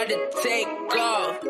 about to take off.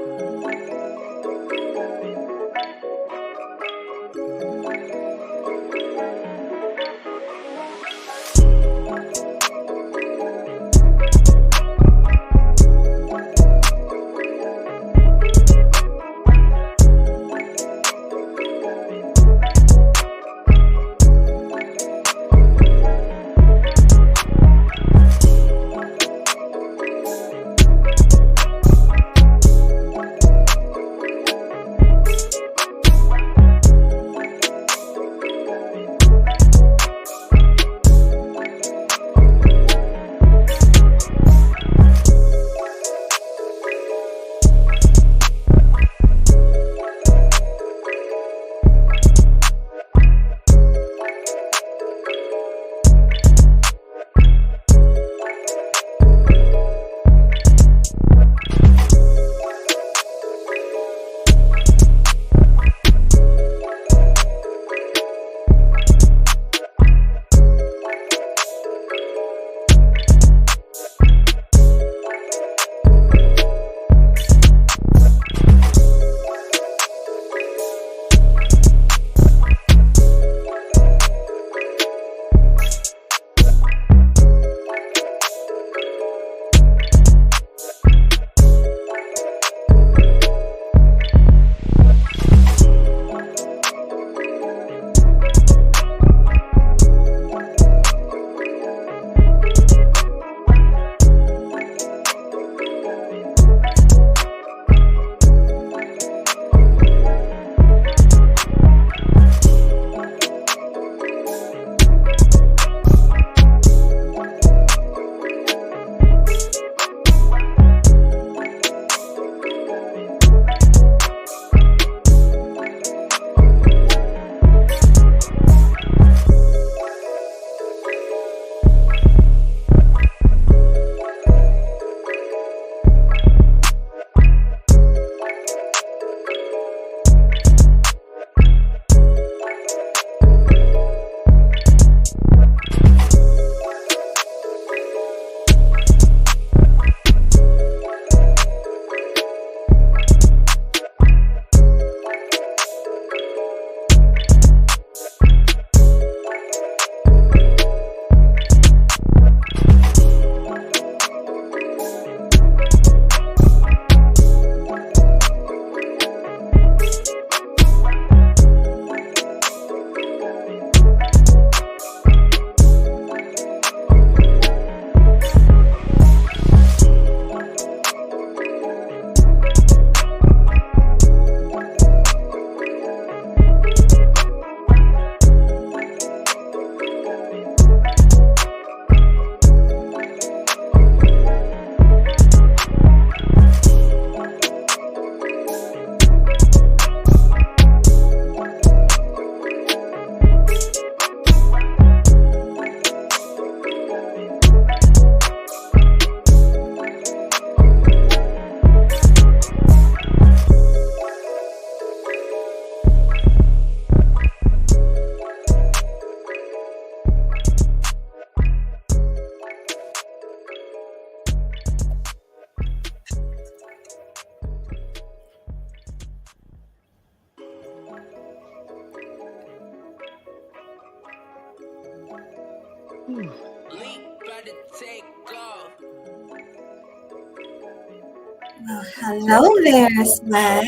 Well, hello there, Swag.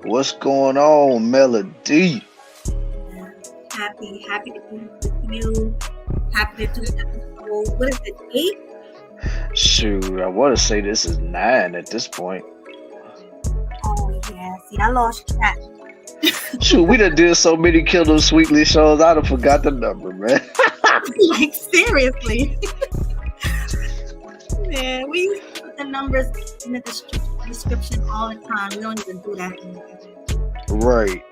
What's going on, Melody? Happy to be with you. Happy to do episode. What is it, 8? Shoot, I want to say this is 9 at this point. Oh yeah. See, I lost track. Shoot, we done did so many Kill Them Sweetly shows, I done forgot the number, man. Like seriously. Man, we used to put the numbers in the description all the time. We don't even do that anymore. Right.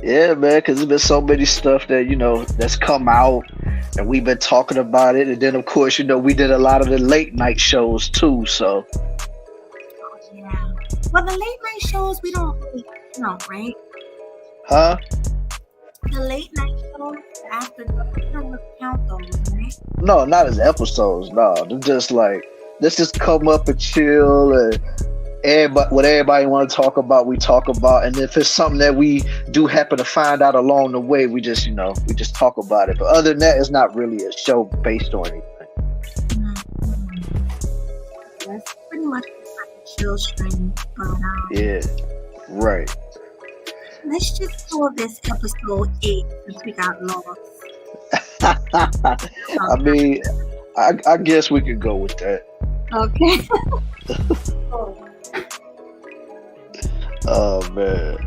Yeah, man, because there's been so many stuff that, that's come out, and we've been talking about it. And then, of course, we did a lot of the late night shows, too, so. Oh, yeah. Well, the late night shows, we don't really count, right? Huh? The late night shows, after we don't really count those, right? No, not as episodes, no. They're just like, let's just come up and chill and everybody, what everybody want to talk about, we talk about, and if it's something that we do happen to find out along the way, we just we just talk about it. But other than that, it's not really a show based on anything. That's pretty much like a chill stream. But Yeah, right. let's just call this episode 8 since we got lost. I mean, I guess we could go with that. Okay. Oh man.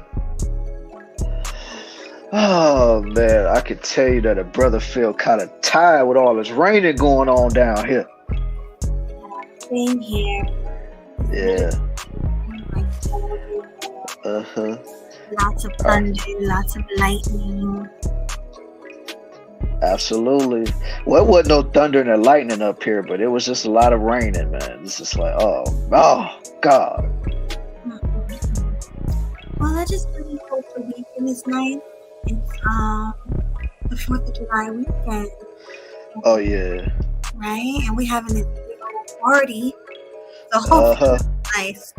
Oh man, I can tell you that a brother feel kind of tired with all this raining going on down here. Same here. Yeah. Uh-huh. Lots of thunder, lots of lightning. Absolutely. Well, it wasn't no thunder and lightning up here, but it was just a lot of raining, man. It's just like, oh God. Well, I just really hope the weekend is nice. It's the 4th of July weekend. Oh yeah. Right? And we having this big old party. So hopefully it's nice.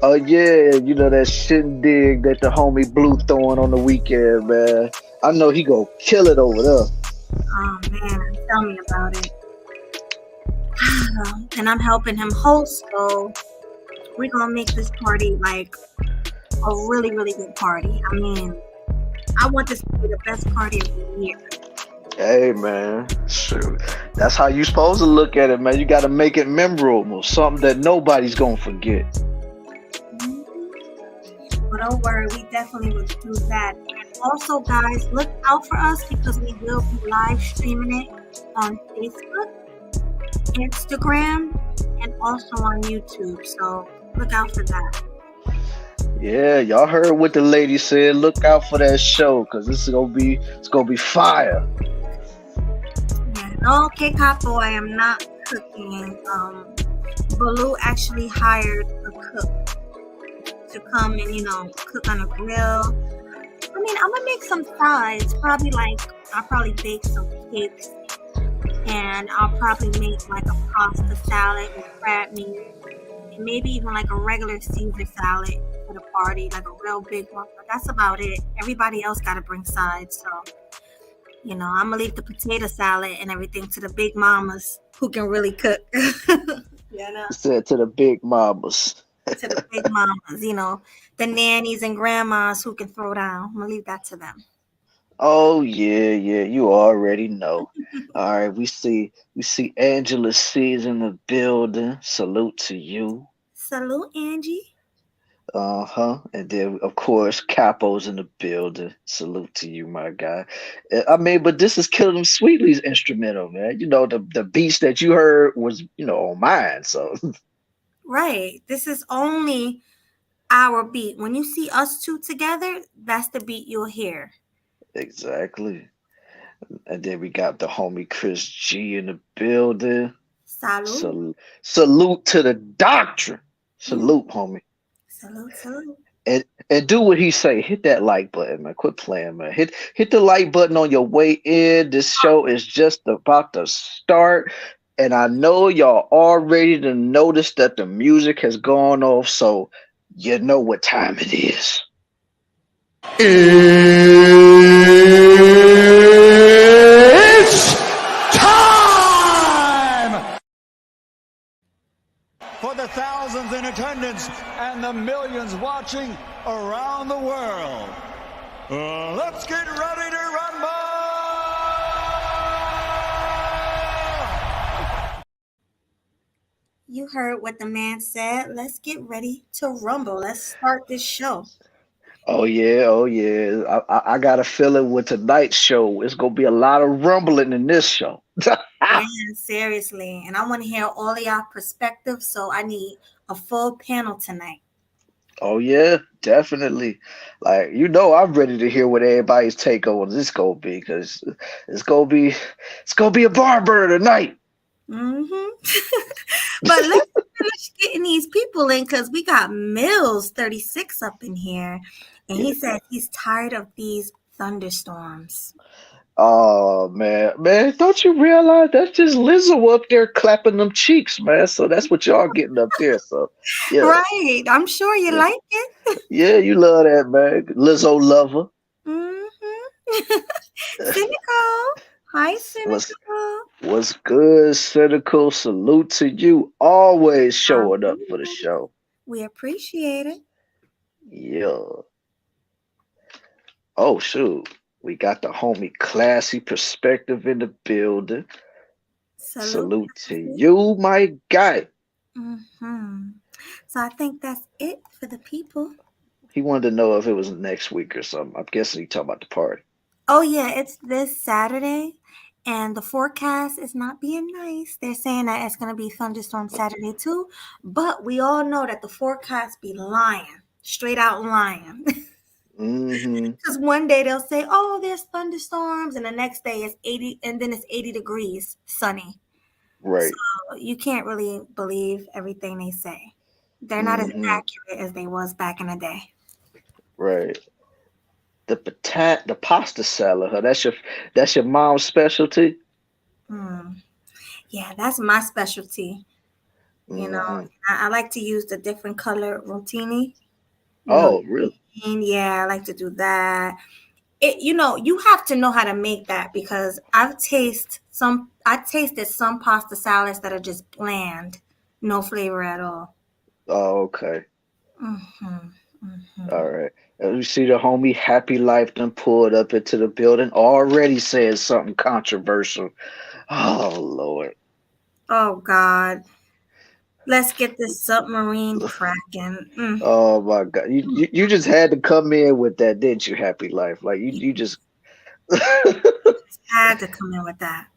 Oh yeah, you know that shindig that the homie Blue throwing on the weekend, man. I know he go kill it over there. Oh man, tell me about it. And I'm helping him host, so we're gonna make this party like a really, really good party. I mean, I want this to be the best party of the year. Hey man, shoot. That's how you supposed to look at it, man. You gotta make it memorable, something that nobody's gonna forget. But don't worry, we definitely will do that. And also, guys, look out for us because we will be live streaming it on Facebook, Instagram, and also on YouTube. So look out for that. Yeah, y'all heard what the lady said. Look out for that show because it's gonna be fire. Yeah, no, K-Pop boy, I'm not cooking. Baloo actually hired a cook to come and cook on a grill. I mean, I'm gonna make some sides. I'll probably bake some cakes, and I'll probably make like a pasta salad with crab meat, and maybe even like a regular Caesar salad for the party, like a real big one. But that's about it. Everybody else gotta bring sides, so I'm gonna leave the potato salad and everything to the big mamas who can really cook. Said to the big mamas. To the big mamas, the nannies and grandmas who can throw down. I'm gonna leave that to them. Oh yeah, you already know. All right, we see Angela C's in the building. Salute to you. Salute, Angie. And then of course Capo's in the building. Salute to you, my guy. I mean, but this is Killing Them Sweetly's instrumental, man. The beats that you heard was on mine. So Right. This is only our beat. When you see us two together, that's the beat you'll hear. exactly. And then we got the homie Chris G in the building. Salute. Salute to the doctrine. Salute, homie. Salute. And do what he say. Hit that like button, man. Quit playing, man. Hit the like button on your way in. This show is just about to start. And I know y'all already to notice that the music has gone off, so you know what time it is. It's time! For the thousands in attendance and the millions watching around the world, let's get ready to rumble! You heard what the man said. Let's get ready to rumble. Let's start this show. Oh yeah. I got a feeling with tonight's show, it's gonna be a lot of rumbling in this show. Yeah, seriously. And I want to hear all of y'all perspectives, so I need a full panel tonight. Oh yeah, definitely. Like I'm ready to hear what everybody's take on this gonna be because it's gonna be a bar burner tonight. But let's finish getting these people in because we got Mills 36 up in here, and he said he's tired of these thunderstorms. Oh man, don't you realize that's just Lizzo up there clapping them cheeks, man? So that's what y'all getting up there. So yeah, Right. I'm sure you yeah, like it. yeah, you love that, man. Lizzo lover. Mm-hmm. Cynical. Hi, What's Cynical. what's good, cynical? Salute to you, always showing up for the Salute. show. We appreciate it. Yeah. Oh shoot, we got the homie classy perspective in the building. Salute. Salute to you, my guy. Mm-hmm. So I think that's it for the people. He wanted to know if it was next week or something. I'm guessing he talking about the party. Oh yeah, it's this Saturday, and the forecast is not being nice. They're saying that it's gonna be thunderstorm Saturday too, but we all know that the forecast be lying, straight out lying. Mm-hmm. Because one day they'll say, "Oh, there's thunderstorms," and the next day it's 80, and then it's 80 degrees, sunny. So Right. you can't really believe everything they say. They're not as Mm-hmm. accurate as they was back in the day. Right. The pasta salad, huh? That's your mom's specialty. Hmm. Yeah, that's my specialty. You know, Mm-hmm. I like to use the different color rotini. You know, Oh, really? and yeah, I like to do that. You have to know how to make that because I tasted some pasta salads that are just bland, no flavor at all. Oh, okay. Hmm. Hmm. All right. You see the homie Happy Life done pulled up into the building, already saying something controversial. Oh, Lord. Oh God, let's get this submarine cracking. Oh my God. You just had to come in with that, didn't you, Happy Life? Like you just Had to come in with that.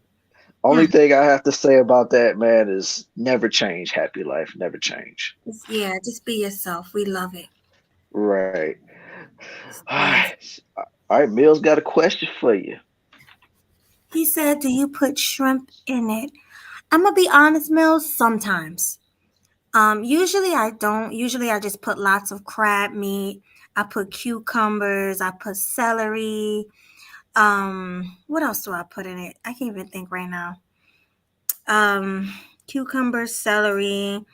only Mm. thing I have to say about that, man, is never change, Happy Life. Never change. Yeah, just be yourself. We love it. Right. Just All be yourself. right. All right, Mills got a question for you. He said, "Do you put shrimp in it?" I'm gonna be honest, Mills. Sometimes. Usually I don't. Usually I just put lots of crab meat. I put cucumbers. I put celery. What else do I put in it? I can't even think right now. Um, Cucumbers, celery.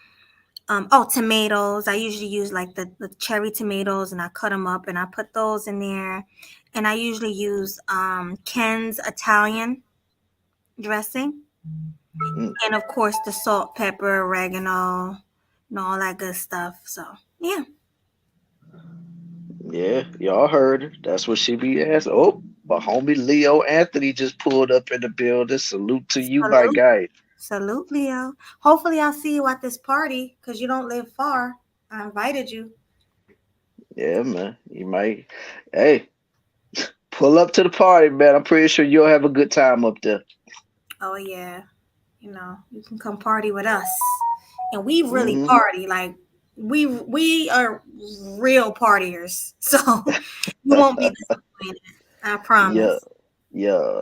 Oh, tomatoes. I usually use like the cherry tomatoes, and I cut them up and I put those in there. And I usually use Ken's Italian dressing, Mm, and of course the salt, pepper, oregano, and all that good stuff. So yeah. yeah, y'all heard her. That's what she be asking. Oh, my homie Leo Anthony just pulled up in the building. Salute to you, my Salute. guy. Salute, Leo. Hopefully, I'll see you at this party because you don't live far. I invited you. Yeah, man. You might. Hey, pull up to the party, man. I'm pretty sure you'll have a good time up there. Oh, yeah. You can come party with us. And we really Hmm. party. Like, we are real partiers. So, you won't be disappointed. I Yeah, promise. yeah,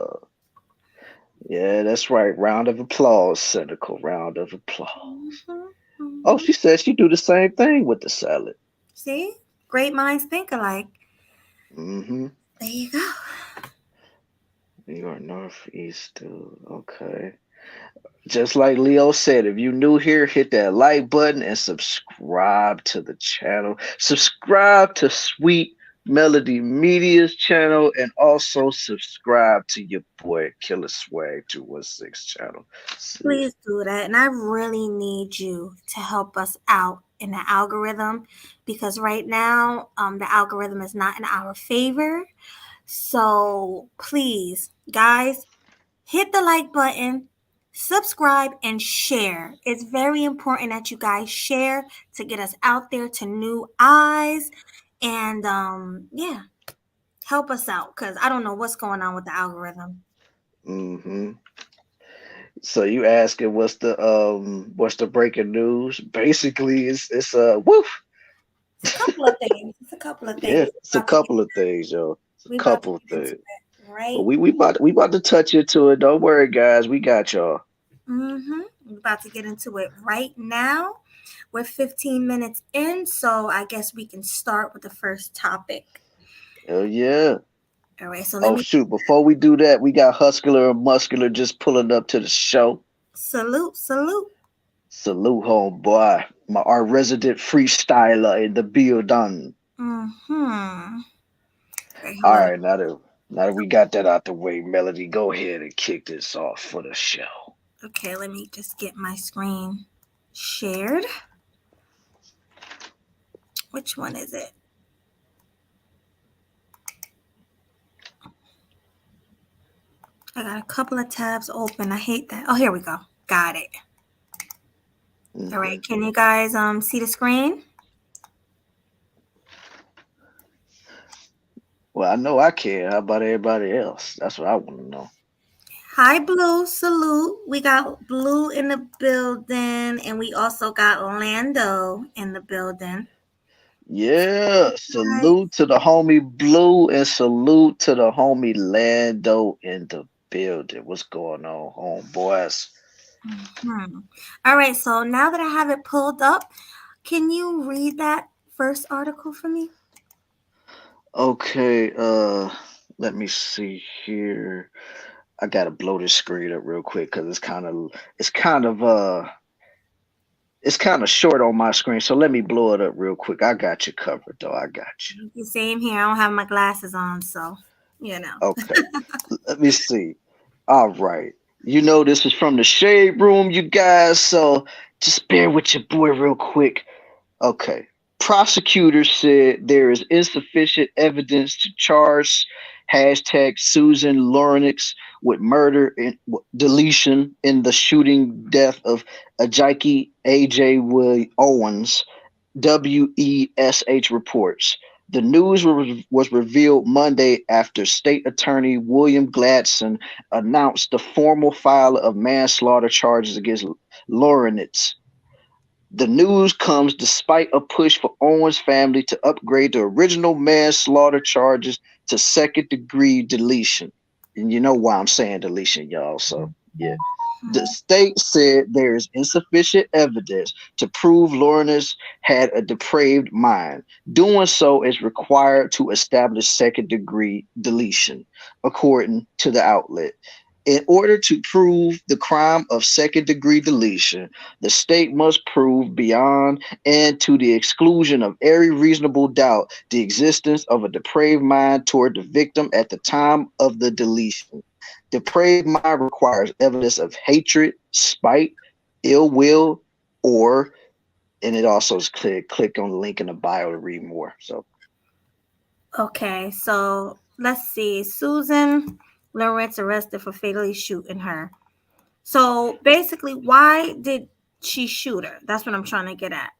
yeah. That's right. Round of applause, cynical. Round of applause. Hmm. Oh, Hmm. she said she do the same thing with the salad. See? Great minds think alike. Mm-hmm. There you go. New York Northeast, dude. Okay. Just like Leo said, if you new here, hit that like button and subscribe to the channel. Subscribe to Sweet Melody Media's channel and also subscribe to your boy Killer Swag 216 channel. See? Please do that. And I really need you to help us out in the algorithm because right now, the algorithm is not in our favor. So please, guys, hit the like button, subscribe, and share. It's very important that you guys share to get us out there to new eyes. And yeah, help us out because I don't know what's going on with the algorithm. Hmm. So you asking what's the breaking news? Basically, it's woof. It's a couple of things. It's a couple of things. Yeah, it's a couple of things, yo. It's a We about to couple of get into things. it But right. we about to touch into it. Don't worry, guys. We got y'all. Mm-hmm. We're about to get into it right now. We're 15 minutes in, so I guess we can start with the first topic. Hell yeah. All right, so let Oh me shoot! Before we do that, we got Hustler and Muscular just pulling up to the show. salute. Salute, homeboy, our resident freestyler in the building. Mm-hmm. Okay, All hold on. right, now that we got that out the way, Melody, go ahead and kick this off for the show. Okay, let me just get my screen shared. Which one is it? I got a couple of tabs open. I hate that. Oh, here we go. Got it. All Mhm. right, can you guys see the screen? Well, I know I can. How about everybody else? That's what I want to know. Hi, Blue. Salute. We got Blue in the building, and we also got Lando in the building. Yeah, Hi. salute to the homie Blue and salute to the homie Lando in the building. What's going on, homeboys? Mhm. All right, so now that I have it pulled up, can you read that first article for me? Okay, let me see here. I gotta blow this screen up real quick because it's kind of it's kind of short on my screen. So let me blow it up real quick. I got you covered though. I got you. Same here. I don't have my glasses on, so you know. Okay. Let me see. All right. You know this is from the shade room, you guys. So just bear with your boy real quick. Okay. Prosecutors said there is insufficient evidence to charge hashtag Susan Lawrence with murder and deletion in the shooting death of Ajaki A.J. Owens, WESH reports. The news was revealed Monday after State Attorney William Gladson announced the formal file of manslaughter charges against Lawrence. The news comes despite a push for Owens' family to upgrade the original manslaughter charges to second degree deletion. And you know why I'm saying deletion, y'all. So, yeah. The state said there is insufficient evidence to prove Lawrence had a depraved mind. Doing so is required to establish second degree deletion, according to the outlet. In order to prove the crime of second degree deletion, the state must prove beyond and to the exclusion of every reasonable doubt the existence of a depraved mind toward the victim at the time of the deletion. Depraved mind requires evidence of hatred, spite, ill will, or, and it also is click on the link in the bio to read more. So, Okay, so let's see. Susan Lawrence arrested for fatally shooting her. So basically, why did she shoot her? That's what I'm trying to get at.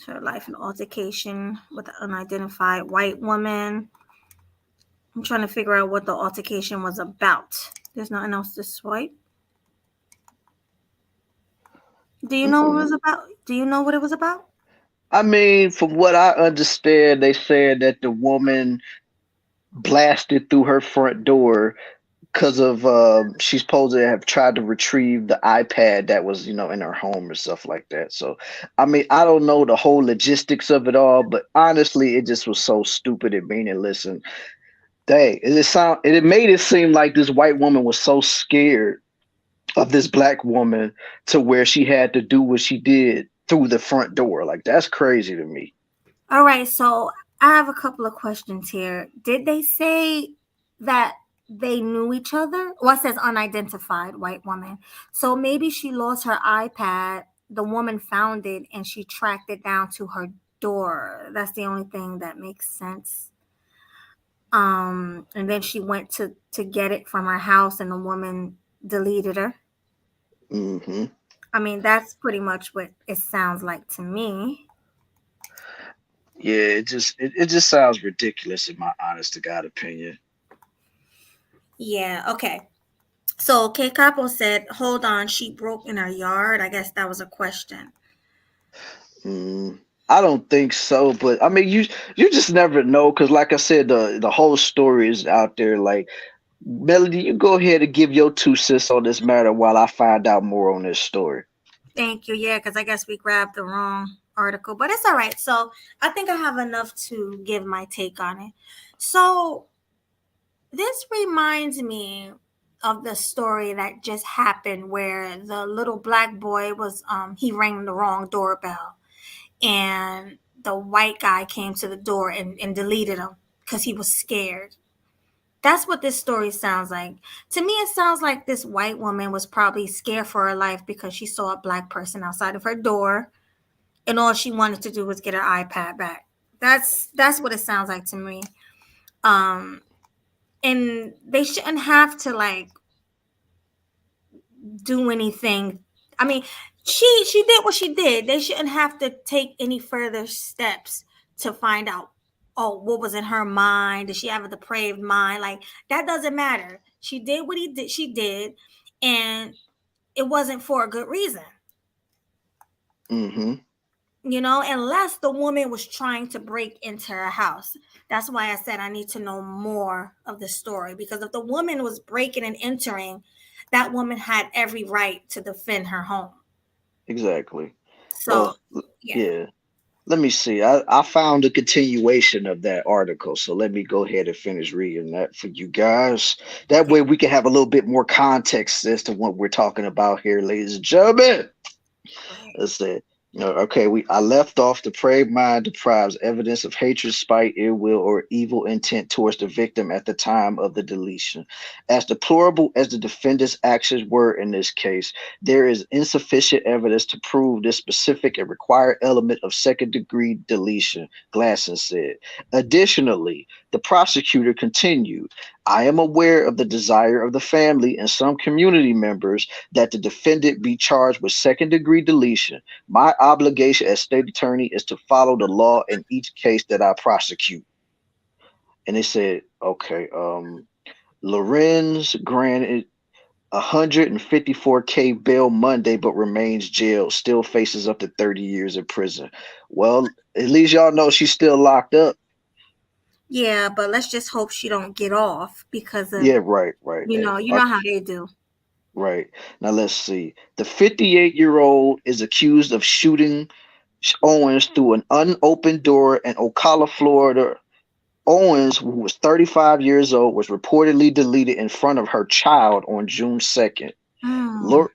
Her life and altercation with an unidentified white woman. I'm trying to figure out what the altercation was about. There's nothing else to swipe. Do you know what it was about? Do you know what it was about? I mean, from what I understand, they said that the woman blasted through her front door because of she's supposed to have tried to retrieve the iPad that was in her home or stuff like that. So I mean, I don't know the whole logistics of it all, but honestly it just was so stupid and meaningless. And dang, it made it seem like this white woman was so scared of this black woman to where she had to do what she did through the front door. Like, that's crazy to me. All right, so I have a couple of questions here. Did they say that they knew each other? Well, it says unidentified white woman. So maybe she lost her iPad. The woman found it and she tracked it down to her door. That's the only thing that makes sense. And then she went to get it from her house, and the woman deleted her. Hmm. I mean, that's pretty much what it sounds like to me. Yeah, it just sounds ridiculous in my honest to God opinion. Yeah, okay. So K Capo said, hold on, she broke in her yard. I guess that was a question. Mm, I don't think so, but I mean, you just never know because, like I said, the whole story is out there. Like, Melody, you go ahead and give your 2 cents on this matter while I find out more on this story. Thank you. Yeah, because I guess we grabbed the wrong article, but it's all right. So I think I have enough to give my take on it. So This reminds me of the story that just happened where the little black boy was he rang the wrong doorbell, and the white guy came to the door and deleted him because he was scared. That's what this story sounds like. To me, it sounds like this white woman was probably scared for her life because she saw a black person outside of her door, and all she wanted to do was get her iPad back. That's what it sounds like to me. Um, and they shouldn't have to like do anything. I mean, she did what she did. They shouldn't have to take any further steps to find out, oh, what was in her mind. Did she have a depraved mind? Like, that doesn't matter. She did what he did. She did, and it wasn't for a good reason. Mm-hmm. Unless the woman was trying to break into her house. That's why I said I need to know more of the story, because if the woman was breaking and entering, that woman had every right to defend her home. Exactly. So, Well, yeah. yeah. Let me see. I found a continuation of that article, so let me go ahead and finish reading that for you guys. That Okay. way we can have a little bit more context as to what we're talking about here, ladies and gentlemen. Right. Let's say, okay, I left off the prey mind deprives evidence of hatred, spite, ill will, or evil intent towards the victim at the time of the deletion. As deplorable as the defendant's actions were in this case, there is insufficient evidence to prove this specific and required element of second degree deletion, Glasson said. Additionally, the prosecutor continued, I am aware of the desire of the family and some community members that the defendant be charged with second degree deletion. My obligation as state attorney is to follow the law in each case that I prosecute. And they said, okay, Lorenz granted 154K bail Monday, but remains jailed, still faces up to 30 years in prison. Well, at least y'all know she's still locked up. Yeah, but let's just hope she don't get off because of Yeah, right, right. you know how they do. Right. Now let's see. The 58-year-old is accused of shooting Owens through an unopened door in Ocala, Florida. Owens, who was 35 years old, was reportedly deleted in front of her child on June 2nd. Mm.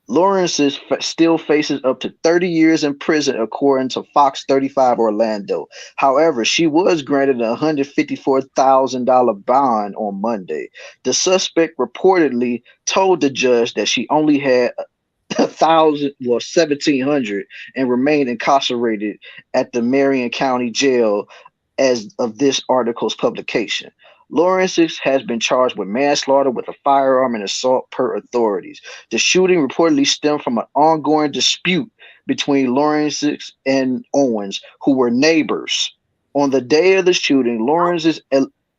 Lawrence still faces up to 30 years in prison, according to Fox 35 Orlando. However, she was granted a $154,000 bond on Monday. The suspect reportedly told the judge that she only had 1,700 and remained incarcerated at the Marion County Jail as of this article's publication. Lawrence has been charged with manslaughter with a firearm and assault per authorities. The shooting reportedly stemmed from an ongoing dispute between Lawrence and Owens, who were neighbors. On the day of the shooting,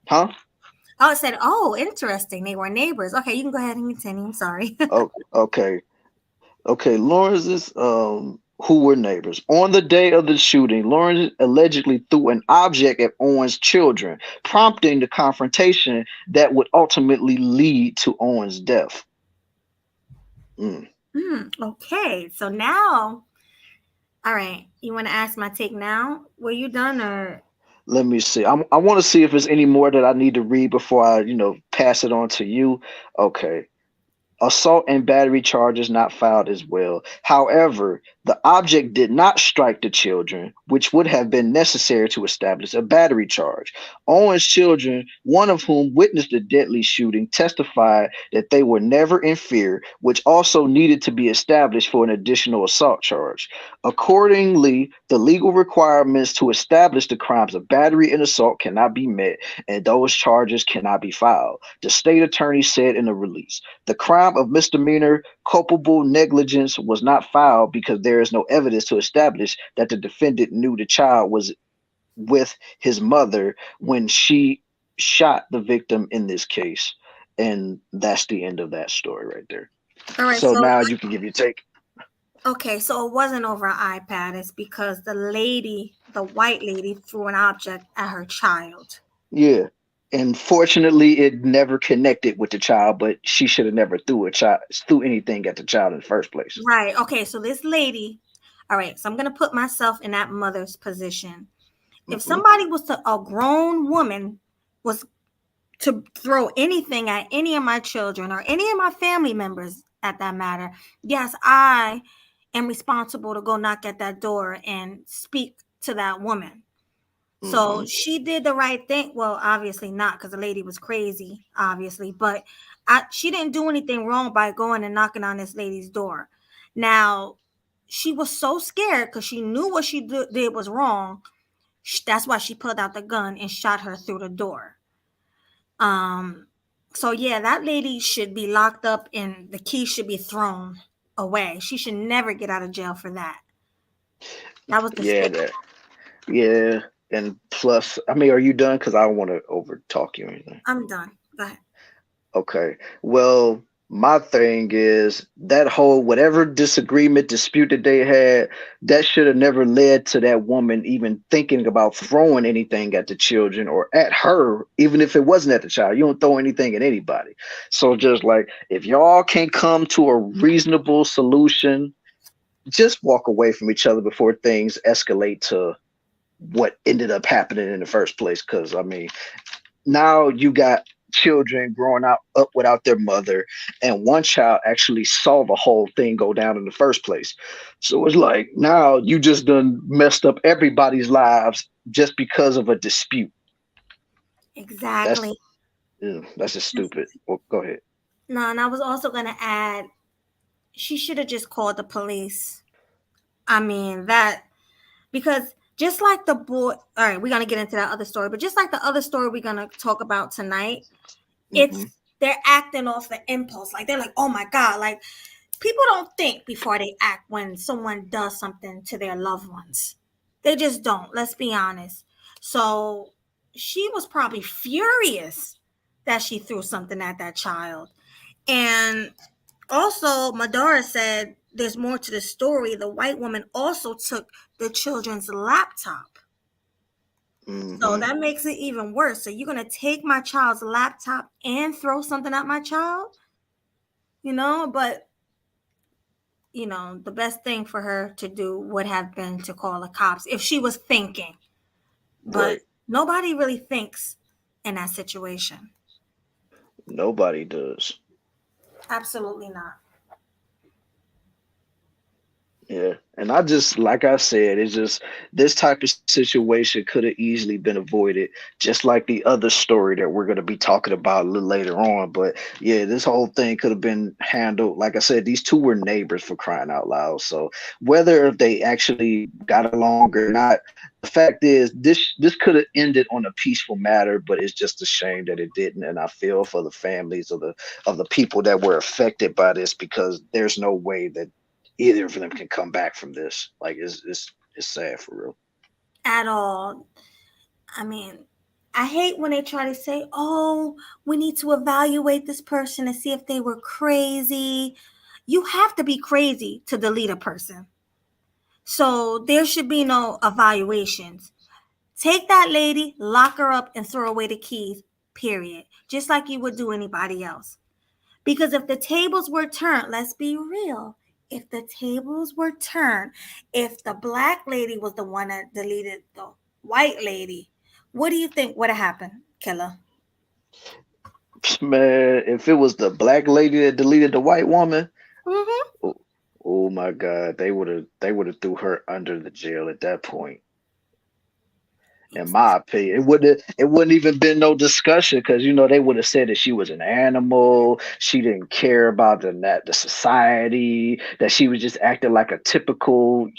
huh? Oh, it said, oh, interesting. They were neighbors. Okay, you can go ahead and continue. I'm sorry. Oh, okay. Okay, Lawrence's who were neighbors. On the day of the shooting, Lawrence allegedly threw an object at Owen's children, prompting the confrontation that would ultimately lead to Owen's death. Mm. Okay, so now, all right. You want to ask my take now? Were you done or? Let me see. I want to see if there's any more that I need to read before I, pass it on to you. Okay. Assault and battery charges not filed as well. However, the object did not strike the children, which would have been necessary to establish a battery charge. Owen's children, one of whom witnessed the deadly shooting, testified that they were never in fear, which also needed to be established for an additional assault charge. Accordingly, the legal requirements to establish the crimes of battery and assault cannot be met, and those charges cannot be filed, the state attorney said in a release. The crime of misdemeanor culpable negligence was not filed because there is no evidence to establish that the defendant knew the child was with his mother when she shot the victim in this case. And that's the end of that story right there. All right, So so now you can give your take. okay, so it wasn't over an iPad. It's because the white lady, threw an object at her child. Yeah. And fortunately, it never connected with the child, but she should have never threw anything at the child in the first place. Right. Okay, so this lady, all right, so I'm going to put myself in that mother's position. If Hmm. somebody was to, a grown woman was to throw anything at any of my children or any of my family members at that matter, yes, I am responsible to go knock at that door and speak to that woman. So Mm-hmm. she did the right thing. Well, obviously not, because the lady was crazy, obviously, but she didn't do anything wrong by going and knocking on this lady's door. Now, she was so scared because she knew what she did was wrong. That's why she pulled out the gun and shot her through the door. Um, so yeah, that lady should be locked up and the key should be thrown away. She should never get out of jail for that. That was Yeah, despicable. that. Yeah, and plus, I mean, are you done? Because I don't want to over talk you or anything. I'm done. Go ahead. Okay. Well, my thing is that whole whatever disagreement, dispute that they had, that should have never led to that woman even thinking about throwing anything at the children or at her, even if it wasn't at the child. You don't throw anything at anybody. So just like if y'all can't come to a reasonable solution, just walk away from each other before things escalate to what ended up happening in the first place. Because I mean, now you got children growing up without their mother, and one child actually saw the whole thing go down in the first place. So it's like now you just done messed up everybody's lives just because of a dispute. That's Exactly. that's just stupid. Well, go ahead. No, and I was also going to add, she should have just called the police. I mean, that, because just like the boy, all right, we're going to get into that other story, but just like the other story we're going to talk about tonight, Hmm. they're acting off the impulse. Like, they're like, oh my God, like, people don't think before they act when someone does something to their loved ones. They just don't. Let's be honest. So she was probably furious that she threw something at that child. And also, Madara said there's more to the story. The white woman also took the children's laptop. So Hmm. that makes it even worse. So you're going to take my child's laptop and throw something at my child? But the best thing for her to do would have been to call the cops if she was thinking. But Right. nobody really thinks in that situation. Nobody does. Absolutely not. Yeah. And I just, like I said, it's just this type of situation could have easily been avoided, just like the other story that we're going to be talking about a little later on. But yeah, this whole thing could have been handled. Like I said, these two were neighbors for crying out loud. So whether they actually got along or not, the fact is this could have ended on a peaceful matter, but it's just a shame that it didn't. And I feel for the families of the people that were affected by this because there's no way that either of them can come back from this. Like it's sad for real. At all. I mean, I hate when they try to say, oh, we need to evaluate this person and see if they were crazy. You have to be crazy to delete a person. So there should be no evaluations. Take that lady, lock her up, and throw away the keys, period. Just like you would do anybody else. Because if the tables were turned, let's be real. If the tables were turned, if the black lady was the one that deleted the white lady, what do you think would have happened, Killer? Man, if it was the black lady that deleted the white woman, Mm-hmm. oh, oh my God, they would have threw her under the jail at that point. In my opinion, it wouldn't even been no discussion because they would have said that she was an animal, she didn't care about the society, that she was just acting like a typical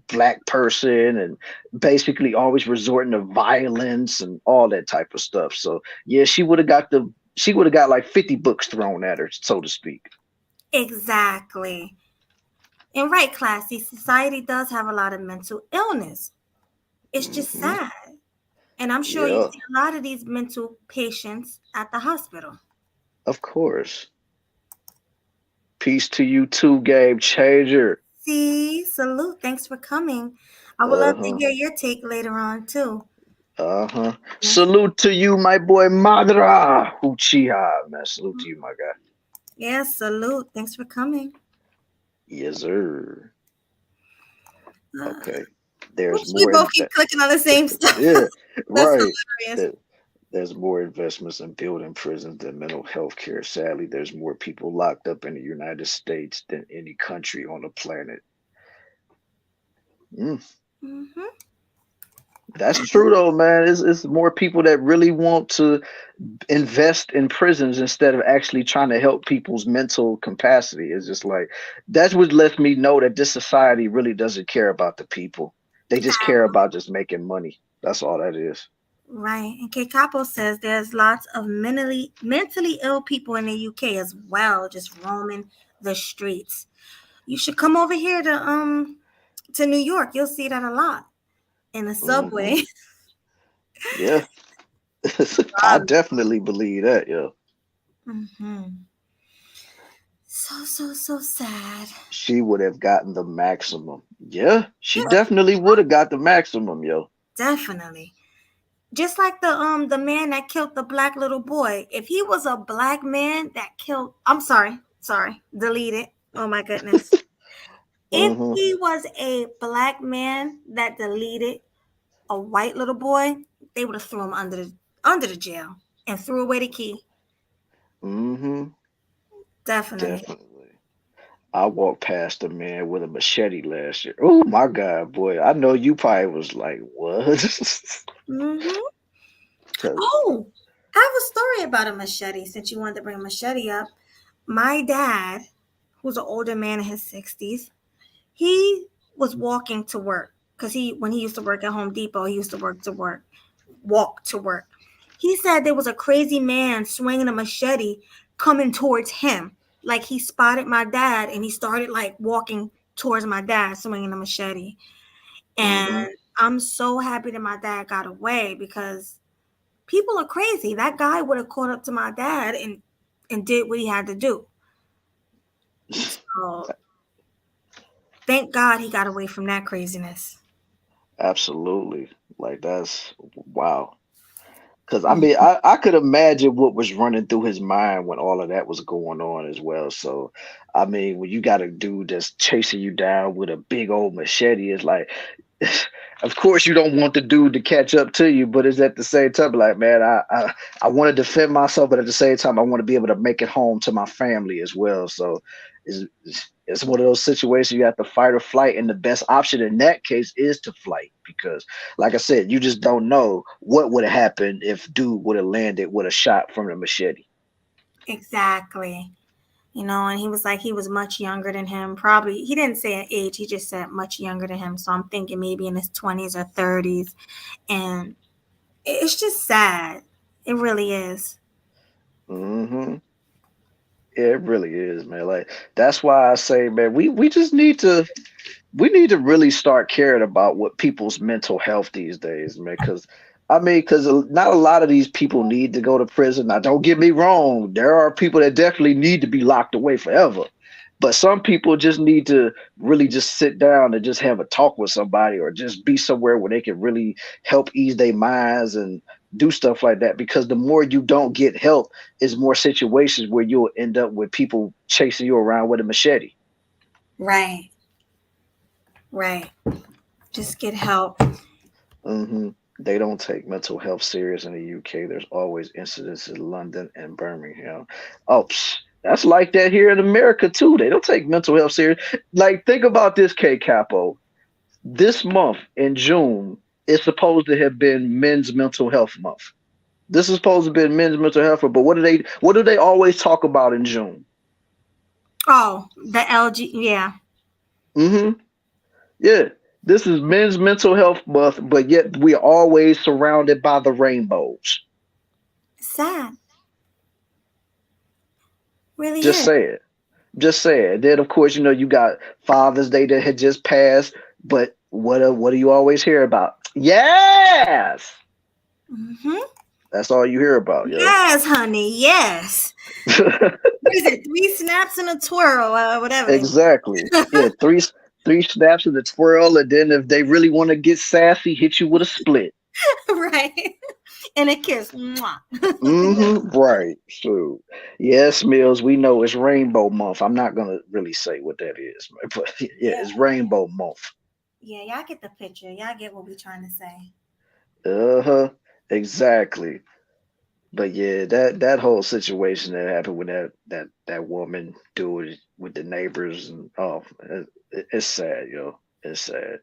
black person and basically always resorting to violence and all that type of stuff. So yeah, she would have got like 50 books thrown at her, so to speak. Exactly. And right, classy, society does have a lot of mental illness. It's just Hmm. sad. And I'm sure you Yeah, see a lot of these mental patients at the hospital. of course. Peace to you too, Game Changer. See, salute. Thanks for coming. I would love to Uh-huh. hear your take later on, too. Uh-huh. Yes. Salute to you, my boy Madra Uchiha. Man, salute to you, my guy. Yes, salute. Thanks for coming. Yes, sir. Uh, Okay. There's oops, we more both in keep clicking on the same stuff. yeah, That's right. hilarious. There- There's more investments in building prisons than mental health care. Sadly, there's more people locked up in the United States than any country on the planet. Mm, Mm-hmm. that's true though, man. It's more people that really want to invest in prisons instead of actually trying to help people's mental capacity. It's just like that's what lets me know that this society really doesn't care about the people. They just care about just making money. That's all that is. Right. And K Capo says there's lots of mentally ill people in the UK as well, just roaming the streets. You should come over here to New York. You'll see that a lot in the Hmm. subway. Yeah, I definitely believe that. Yeah, Mm-hmm. So sad. she would have gotten the maximum. Yeah, she Yeah, definitely would have got the maximum, yo. definitely. Just like the man that killed the black little boy. If he was a black man that killed, I'm sorry, delete it. Oh my goodness. If Hmm. he was a black man that deleted a white little boy, they would have threw him under the jail and threw away the key. Hmm. Definitely. Definitely. I walked past a man with a machete last year. Oh my God, boy! I know you probably was like, "What?" Mm-hmm. Cause Oh, I have a story about a machete since you wanted to bring a machete up. My dad, who's an older man in his 60s, he was walking to work because when he used to work at Home Depot, he used to walk to work. He said there was a crazy man swinging a machete coming towards him. Like he spotted my dad and he started like walking towards my dad swinging a machete. And hmm. I'm so happy that my dad got away because people are crazy. That guy would have caught up to my dad and did what he had to do. So thank God he got away from that craziness. Absolutely. Like that's wow. Because I mean, I could imagine what was running through his mind when all of that was going on as well. So, I mean, when you got a dude that's chasing you down with a big old machete, it's like, of course, you don't want the dude to catch up to you, but it's at the same time like, man, I want to defend myself, but at the same time, I want to be able to make it home to my family as well. So, it's one of those situations you have to fight or flight, and the best option in that case is to flight because like I said, you just don't know what would have happened if dude would have landed with a shot from the machete. Exactly. And he was like, he was much younger than him. Probably, he didn't say an age, he just said much younger than him. So I'm thinking maybe in his 20s or 30s. And it's just sad. It really is. Hmm. It really is, man. Like that's why I say, man, we just need to really start caring about what people's mental health these days, man. Because I mean, because not a lot of these people need to go to prison. Now, don't get me wrong. There are people that definitely need to be locked away forever. But some people just need to really just sit down and just have a talk with somebody or just be somewhere where they can really help ease their minds and do stuff like that. Because the more you don't get help, is more situations where you'll end up with people chasing you around with a machete. Right. Right. Just get help. Hmm. They don't take mental health serious in the UK. There's always incidents in London and Birmingham. Oh, that's like that here in America too. They don't take mental health serious. Like, think about this, K Capo. This month in June is supposed to have been Men's Mental Health Month. This is supposed to be Men's Mental Health Month, but what do they always talk about in June? Oh, the LG. Yeah. Hmm. Yeah. This is Men's Mental Health Month, but yet we're always surrounded by the rainbows. Sad. Really Just is. say it. Just say it. Then of course, you got Father's Day that had just passed, but what do you always hear about? Yes! Hmm. That's all you hear about, yo. Yes, honey. Yes. What is it? 3 snaps and a twirl, whatever they. Exactly. Yeah, three snaps of the twirl, and then if they really want to get sassy, hit you with a split. Right. And a kiss. Mwah. Mm-hmm. Right. So, yes, Mills, we know it's Rainbow Month. I'm not gonna really say what that is, but yeah, Yeah. it's Rainbow Month. Yeah, y'all get the picture. Y'all get what we trying to say. Uh-huh. Exactly. But yeah, that whole situation that happened with that woman dude with the neighbors and it's sad, yo. It's sad.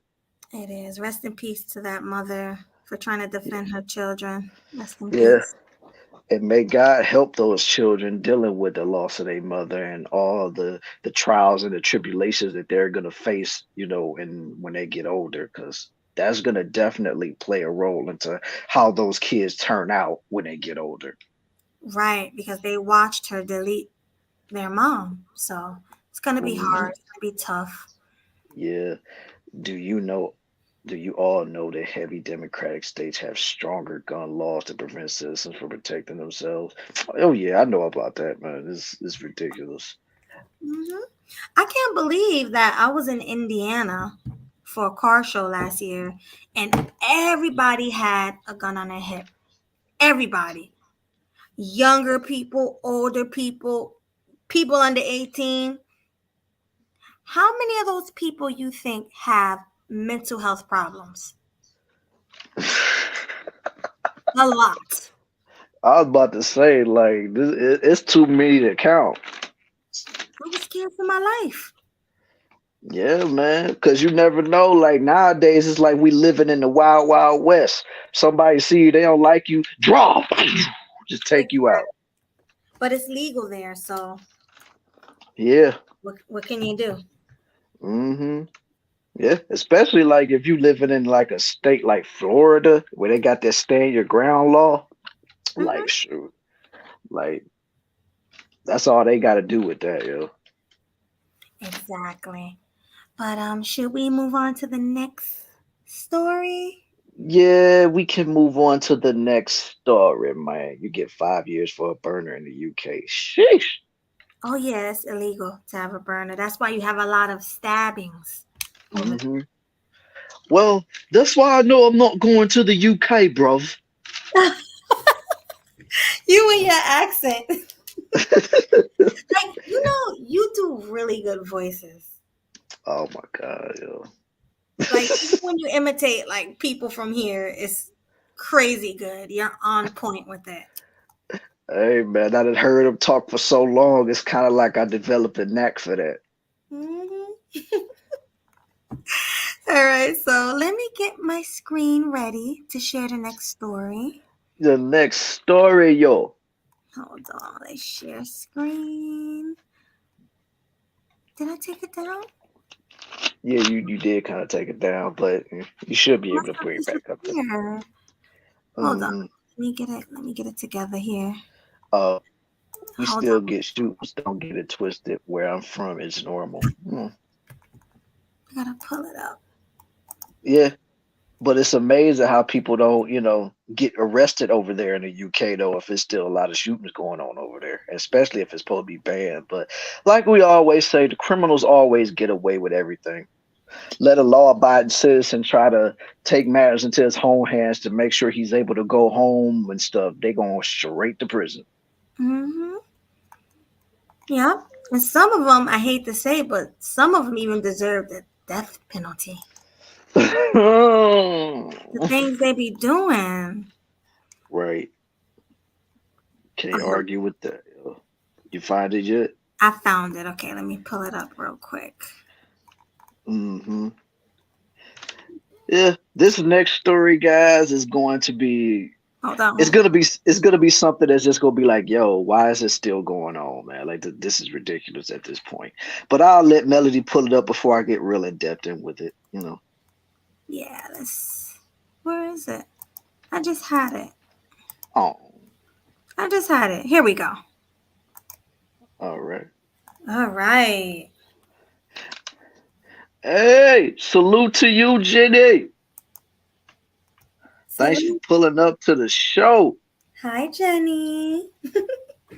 It is. Rest in peace to that mother for trying to defend her children. Rest in Yeah, peace. and may God help those children dealing with the loss of their mother and all the trials and the tribulations that they're gonna face, and when they get older, because that's gonna definitely play a role into how those kids turn out when they get older. Right, because they watched her delete their mom. So it's going to be Hmm. hard. It's going to be tough. Yeah. Do you know? Do you all know that heavy Democratic states have stronger gun laws to prevent citizens from protecting themselves? Oh yeah, I know about that, man. It's ridiculous. Hmm. I can't believe that I was in Indiana for a car show last year and everybody had a gun on their hip. Everybody. Younger people, older people, people under 18. How many of those people you think have mental health problems? A lot. I was about to say, like, it's too many to count. I was scared for my life. Yeah, man, because you never know. Like nowadays, it's like we living in the wild, wild west. Somebody see you, they don't like you, draw, just take you out. But it's legal there, so Yeah. what can you do? Hmm. Yeah, especially like if you living in like a state like Florida where they got that stand your ground law. Hmm. Like, shoot, like that's all they got to do with that, yo. Exactly. But should we move on to the next story? Yeah, we can move on to the next story, man. You get 5 years for a burner in the UK. Sheesh. Oh yeah, it's illegal to have a burner. That's why you have a lot of stabbings over Hmm. Well, that's why I know I'm not going to the UK, bruv. there. You and your accent. Like, you do really good voices. Oh my God, yo. Like, even when you imitate like people from here, it's crazy good. You're on point with it. Hey man, I done heard him talk for so long. It's kind of like I developed a knack for that. Hmm. All right, so let me get my screen ready to share the next story. The next story, yo. Hold on, let's share screen. Did I take it down? Yeah, you did kind of take it down, but you should be able Must to have bring it back up there. disappeared. Hold on. Hmm. Let me get it. Let me get it together here. Uh, we Hold still on. get shootings. Don't get it twisted. Where I'm from, it's normal. I gotta pull it up. Yeah, but it's amazing how people don't, get arrested over there in the UK though. If it's still a lot of shootings going on over there, especially if it's supposed to be banned. But like we always say, the criminals always get away with everything. Let a law-abiding citizen try to take matters into his own hands to make sure he's able to go home and stuff. They going straight to prison. Mm-hmm. Yep. And some of them, I hate to say, but some of them even deserve the death penalty. The things they be doing. Right. Can't Okay, argue with that. Yo. You find it yet? I found it. Okay, let me pull it up real quick. Hmm. Yeah. This next story, guys, is going to be Hold on. it's gonna be something that's just gonna be like, yo, why is this still going on, man? Like this is ridiculous at this point. But I'll let Melody pull it up before I get real in depth in with it. Yeah, let's. Where is it? I just had it. Oh, I just had it. Here we go. all right. All right. Hey, salute to you, Jenny. Thanks for Salute. pulling up to the show. Hi, Jenny.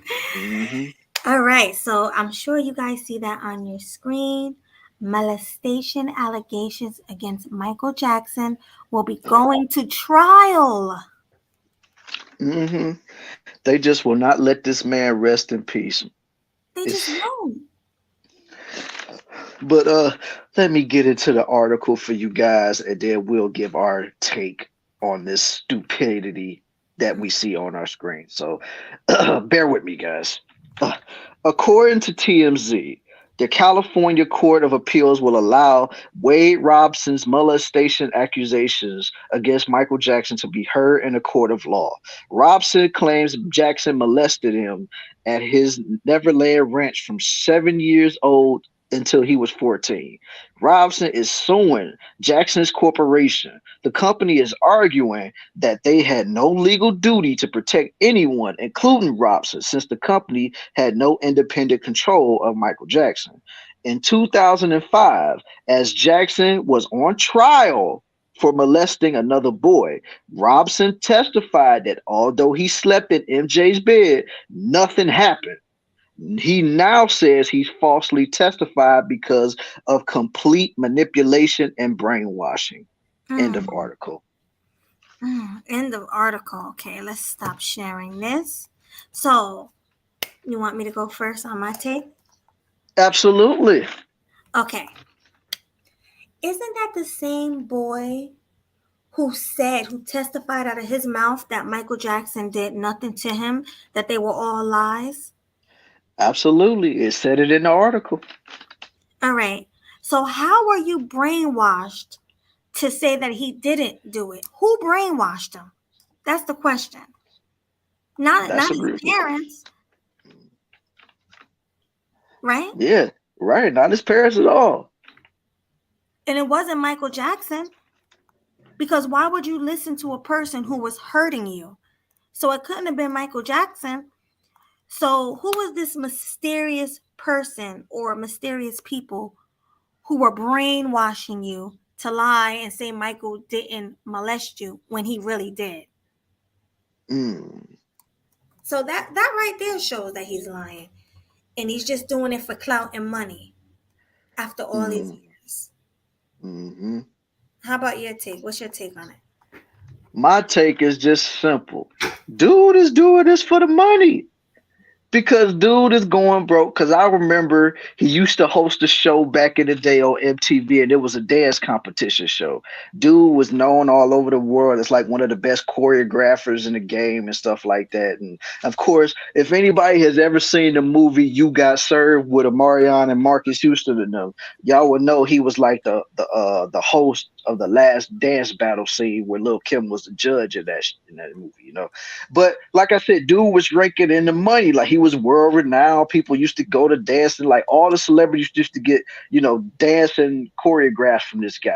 Hmm. All right, so I'm sure you guys see that on your screen. Molestation allegations against Michael Jackson will be going to trial. Hmm. They just will not let this man rest in peace. They just It's, won't. but let me get into the article for you guys, and then we'll give our take on this stupidity. that we see on our screen. So bear with me, guys. Uh, According to TMZ, the California Court of Appeals will allow Wade Robson's molestation accusations against Michael Jackson to be heard in a court of law. Robson claims Jackson molested him at his Neverland Ranch from 7 years old until he was 14. Robson is suing Jackson's corporation. The company is arguing that they had no legal duty to protect anyone, including Robson, since the company had no independent control of Michael Jackson. In 2005, as Jackson was on trial for molesting another boy, Robson testified that although he slept in MJ's bed, nothing happened. He now says he's falsely testified because of complete manipulation and brainwashing. End of Mm, article. end of article. Okay, let's stop sharing this. So, you want me to go first on my take? Absolutely. Okay. Isn't that the same boy who testified out of his mouth that Michael Jackson did nothing to him, that they were all lies? Absolutely. It said it in the article. All right. So, how were you brainwashed to say that he didn't do it? Who brainwashed him? That's the question. Not That's a his great one. parents, right? Yeah, right. Not his parents at all. And it wasn't Michael Jackson, because why would you listen to a person who was hurting you? So it couldn't have been Michael Jackson. So who was this mysterious person or mysterious people who were brainwashing you to lie and say Michael didn't molest you when he really did? Mm, So that right there shows that he's lying. And he's just doing it for clout and money after all these mm, years. hmm How about your take? What's your take on it? My take is just simple. Dude is doing this for the money. Because dude is going broke. Because I remember he used to host a show back in the day on MTV, and it was a dance competition show. Dude was known all over the world as like one of the best choreographers in the game and stuff like that. And of course, if anybody has ever seen the movie You Got Served with Amarion and Marcus Houston and them, y'all would know he was like the host of the last dance battle scene where Lil Kim was the judge in that movie, you know. But like I said, dude was raking in the money. Like he was world renowned. People used to go to dancing. Like all the celebrities used to get, dancing choreographed from this guy.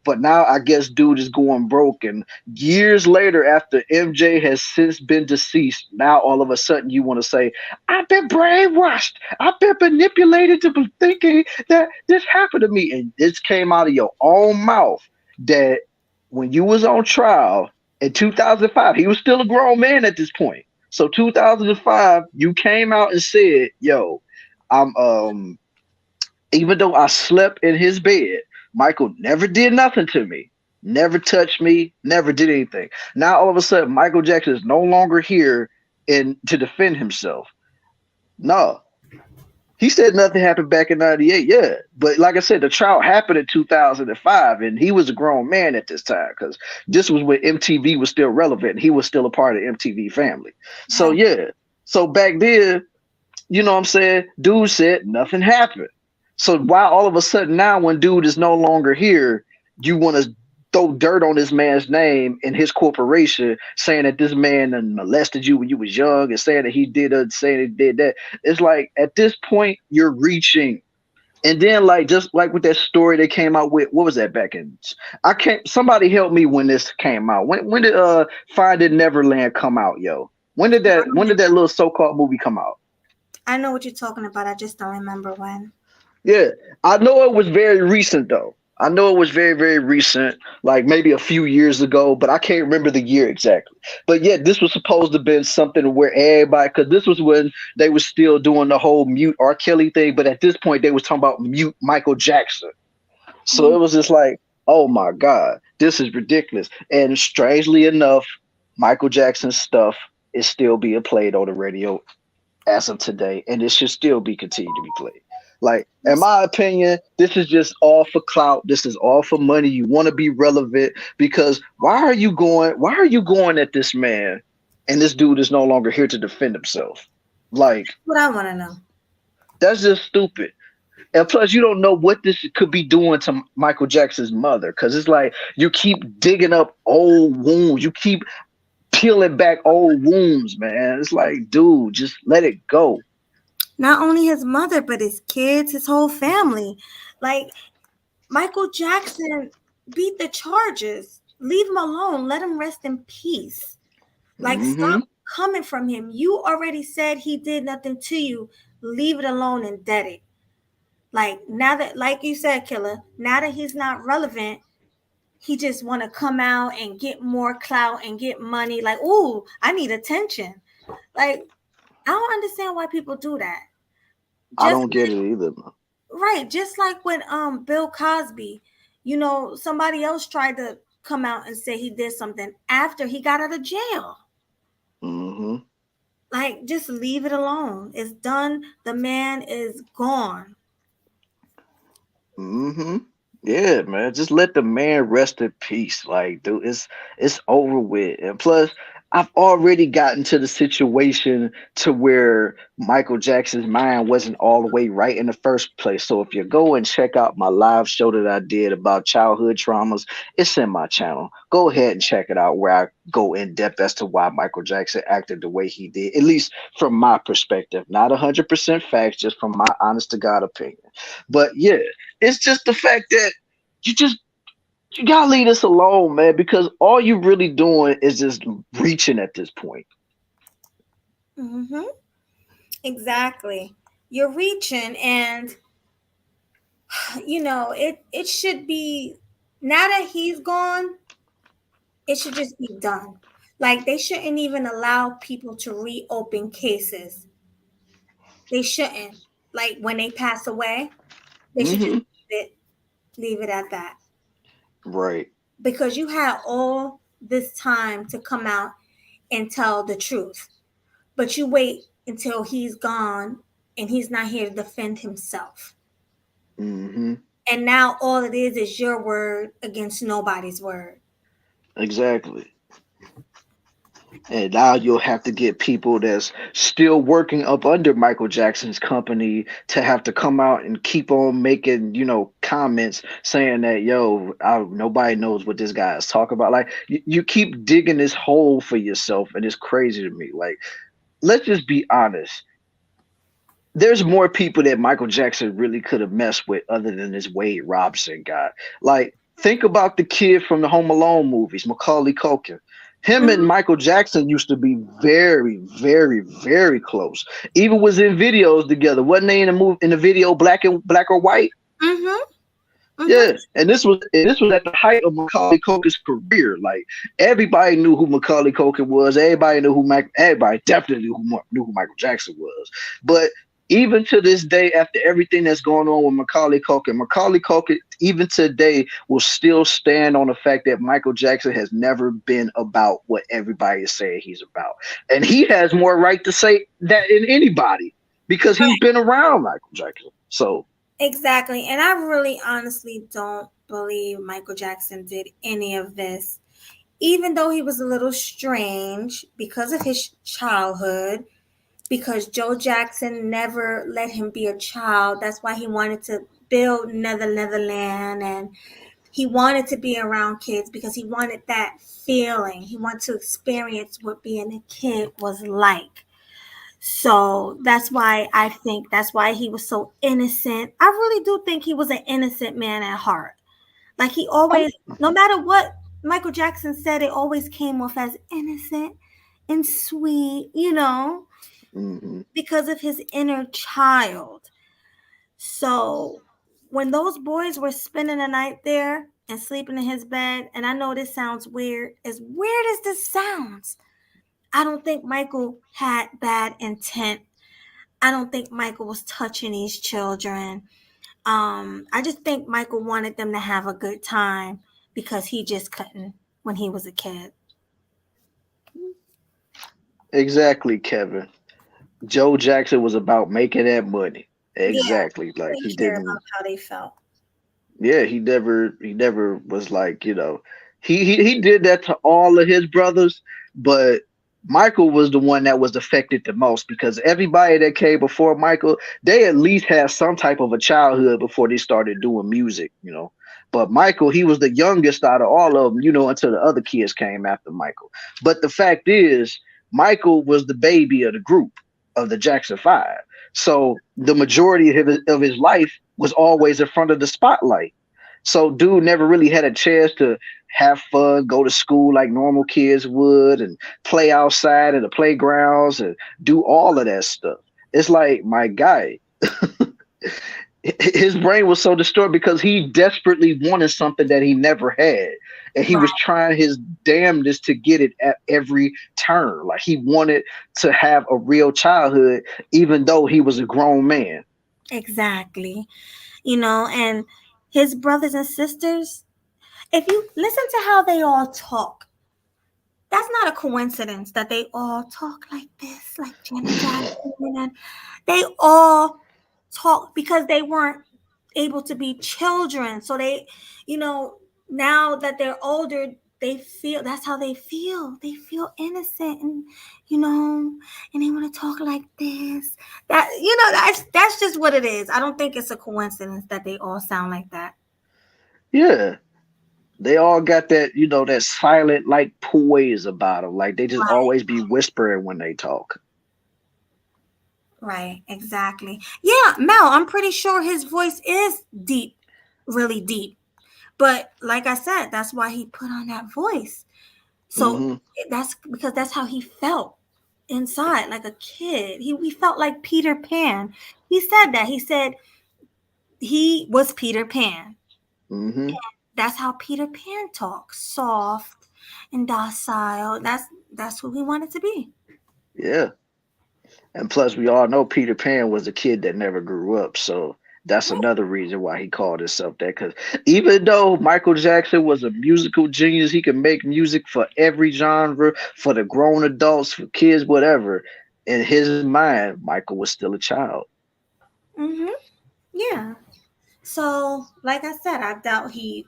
But now I guess dude is going broke. And years later, after MJ has since been deceased, now all of a sudden you want to say, I've been brainwashed. I've been manipulated to be thinking that this happened to me. And this came out of your own mouth that when you was on trial in 2005, he was still a grown man at this point. So 2005, you came out and said, "Yo, I'm even though I slept in his bed, Michael never did nothing to me, never touched me, never did anything." Now all of a sudden, Michael Jackson is no longer here in to defend himself. No, he said nothing happened back in '98. Yeah, but like I said, the trial happened in 2005, and he was a grown man at this time because this was when MTV was still relevant. And he was still a part of the MTV family. So Right. yeah, so back then, you know what I'm saying? Dude said nothing happened. So why all of a sudden now, when dude is no longer here, you want to throw dirt on this man's name and his corporation, saying that this man molested you when you was young, and saying that he did it, saying he did that. It's like at this point you're reaching. And then like just like with that story they came out with, what was that back in? I can't. Somebody help me when this came out. When did Finding Neverland come out, yo? When did that little so called movie come out? I know what you're talking about. I just don't remember when. Yeah, I know it was very recent though. I know it was very, very recent, like maybe a few years ago, but I can't remember the year exactly. But yeah, this was supposed to have been something where everybody, because this was when they were still doing the whole mute R. Kelly thing, but at this point they was talking about mute Michael Jackson. So Mm. it was just like, oh my God, this is ridiculous. And strangely enough, Michael Jackson's stuff is still being played on the radio as of today, and it should still be continued to be played. Like, in my opinion, this is just all for clout. This is all for money. You want to be relevant because why are you going? Why are you going at this man? and this dude is no longer here to defend himself. Like, What I want to know. that's just stupid. And plus, you don't know what this could be doing to Michael Jackson's mother, because it's like you keep digging up old wounds, you keep peeling back old wounds, man. It's like, dude, just let it go. Not only his mother, but his kids, his whole family. Like, Michael Jackson beat the charges. Leave him alone. Let him rest in peace. Like, Hmm. stop coming from him. You already said he did nothing to you. Leave it alone and dead it. Like, now that, like you said, Killer, now that he's not relevant, he just want to come out and get more clout and get money. Like, ooh, I need attention. Like, I don't understand why people do that. I Just don't get it either. right, just like when Bill Cosby, somebody else tried to come out and say he did something after he got out of jail. Hmm. Like, just leave it alone. It's done. The man is gone. Hmm. Yeah, man. Just let the man rest in peace. Like, dude, it's over with. And plus, I've already gotten to the situation to where Michael Jackson's mind wasn't all the way right in the first place. So if you go and check out my live show that I did about childhood traumas, it's in my channel. Go ahead and check it out where I go in depth as to why Michael Jackson acted the way he did, at least from my perspective. Not 100% facts, just from my honest to God opinion. But yeah, it's just the fact that you just you gotta leave this alone, man, because all you really doing is just reaching at this point. Mm-hmm. Exactly. You're reaching, and it should be, now that he's gone, it should just be done. Like, they shouldn't even allow people to reopen cases. They shouldn't. Like, when they pass away, they should just Hmm. leave it at that. Right. Because you had all this time to come out and tell the truth. But you wait until he's gone and he's not here to defend himself. Hmm. And now all it is your word against nobody's word. Exactly. And now you'll have to get people that's still working up under Michael Jackson's company to have to come out and keep on making, comments saying that, yo, nobody knows what this guy is talking about. Like, you keep digging this hole for yourself, and it's crazy to me. Like, let's just be honest. There's more people that Michael Jackson really could have messed with other than this Wade Robson guy. Like, think about the kid from the Home Alone movies, Macaulay Culkin. Him and Mm-hmm. Michael Jackson used to be very, very, very close. Even was in videos together. Wasn't they in the movie in the video Black or White? Mm-hmm. Mm-hmm. Yeah, and this was at the height of Macaulay Culkin's career. Like, everybody knew who Macaulay Culkin was. Everybody knew everybody definitely knew who Michael Jackson was. But even to this day, after everything that's going on with Macaulay Culkin, even today, will still stand on the fact that Michael Jackson has never been about what everybody is saying he's about, and he has more right to say that than anybody because he's been around Michael Jackson. So. Exactly. And I really honestly don't believe Michael Jackson did any of this. Even though he was a little strange because of his childhood, because Joe Jackson never let him be a child. That's why he wanted to build Netherland, and he wanted to be around kids because he wanted that feeling. He wanted to experience what being a kid was like. So that's why I think that's why he was so innocent. I really do think he was an innocent man at heart. Like, he always, no matter what Michael Jackson said, it always came off as innocent and sweet, Mhm. because of his inner child. So when those boys were spending the night there and sleeping in his bed, and I know this sounds weird, as weird as this sounds, I don't think Michael had bad intent. I don't think Michael was touching these children. I just think Michael wanted them to have a good time because he just couldn't when he was a kid. Exactly, Kevin. Joe Jackson was about making that money. Yeah, Exactly. he Like, he didn't care didn't. about how they felt. Yeah, he never was like, he did that to all of his brothers, but Michael was the one that was affected the most because everybody that came before Michael, they at least had some type of a childhood before they started doing music, you know. But Michael, he was the youngest out of all of them, you know, until the other kids came after Michael. But the fact is, Michael was the baby of the group of the Jackson Five. So the majority of his life was always in front of the spotlight. So dude never really had a chance to have fun, go to school like normal kids would, and play outside in the playgrounds and do all of that stuff. It's like my guy, his brain was so distorted because he desperately wanted something that he never had. And he was Right. trying his damnedest to get it at every turn. Like he wanted to have a real childhood, even though he was a grown man. Exactly. And his brothers and sisters, if you listen to how they all talk, that's not a coincidence that they all talk like this, like Janet Jackson, and they all talk because they weren't able to be children. So they, you know, now that they're older, they feel that's how they feel. They feel innocent and and they want to talk like this. That's just what it is. I don't think it's a coincidence that they all sound like that. Yeah. They all got that, you know, that silent like poise about them. Like they just Right. always be whispering when they talk. Right, exactly. Yeah, Mel, I'm pretty sure his voice is deep, really deep. But like I said, that's why he put on that voice. So Hmm. that's because that's how he felt inside, like a kid. He felt like Peter Pan. He said that. He said he was Peter Pan. Hmm. That's how Peter Pan talks, soft and docile. That's who he wanted to be. Yeah. And plus, we all know Peter Pan was a kid that never grew up. So that's another reason why he called himself that. Because even though Michael Jackson was a musical genius, he could make music for every genre, for the grown adults, for kids, whatever. In his mind, Michael was still a child. Mm-hmm. Yeah. So, like I said, I doubt he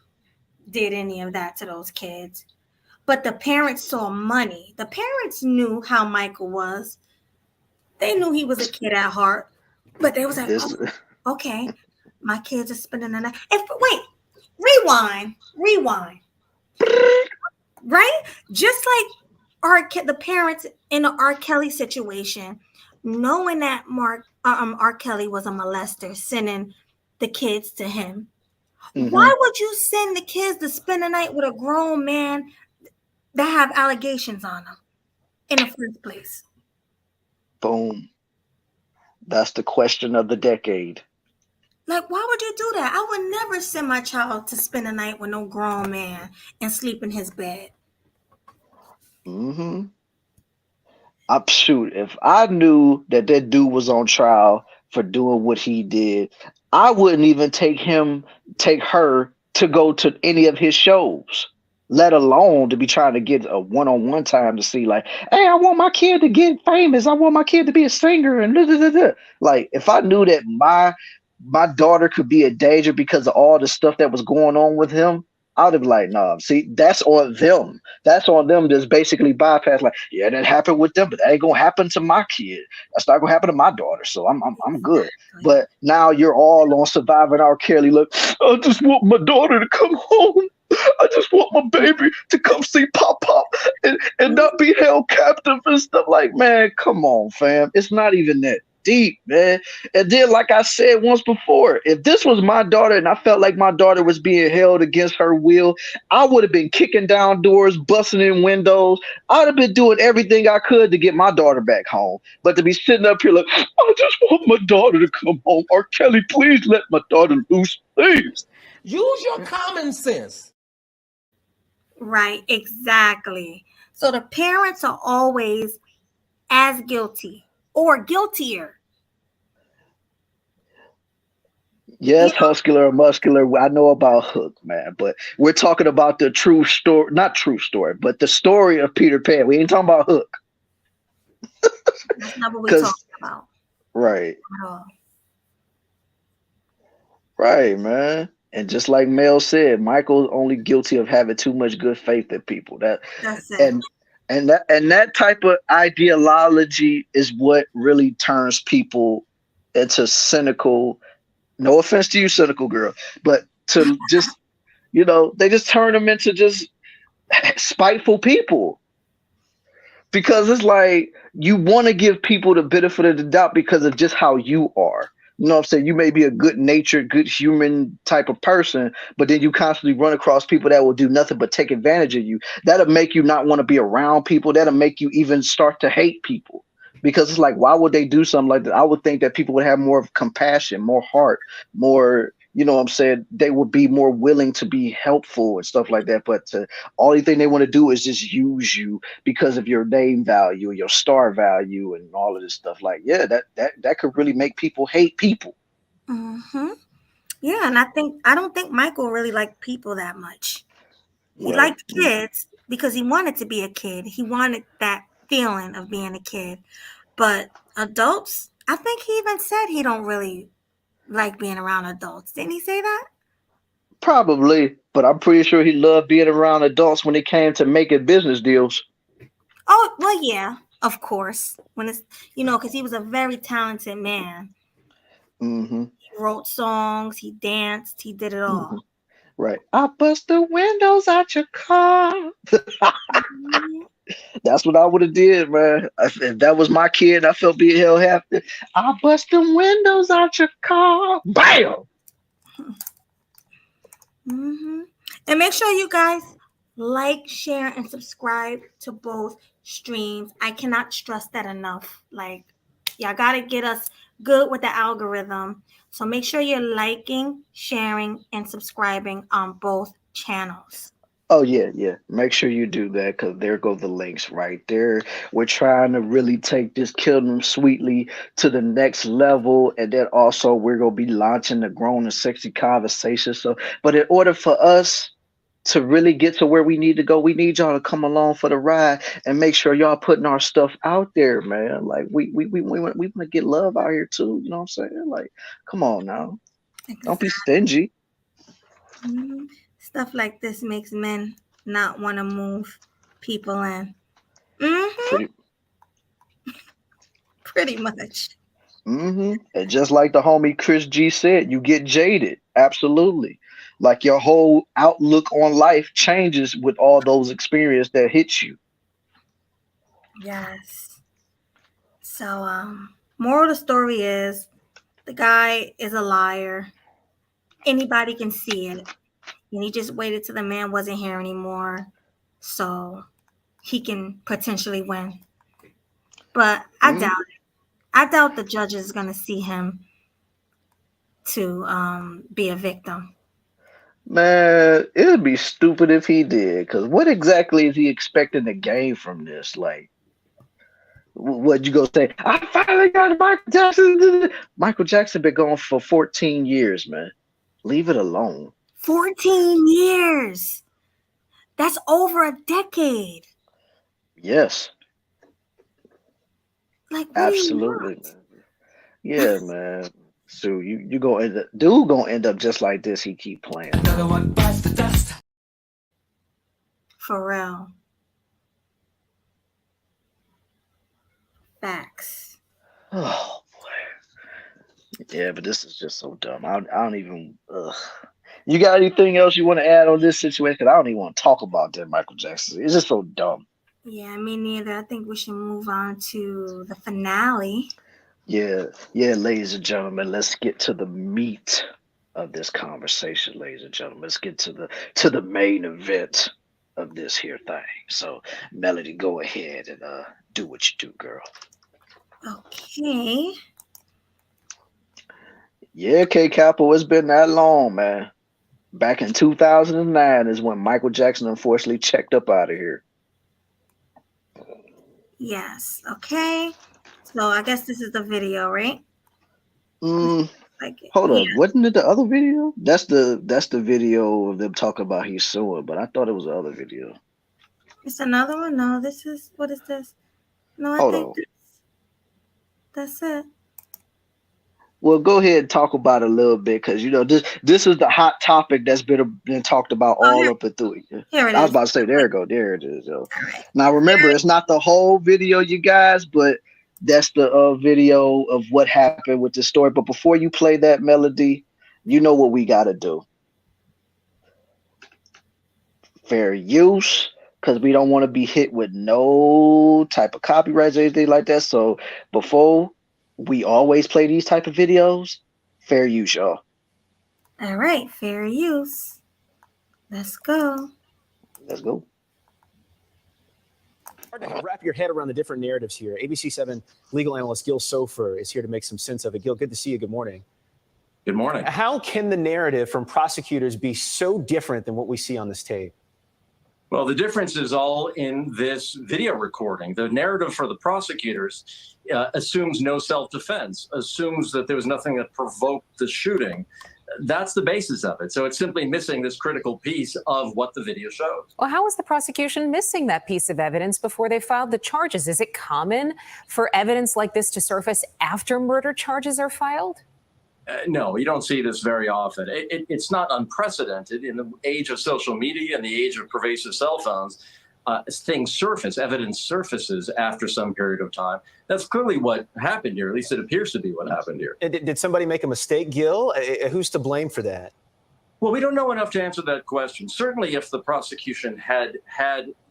did any of that to those kids. But the parents saw money. The parents knew how Michael was. They knew he was a kid at heart. But they was like, This. oh, okay, my kids are spending the night. If wait, rewind, right? Just like the parents in the R. Kelly situation, knowing that R. Kelly was a molester, sending the kids to him. Hmm. Why would you send the kids to spend the night with a grown man that have allegations on them in the first place? Boom. That's the question of the decade. Like, why would you do that? I would never send my child to spend a night with no grown man and sleep in his bed. Hmm. I shoot. If I knew that that dude was on trial for doing what he did, I wouldn't even take her to go to any of his shows, let alone to be trying to get a one-on-one time to see, like, hey, I want my kid to get famous. I want my kid to be a singer and da, da, da, da. Like, if I knew that my daughter could be a danger because of all the stuff that was going on with him, I'd have been like, nah, see, that's on them. That's on them. Just basically bypass, like, yeah, that happened with them, but that ain't gonna happen to my kid. That's not gonna happen to my daughter. So I'm good. Exactly. But now you're all on surviving R. Kelly. Look, I just want my daughter to come home. I just want my baby to come see Pop Pop and not be held captive and stuff. Like, man, come on, fam. It's not even that deep, man. And then, like I said once before, if this was my daughter and I felt like my daughter was being held against her will, I would have been kicking down doors, busting in windows. I'd have been doing everything I could to get my daughter back home. But to be sitting up here like, I just want my daughter to come home. Or Kelly, please let my daughter loose, please. Use your common sense. Right, exactly. So the parents are always as guilty or guiltier. You Yes, Huscular or Muscular. I know about Hook, man, but we're talking about the true story, not true story, but the story of Peter Pan. We ain't talking about Hook, That's not what we're talking because about right, at all. right, man. And just like Mel said, Michael's only guilty of having too much good faith in people. That That's it. and And that type of ideology is what really turns people into cynical. No offense to you, cynical girl, but to just they just turn them into just spiteful people because it's like you want to give people the benefit of the doubt because of just how you are. You know what I'm saying? You may be a good natured, good human type of person, but then you constantly run across people that will do nothing but take advantage of you. That'll make you not want to be around people. That'll make you even start to hate people because it's like, why would they do something like that? I would think that people would have more of compassion, more heart, more, what I'm saying? They would be more willing to be helpful and stuff like that. But only thing they want to do is just use you because of your name value, your star value, and all of this stuff. Like, yeah, that could really make people hate people. Mm-hmm. Yeah, and I don't think Michael really liked people that much. He Well, liked kids because he wanted to be a kid. He wanted that feeling of being a kid. But adults, I think he even said he don't really like being around adults. Didn't he say that? probably, but I'm pretty sure he loved being around adults when it came to making business deals. Oh, well, yeah, of course. When it's, because he was a very talented man. Hmm. He wrote songs, he danced, he did it Hmm. all. Right. I bust the windows out your car. Mhm. That's what I would have did, man. If that was my kid, I felt being held happy. I bust the windows out your car. Bam. Mm-hmm. And make sure you guys like, share, and subscribe to both streams. I cannot stress that enough. Like, y'all got to get us good with the algorithm. So make sure you're liking, sharing, and subscribing on both channels. Oh yeah, yeah. Make sure you do that because there go the links right there. We're trying to really take this Kill Them Sweetly to the next level, and then also we're gonna be launching the Grown and Sexy Conversation. So, but in order for us to really get to where we need to go, we need y'all to come along for the ride and make sure y'all putting our stuff out there, man. Like we want to get love out here too. You know what I'm saying? Like, come on now, don't be Exactly. stingy. Stuff like this makes men not want to move people in. Mm-hmm. Pretty. Pretty much. And just like the homie Chris G said, you get jaded. Absolutely. Like your whole outlook on life changes with all those experiences that hits you. Yes. So, moral of the story is the guy is a liar. Anybody can see it. And he just waited till the man wasn't here anymore so he can potentially win. But I Mm, doubt it. I doubt the judge is going to see him to be a victim. Man, it would be stupid if he did. Because what exactly is he expecting to gain from this? Like, what you gonna say? I finally got Michael Jackson. Michael Jackson been gone for 14 years, man. Leave it alone. 14 years. That's over a decade. Yes, Like, what do you absolutely, want? man. Yeah, man. So you gonna end up, dude gonna end up just like this. He keep playing. Another one bites the dust. For real. Facts. Oh, yeah, but this is just so dumb. I don't even. Ugh. You got anything else you want to add on this situation? Because I don't even want to talk about that Michael Jackson. It's just so dumb. Yeah, me neither. I think we should move on to the finale. Yeah, yeah, ladies and gentlemen, let's get to the meat of this conversation, ladies and gentlemen. Let's get to the main event of this here thing. So, Melody, go ahead and do what you do, girl. Okay. Yeah, K Capo, it's been that long, man. Back in 2009 is when Michael Jackson unfortunately checked up out of here. Yes. Okay. So I guess this is the video, right? Mm, Like, hold yeah. up, wasn't it the other video? That's the video of them talking about he's suing, but I thought it was the other video. It's another one. No, this is what is this? No, I Hold think on. that's it. Well, go ahead and talk about it a little bit because this is the hot topic that's been talked about Oh, all up and through it. here it I was is. about to say, there you go, there it is. Yo. All right. Now remember, it's not the whole video, you guys, but that's the video of what happened with the story. But before you play that melody, you know what we got to do. Fair use, because we don't want to be hit with no type of copyrights or anything like that. So before we always play these type of videos, fair use, y'all. All right, fair use. Let's go. Let's go. Hard to wrap your head around the different narratives here. ABC7 legal analyst Gil Sofer is here to make some sense of it. Gil, good to see you. Good morning. Good morning. How can the narrative from prosecutors be so different than what we see on this tape? Well, the difference is all in this video recording. The narrative for the prosecutors assumes no self-defense, assumes that there was nothing that provoked the shooting. That's the basis of it. So it's simply missing this critical piece of what the video shows. Well, how is the prosecution missing that piece of evidence before they filed the charges? Is it common for evidence like this to surface after murder charges are filed? No, you don't see this very often. It's not unprecedented in the age of social media and the age of pervasive cell phones. Things surface, evidence surfaces after some period of time. That's clearly what happened here. At least it appears to be what happened here. Did somebody make a mistake, Gil? Who's to blame for that? Well, we don't know enough to answer that question. Certainly, if the prosecution had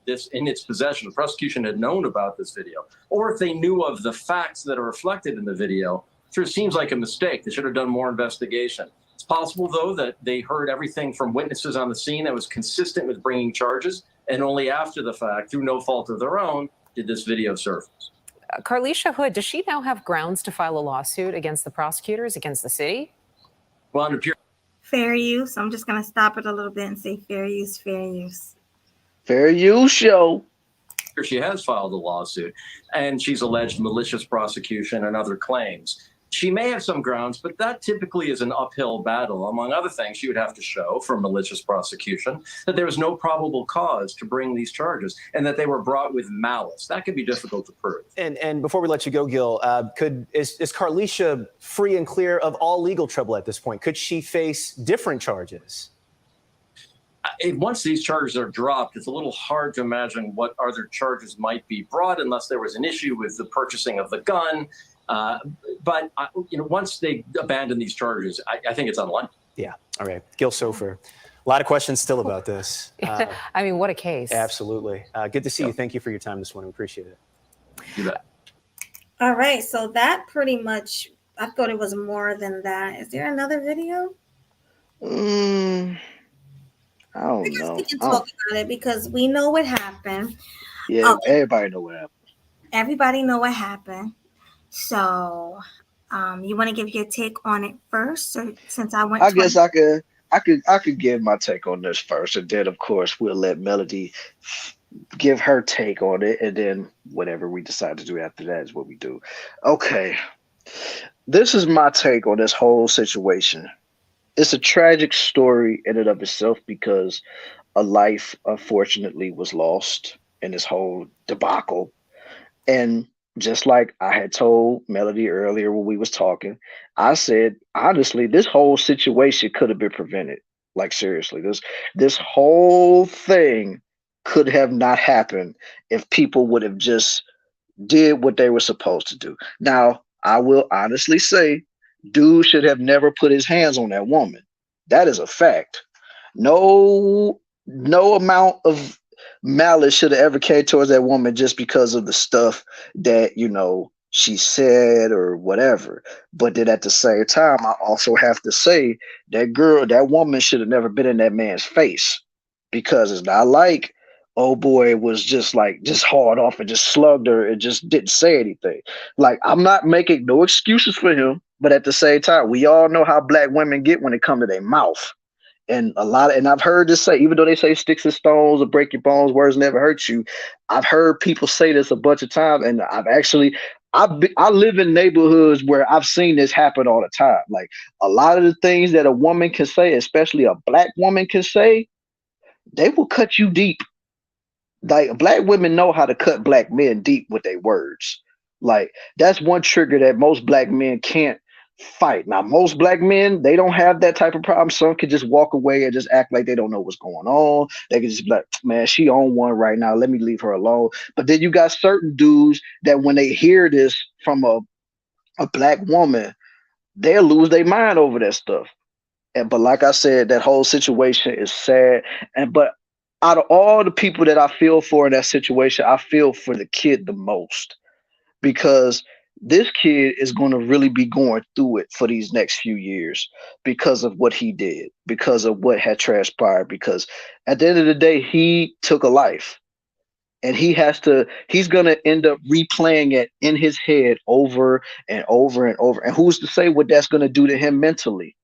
this in its possession, the prosecution had known about this video, or if they knew of the facts that are reflected in the video, sure seems like a mistake. They should have done more investigation. It's possible, though, that they heard everything from witnesses on the scene that was consistent with bringing charges, and only after the fact, through no fault of their own, did this video surface. Carlisha Hood, does she now have grounds to file a lawsuit against the prosecutors, against the city? Well, under pure Fair use. I'm just going to stop it a little bit and say fair use, fair use. Fair use, show. she has filed a lawsuit, and she's alleged malicious prosecution and other claims. She may have some grounds, but that typically is an uphill battle. Among other things, she would have to show for malicious prosecution that there was no probable cause to bring these charges and that they were brought with malice. That could be difficult to prove. And before we let you go, Gil, is Carlisha free and clear of all legal trouble at this point? Could she face different charges? Once these charges are dropped, it's a little hard to imagine what other charges might be brought unless there was an issue with the purchasing of the gun. But once they abandon these charges, I think it's unlikely. Yeah. All right. Gil Sofer. A lot of questions still about this. I mean, what a case. Absolutely. Good to see you. Thank you for your time this morning. Appreciate it. You bet. All right. So that pretty much, I thought it was more than that. Is there another video? I don't I guess know. we can talk about it because we know what happened. Yeah, Okay. everybody know what happened. Everybody know what happened. So, you want to give your take on it first, or since I went? I guess I could give my take on this first, and then of course we'll let Melody give her take on it, and then whatever we decide to do after that is what we do. Okay, this is my take on this whole situation. It's a tragic story in and of itself because a life unfortunately was lost in this whole debacle, and just like I had told Melody earlier when we was talking, I said, honestly, this whole situation could have been prevented. Like seriously, this whole thing could have not happened if people would have just did what they were supposed to do. Now, I will honestly say, dude should have never put his hands on that woman. That is a fact. No amount of malice should have ever came towards that woman just because of the stuff that she said or whatever. But then at the same time, I also have to say that woman should have never been in that man's face, because it's not like old boy was just hard off and just slugged her and just didn't say anything. Like, I'm not making no excuses for him, but at the same time, we all know how black women get when it comes to their mouth. And I've heard this say, even though they say sticks and stones or break your bones, words never hurt you. I've heard people say this a bunch of times, and I live in neighborhoods where I've seen this happen all the time. Like, a lot of the things that a woman can say, especially a black woman can say, they will cut you deep. Like, black women know how to cut black men deep with their words. Like, that's one trigger that most black men can't fight. Now, most black men, they don't have that type of problem. Some can just walk away and just act like they don't know what's going on. They can just be like, man, she on one right now. Let me leave her alone. But then you got certain dudes that when they hear this from a black woman, they'll lose their mind over that stuff. But like I said, that whole situation is sad. But out of all the people that I feel for in that situation, I feel for the kid the most, because this kid is going to really be going through it for these next few years because of what he did, because of what had transpired, because at the end of the day, he took a life, and he's going to end up replaying it in his head over and over and over. And who's to say what that's going to do to him mentally?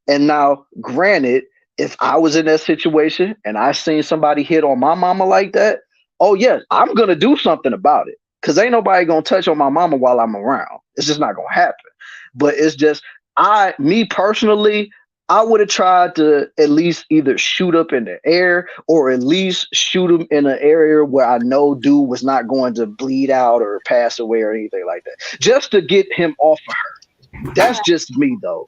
And now, granted, if I was in that situation and I seen somebody hit on my mama like that, oh yes, I'm gonna do something about it. Cause ain't nobody gonna touch on my mama while I'm around. It's just not gonna happen. But it's just me personally, I would have tried to at least either shoot up in the air or at least shoot him in an area where I know dude was not going to bleed out or pass away or anything like that. Just to get him off of her. That's just me though,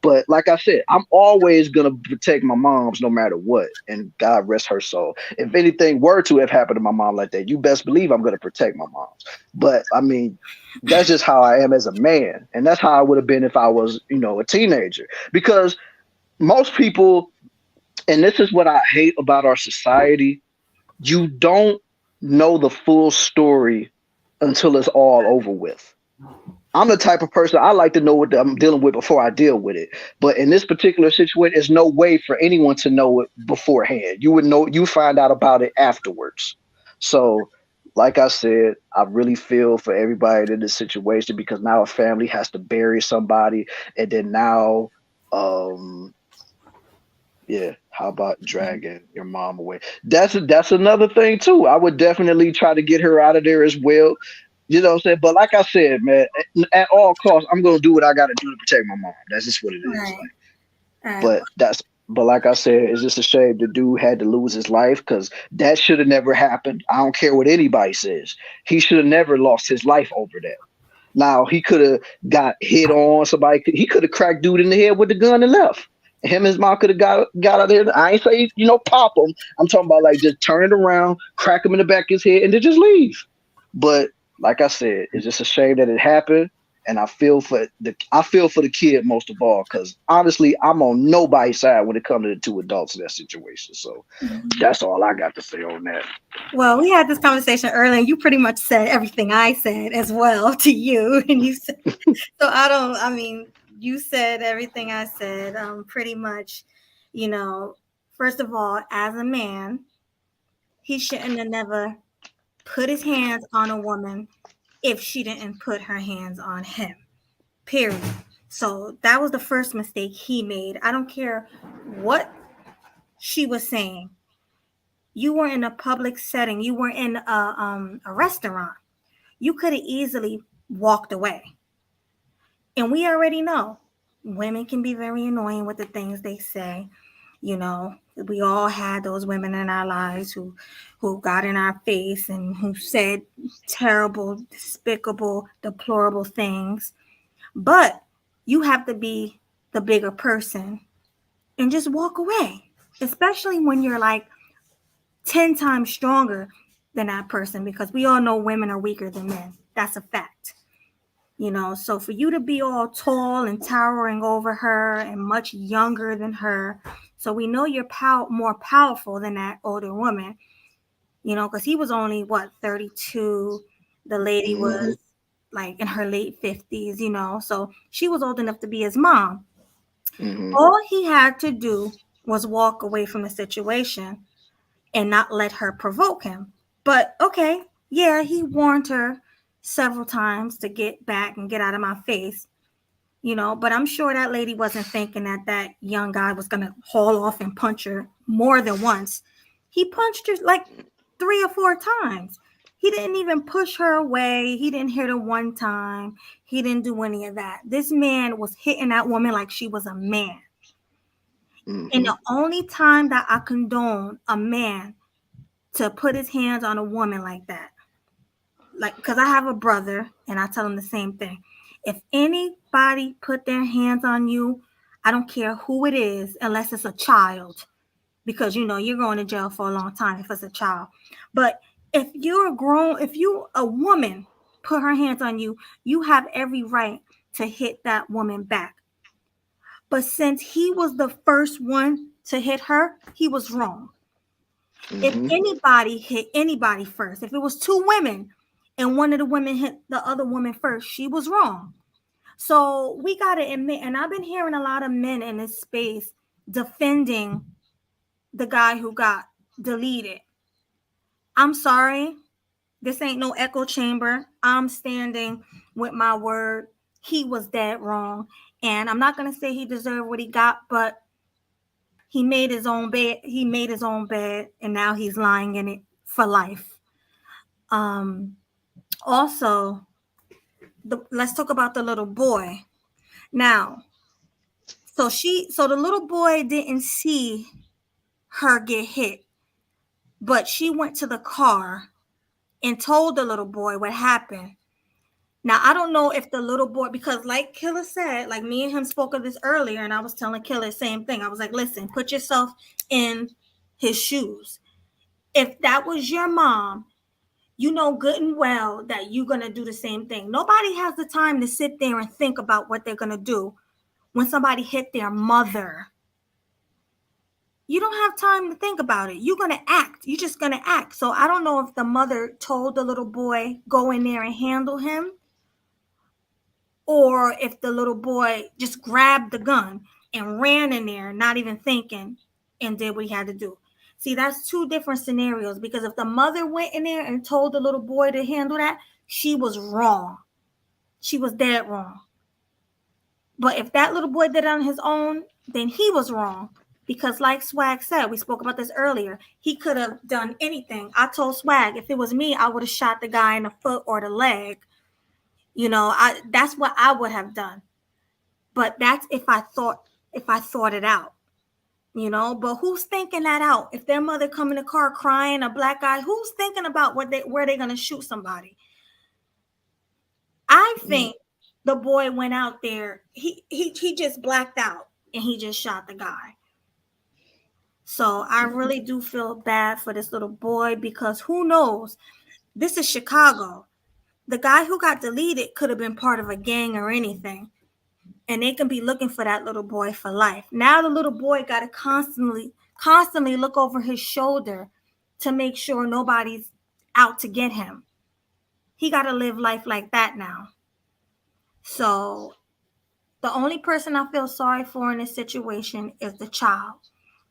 But like I said, I'm always gonna protect my moms no matter what. And God rest her soul. If anything were to have happened to my mom like that, you best believe I'm gonna protect my moms. But I mean, that's just how I am as a man. And that's how I would have been if I was, a teenager. Because most people, and this is what I hate about our society, you don't know the full story until it's all over with. I'm the type of person, I like to know what I'm dealing with before I deal with it. But in this particular situation, there's no way for anyone to know it beforehand. You find out about it afterwards. So, like I said, I really feel for everybody in this situation, because now a family has to bury somebody, and then now, how about dragging your mom away? That's another thing too. I would definitely try to get her out of there as well. You know what I'm saying? But like I said, man, at all costs, I'm gonna do what I gotta do to protect my mom. That's just what it is. Right. But like I said, it's just a shame the dude had to lose his life, because that should have never happened. I don't care what anybody says. He should have never lost his life over that. Now, he could have got hit on, he could have cracked dude in the head with the gun and left. Him and his mom could have got out there. I ain't say, pop him. I'm talking about like just turn it around, crack him in the back of his head, and then just leave. But like I said, it's just a shame that it happened, and I feel for the kid most of all, because honestly, I'm on nobody's side when it comes to the two adults in that situation. So that's all I got to say on that. Well, we had this conversation earlier, and you pretty much said everything I said as well to you, and you said so. You said everything I said. Pretty much, first of all, as a man, he shouldn't have never put his hands on a woman if she didn't put her hands on him, period. So that was the first mistake he made. I don't care what she was saying. You were in a public setting. You were in a restaurant. You could have easily walked away. And we already know women can be very annoying with the things they say. We all had those women in our lives who got in our face and who said terrible, despicable, deplorable things. But you have to be the bigger person and just walk away, especially when you're like 10 times stronger than that person, because we all know women are weaker than men. That's a fact. So for you to be all tall and towering over her and much younger than her, so we know you're more powerful than that older woman, because he was only 32. The lady was like in her late 50s, so she was old enough to be his mom. All he had to do was walk away from the situation and not let her provoke him. But okay, yeah, he warned her several times to get back and get out of my face, but I'm sure that lady wasn't thinking that young guy was going to haul off and punch her more than once. He punched her like 3 or 4 times. He didn't even push her away. He didn't hit her one time. He didn't do any of that. This man was hitting that woman like she was a man. And the only time that I condone a man to put his hands on a woman like that, like, because I have a brother and I tell him the same thing. If anybody put their hands on you, I don't care who it is, unless it's a child, because you know you're going to jail for a long time if it's a child. But if you're a woman put her hands on you, you have every right to hit that woman back. But since he was the first one to hit her, he was wrong. If anybody hit anybody first, if it was two women and one of the women hit the other woman first, she was wrong. So we got to admit, and I've been hearing a lot of men in this space defending the guy who got deleted. I'm sorry. This ain't no echo chamber. I'm standing with my word. He was dead wrong. And I'm not going to say he deserved what he got, but he made his own bed. He made his own bed, and now he's lying in it for life. Also, let's talk about the little boy. Now, so the little boy didn't see her get hit, but she went to the car and told the little boy what happened. Now, I don't know if the little boy, because like Killer said, like me and him spoke of this earlier, and I was telling Killer the same thing. I was like, listen, put yourself in his shoes. If that was your mom, you know good and well that you're going to do the same thing. Nobody has the time to sit there and think about what they're going to do when somebody hit their mother. You don't have time to think about it. You're going to act. You're just going to act. So I don't know if the mother told the little boy, go in there and handle him, or if the little boy just grabbed the gun and ran in there, not even thinking, and did what he had to do. See, that's two different scenarios, because if the mother went in there and told the little boy to handle that, she was wrong. She was dead wrong. But if that little boy did it on his own, then he was wrong. Because like Swag said, we spoke about this earlier, he could have done anything. I told Swag, if it was me, I would have shot the guy in the foot or the leg. You know, that's what I would have done. But that's if I thought it out. You know, but who's thinking that out? If their mother come in the car crying, a black guy, who's thinking about where they're gonna shoot somebody? I think the boy went out there, he just blacked out and he just shot the guy. So I really do feel bad for this little boy, because who knows? This is Chicago. The guy who got deleted could have been part of a gang or anything. And they can be looking for that little boy for life. Now the little boy got to constantly look over his shoulder to make sure nobody's out to get him. He got to live life like that now. So the only person I feel sorry for in this situation is the child.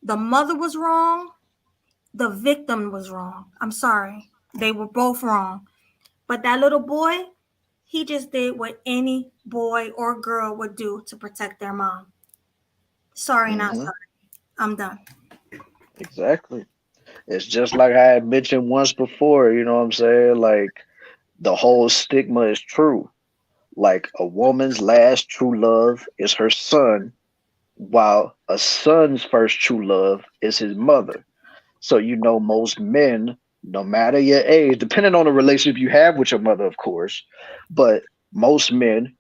The mother was wrong. The victim was wrong. I'm sorry. They were both wrong. But that little boy, he just did what any boy or girl would do to protect their mom. Sorry, not sorry. I'm done. Exactly. It's just like I had mentioned once before, you know what I'm saying? Like, the whole stigma is true. Like, a woman's last true love is her son, while a son's first true love is his mother. So, you know, most men, no matter your age, depending on the relationship you have with your mother, of course, but most men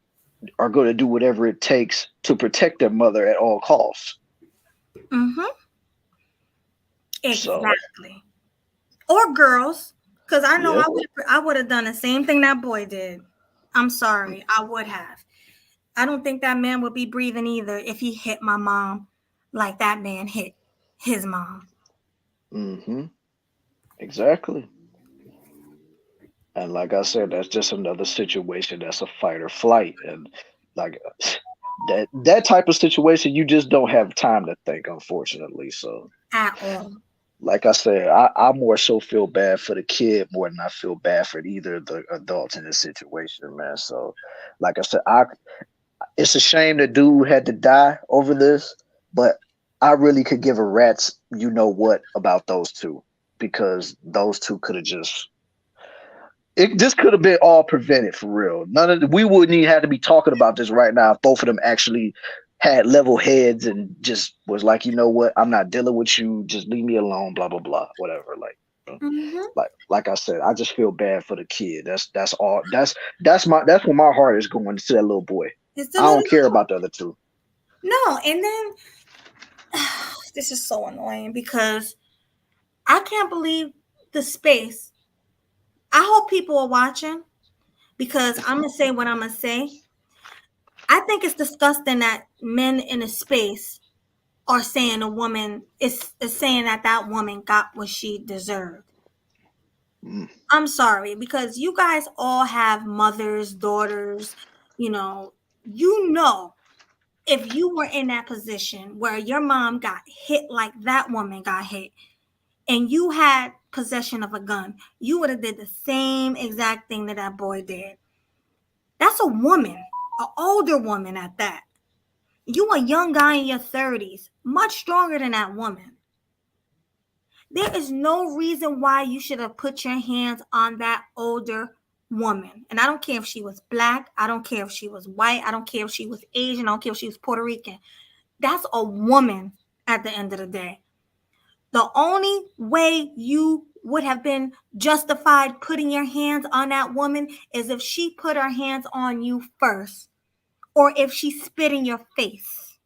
are going to do whatever it takes to protect their mother at all costs. Exactly. Or girls, because I know I would have done the same thing that boy did. I'm sorry, I would have. I don't think that man would be breathing either if he hit my mom like that man hit his mom. Exactly. And like I said, that's just another situation that's a fight or flight. And like that type of situation, you just don't have time to think, unfortunately. So At all. like I said, I more so feel bad for the kid more than I feel bad for either of the adults in this situation, man. So like I said, it's a shame the dude had to die over this, but I really could give a rat's you know what about those two, because those two could have it just could have been all prevented for real. We wouldn't even have to be talking about this right now if both of them actually had level heads and just was like, you know what, I'm not dealing with you, just leave me alone, blah blah blah, whatever. Like, Mm-hmm. like I said, I just feel bad for the kid. That's all. That's where my heart is going to that little boy. It's the I little don't care about the other two. No, and then this is so annoying because I can't believe the space. I hope people are watching because I'm gonna say what I'm gonna say. I think it's disgusting that men in a space are saying a woman is saying that woman got what she deserved. Mm. I'm sorry because you guys all have mothers, daughters, you know, if you were in that position where your mom got hit like that woman got hit and you had possession of a gun, you would have did the same exact thing that boy did. That's a woman, an older woman at that. You a young guy in your 30s, much stronger than that woman. There is no reason why you should have put your hands on that older woman. And I don't care if she was black. I don't care if she was white. I don't care if she was Asian. I don't care if she was Puerto Rican. That's a woman at the end of the day. The only way you would have been justified putting your hands on that woman is if she put her hands on you first or if she spit in your face.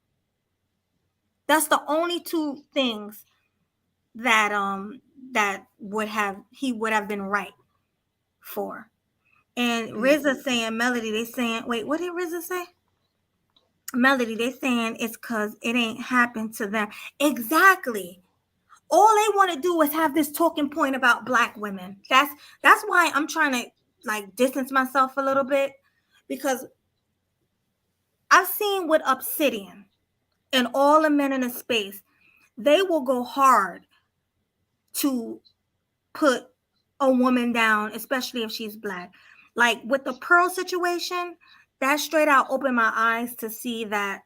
That's the only two things that he would have been right for. And RZA saying Melody, they saying, wait, what did RZA say? Melody, they saying it's because it ain't happened to them. Exactly. All they want to do is have this talking point about black women. That's why I'm trying to like distance myself a little bit because I've seen with Obsidian and all the men in the space, they will go hard to put a woman down, especially if she's black. Like with the Pearl situation, that straight out opened my eyes to see that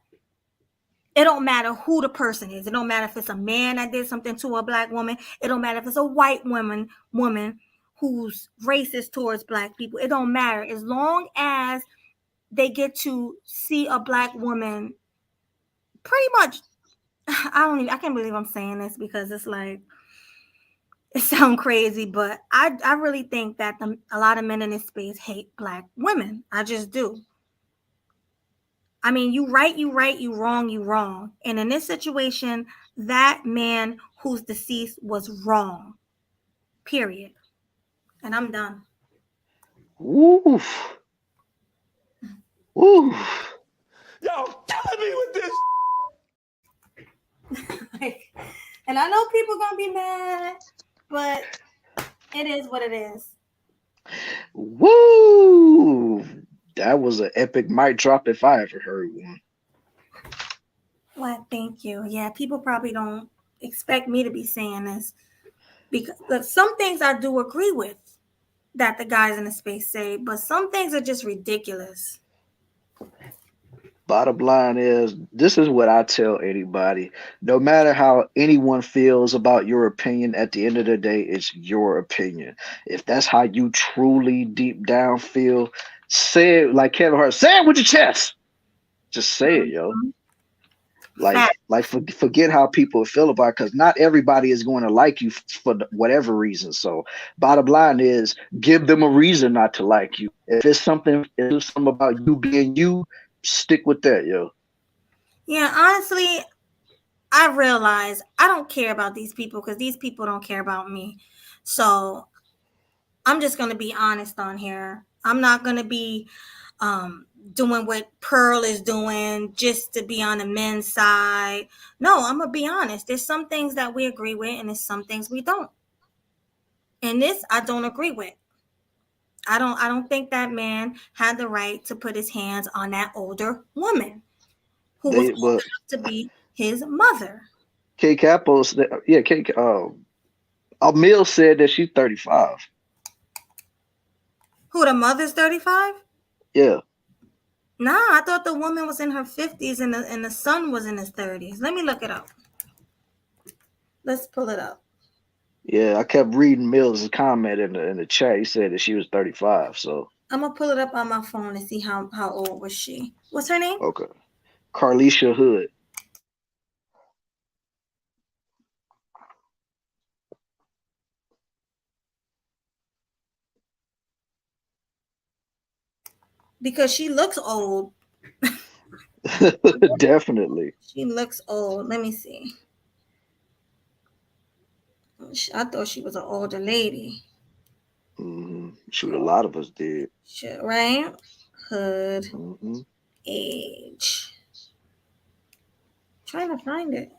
it don't matter who the person is. It don't matter if it's a man that did something to a black woman. It don't matter if it's a white woman who's racist towards black people. It don't matter as long as they get to see a black woman. Pretty much, I can't believe I'm saying this because it's like it sounds crazy, but I really think that a lot of men in this space hate black women. I just do. I mean, you right, you wrong. And in this situation, that man who's deceased was wrong. Period. And I'm done. Oof. Oof. Y'all killing me with this. And I know people gonna be mad, but it is what it is. Woo! That was an epic mic drop if I ever heard one. Well, thank you. Yeah, people probably don't expect me to be saying this because look, some things I do agree with that the guys in the space say, but some things are just ridiculous. Bottom line is, this is what I tell anybody. No matter how anyone feels about your opinion, at the end of the day, it's your opinion. If that's how you truly deep down feel, say it like Kevin Hart. Say it with your chest. Just say it, yo. Forget how people feel about it, because not everybody is going to like you for whatever reason. So bottom line is, give them a reason not to like you. If it's something about you being you, stick with that, yo. Yeah, honestly, I realize I don't care about these people because these people don't care about me. So I'm just going to be honest on here. I'm not going to be doing what Pearl is doing just to be on the men's side. No, I'm going to be honest. There's some things that we agree with and there's some things we don't. And this I don't agree with. I don't think that man had the right to put his hands on that older woman who was old enough to be his mother. K Capo's, yeah, Mill said that she's 35. Who, the mother's 35? Yeah. Nah, I thought the woman was in her 50s and the son was in his 30s. Let me look it up. Let's pull it up. Yeah, I kept reading Mills' comment in the chat. He said that she was 35. So I'm gonna pull it up on my phone and see how old was she. What's her name? okay, Carlisha Hood. because she looks old. Definitely. She looks old. Let me see. I thought she was an older lady. Shoot, a lot of us did. Shit, right? Hood, hmm age. Trying to find it.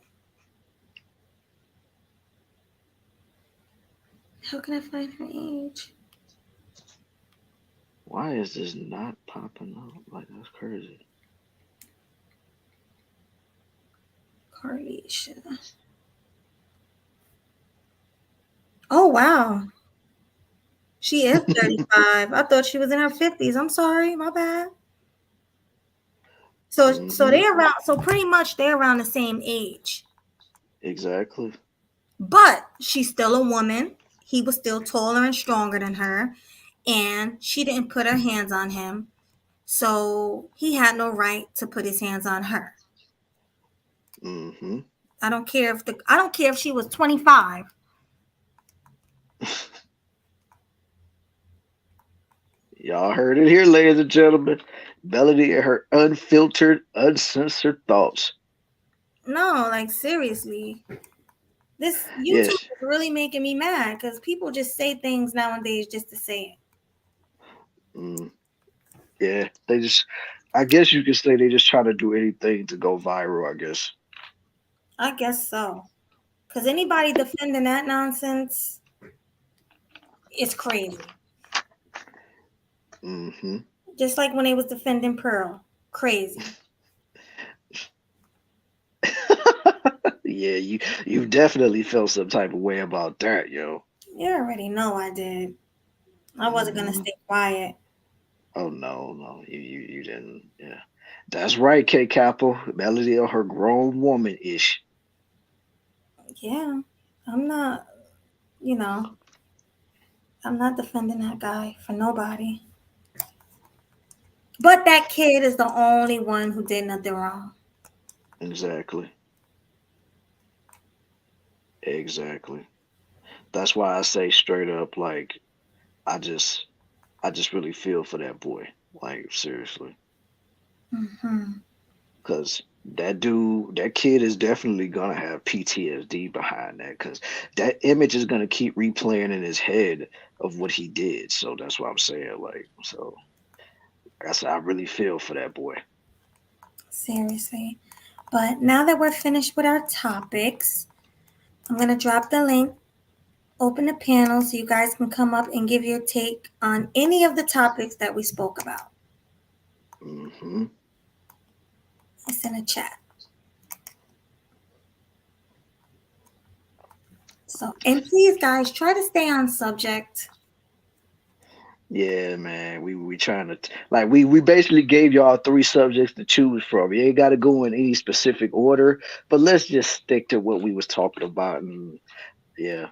How can I find her age? Why is this not popping up? Like, that's crazy. Carlisha. Oh, wow. She is 35. I thought she was in her 50s. I'm sorry. My bad. So hmm they're around. So pretty much they're around the same age. Exactly. But she's still a woman. He was still taller and stronger than her, and she didn't put her hands on him. So he had no right to put his hands on her. hmm I don't care if she was 25. Y'all heard it here, ladies and gentlemen. Melody and her unfiltered, uncensored thoughts. No, like seriously. This YouTube Yes. is really making me mad because people just say things nowadays just to say it. Yeah. They just, I guess you could say they just try to do anything to go viral, I guess. I guess so. Because anybody defending that nonsense is crazy. hmm Just like when they was defending Pearl. Crazy. Yeah, you definitely felt some type of way about that, yo. You already know I did. I wasn't going to hmm stay quiet. Oh no, you didn't. Yeah, that's right, K Capo. Melody or her grown woman ish. Yeah. I'm not, you know, I'm not defending that guy for nobody. But that kid is the only one who did nothing wrong. Exactly, exactly. That's why I say straight up, like I just, I just really feel for that boy. Like seriously, Mm-hmm. because that dude, that kid is definitely gonna have PTSD behind that. Because that image is gonna keep replaying in his head of what he did. So that's what I'm saying. Like so. I really feel for that boy. Seriously. But now that we're finished with our topics, I'm going to drop the link, open the panel so you guys can come up and give your take on any of the topics that we spoke about. hmm It's in a chat. So, and please, guys, try to stay on subject. Yeah, man. We trying to like we basically gave y'all three subjects to choose from. You ain't got to go in any specific order, but let's just stick to what we was talking about. And yeah,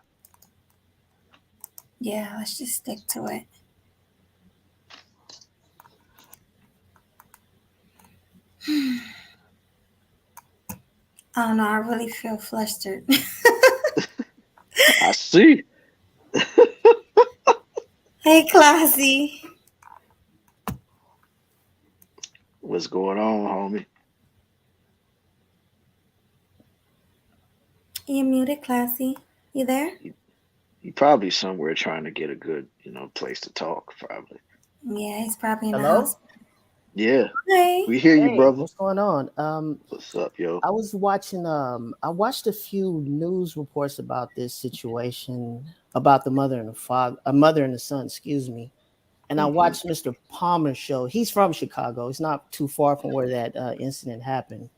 Yeah, let's just stick to it. I don't know. I really feel flustered. I see. Hey, Classy. What's going on, homie? You muted, Classy. You there? You probably somewhere trying to get a good, place to talk. Probably. Yeah, he's probably in the Hello? house. Yeah, Hey. we hear you, Hey, brother. what's going on? What's up, yo? I was watching I watched a few news reports about this situation about the mother and the father, a mother and the son, excuse me. And I hmm watched Mr. Palmer's show. He's from Chicago. It's not too far from where that incident happened.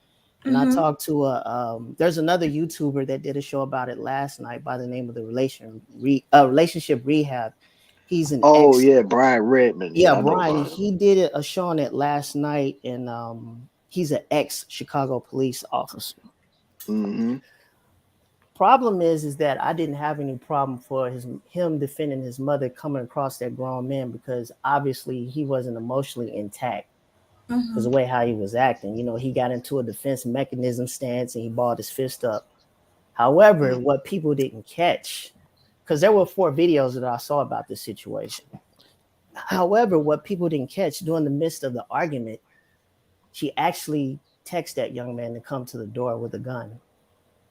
And I Mm-hmm. talked to there's another YouTuber that did a show about it last night by the name of the relationship rehab. He's an Oh ex. yeah, Brian Redmond. Yeah, Yeah, I know Brian, about him. he did a show on it last night, and he's an ex-Chicago police officer. hmm Problem is that I didn't have any problem for him defending his mother coming across that grown man because obviously he wasn't emotionally intact because Mm-hmm. the way how he was acting. He got into a defense mechanism stance and he balled his fist up. However, what people didn't catch, because there were 4 videos that I saw about this situation. However, what people didn't catch during the midst of the argument, she actually texted that young man to come to the door with a gun.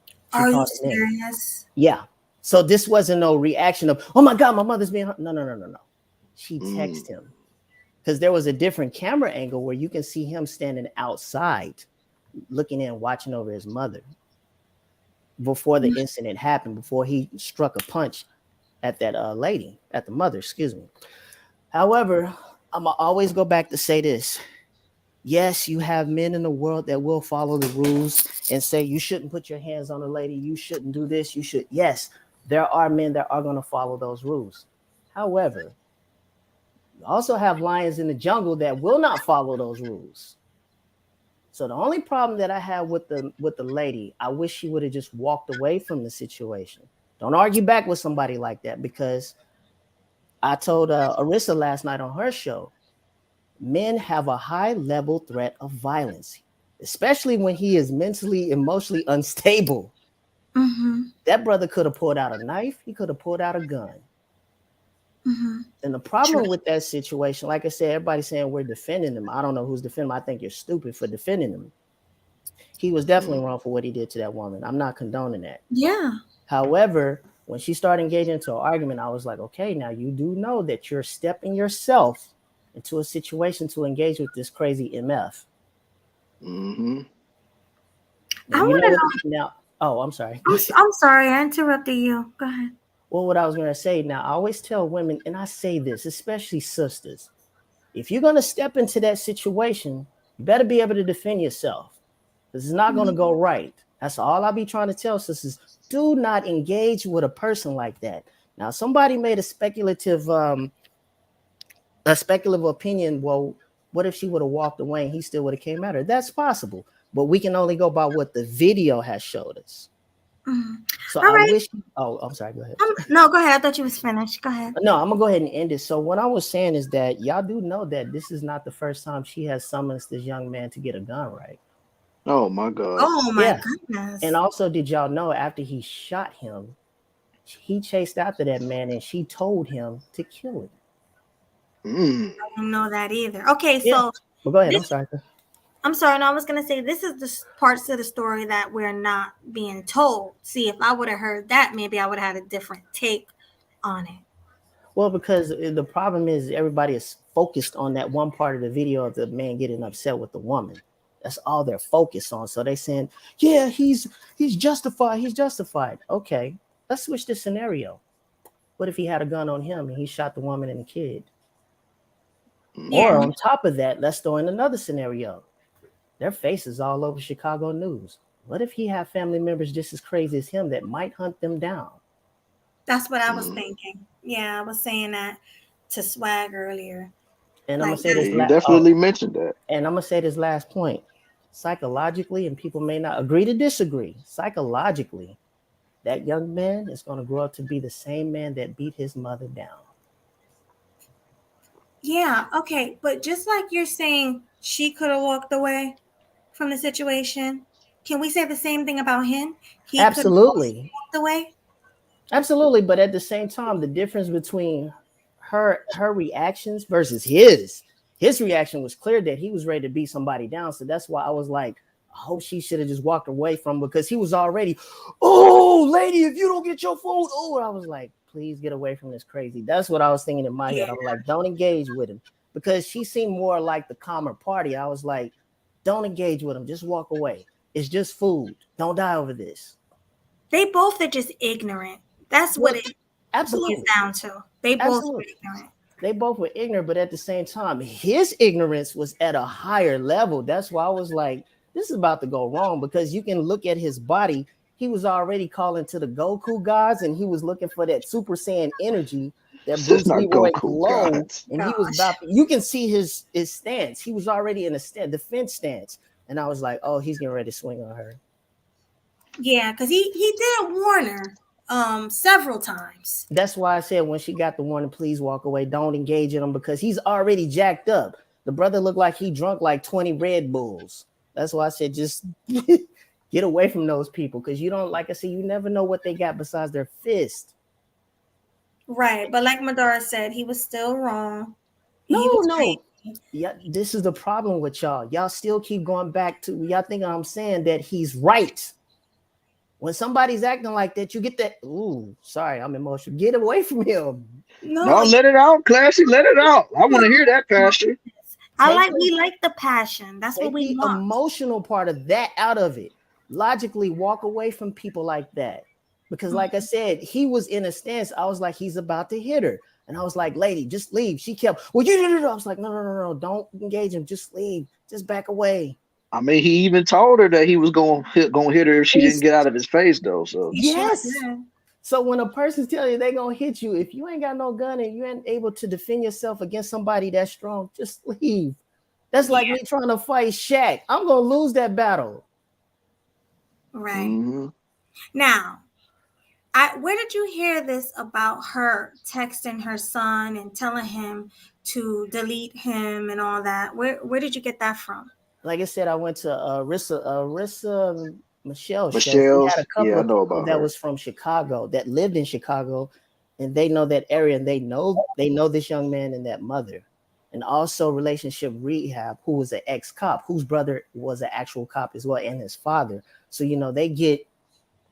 She Are you called him in. serious? Yeah. So this wasn't no reaction of, oh my God, my mother's being no. She texted him because there was a different camera angle where you can see him standing outside, looking in, watching over his mother before the incident happened, before he struck a punch at that lady, at the mother, excuse me. However, I'm gonna always go back to say this. Yes, you have men in the world that will follow the rules and say you shouldn't put your hands on a lady, you shouldn't do this, you should. Yes, there are men that are going to follow those rules. However, you also have lions in the jungle that will not follow those rules. So the only problem that I have with the lady, I wish she would have just walked away from the situation. Don't argue back with somebody like that, because I told Arissa last night on her show, men have a high level threat of violence, especially when he is mentally, emotionally unstable. Mm-hmm. That brother could have pulled out a knife. He could have pulled out a gun. Mm-hmm. And the problem with that situation, like I said, everybody's saying we're defending him. I don't know who's defending him. I think you're stupid for defending him. He was definitely wrong for what he did to that woman. I'm not condoning that. Yeah. However, when she started engaging into an argument, I was like, okay, now you do know that you're stepping yourself into a situation to engage with this crazy MF. Mm-hmm. I want to know. Now, oh, I'm sorry. I'm sorry, I interrupted you. Go ahead. Well, what I was going to say, now I always tell women, and I say this, especially sisters, if you're going to step into that situation, you better be able to defend yourself. This is not going to go right. That's all I'll be trying to tell sisters. Do not engage with a person like that. Now, somebody made a speculative opinion. Well, what if she would have walked away and he still would have came at her? That's possible, but we can only go by what the video has showed us. Mm-hmm. So all I right. wish. Oh, I'm sorry. Go ahead. No, go ahead. I thought you was finished. Go ahead. No, I'm gonna go ahead and end it. So what I was saying is that y'all do know that this is not the first time she has summoned this young man to get a gun, right? Oh my God. Oh my goodness. And also, did y'all know after he shot him, he chased after that man and she told him to kill him? I didn't know that either. Okay, Yeah. so Well, go ahead. I'm sorry. No, I was gonna say this is the parts of the story that we're not being told. See, if I would have heard that, maybe I would have had a different take on it. Well, because the problem is everybody is focused on that one part of the video of the man getting upset with the woman. That's all they're focused on. So they're saying, yeah, he's justified. He's justified. Okay, let's switch the scenario. What if he had a gun on him and he shot the woman and the kid? Yeah. Or on top of that, let's throw in another scenario. Their faces all over Chicago news. What if he had family members just as crazy as him that might hunt them down? That's what I was thinking. Yeah, I was saying that to Swag earlier. And I'm gonna say this. You definitely mentioned that. And I'm gonna say this last point. Psychologically, and people may not agree to disagree. Psychologically, that young man is gonna grow up to be the same man that beat his mother down. Yeah. Okay, but just like you're saying, she could have walked away from the situation. Can we say the same thing about him? He Absolutely. Walked away. Absolutely, but at the same time, the difference between her reactions versus his reaction was clear that he was ready to beat somebody down. So that's why I was like, I hope she should have just walked away from him, because he was already, oh, lady, if you don't get your food, oh, I was like, please get away from this crazy. That's what I was thinking in my head. I was like, don't engage with him, because she seemed more like the calmer party. I was like, don't engage with him. Just walk away. It's just food. Don't die over this. They both are just ignorant. That's what it boils down to. They both were ignorant. They both were ignorant, but at the same time, his ignorance was at a higher level. That's why I was like, this is about to go wrong, because you can look at his body. He was already calling to the Goku gods, and he was looking for that Super Saiyan energy that Bruce Lee went low, and he was about. You can see his stance. He was already in a defense stance, and I was like, oh, he's getting ready to swing on her. Yeah, because he did warn her several times. That's why I said when she got the warning, please walk away. Don't engage in him, because he's already jacked up. The brother looked like he drunk like 20 Red Bulls. That's why I said just get away from those people, because you don't, like I said, you never know what they got besides their fist. Right, but like Madara said, he was still wrong. He was No. crazy. Yeah, this is the problem with y'all. Y'all still keep going back to y'all thinking I'm saying that he's right. When somebody's acting like that, you get that. Ooh, sorry, I'm emotional. Get away from him. No, No, let it out, Classy. Let it out. I want to hear that, Pastor. we like the passion. That's what Take we the want. emotional part of that out of it. Logically, walk away from people like that. Because, like I said, he was in a stance. I was like, he's about to hit her. And I was like, lady, just leave. She kept, well, you did it. I was like, no. Don't engage him. Just leave. Just back away. I mean, he even told her that he was going to hit her if she didn't get out of his face, though. So, He sure Yes. did. So when a person's telling you they're going to hit you, if you ain't got no gun and you ain't able to defend yourself against somebody that strong, just leave. That's like me trying to fight Shaq. I'm going to lose that battle. Right. mm-hmm. Now, where did you hear this about her texting her son and telling him to delete him and all that? Where did you get that from? Like I said, I went to Arissa Michelle's show. She had Michelle's, a couple yeah, I of know people about that her. was from Chicago that lived in Chicago, and they know that area, and they know this young man and that mother, and also relationship rehab, who was an ex-cop, whose brother was an actual cop as well, and his father. So they get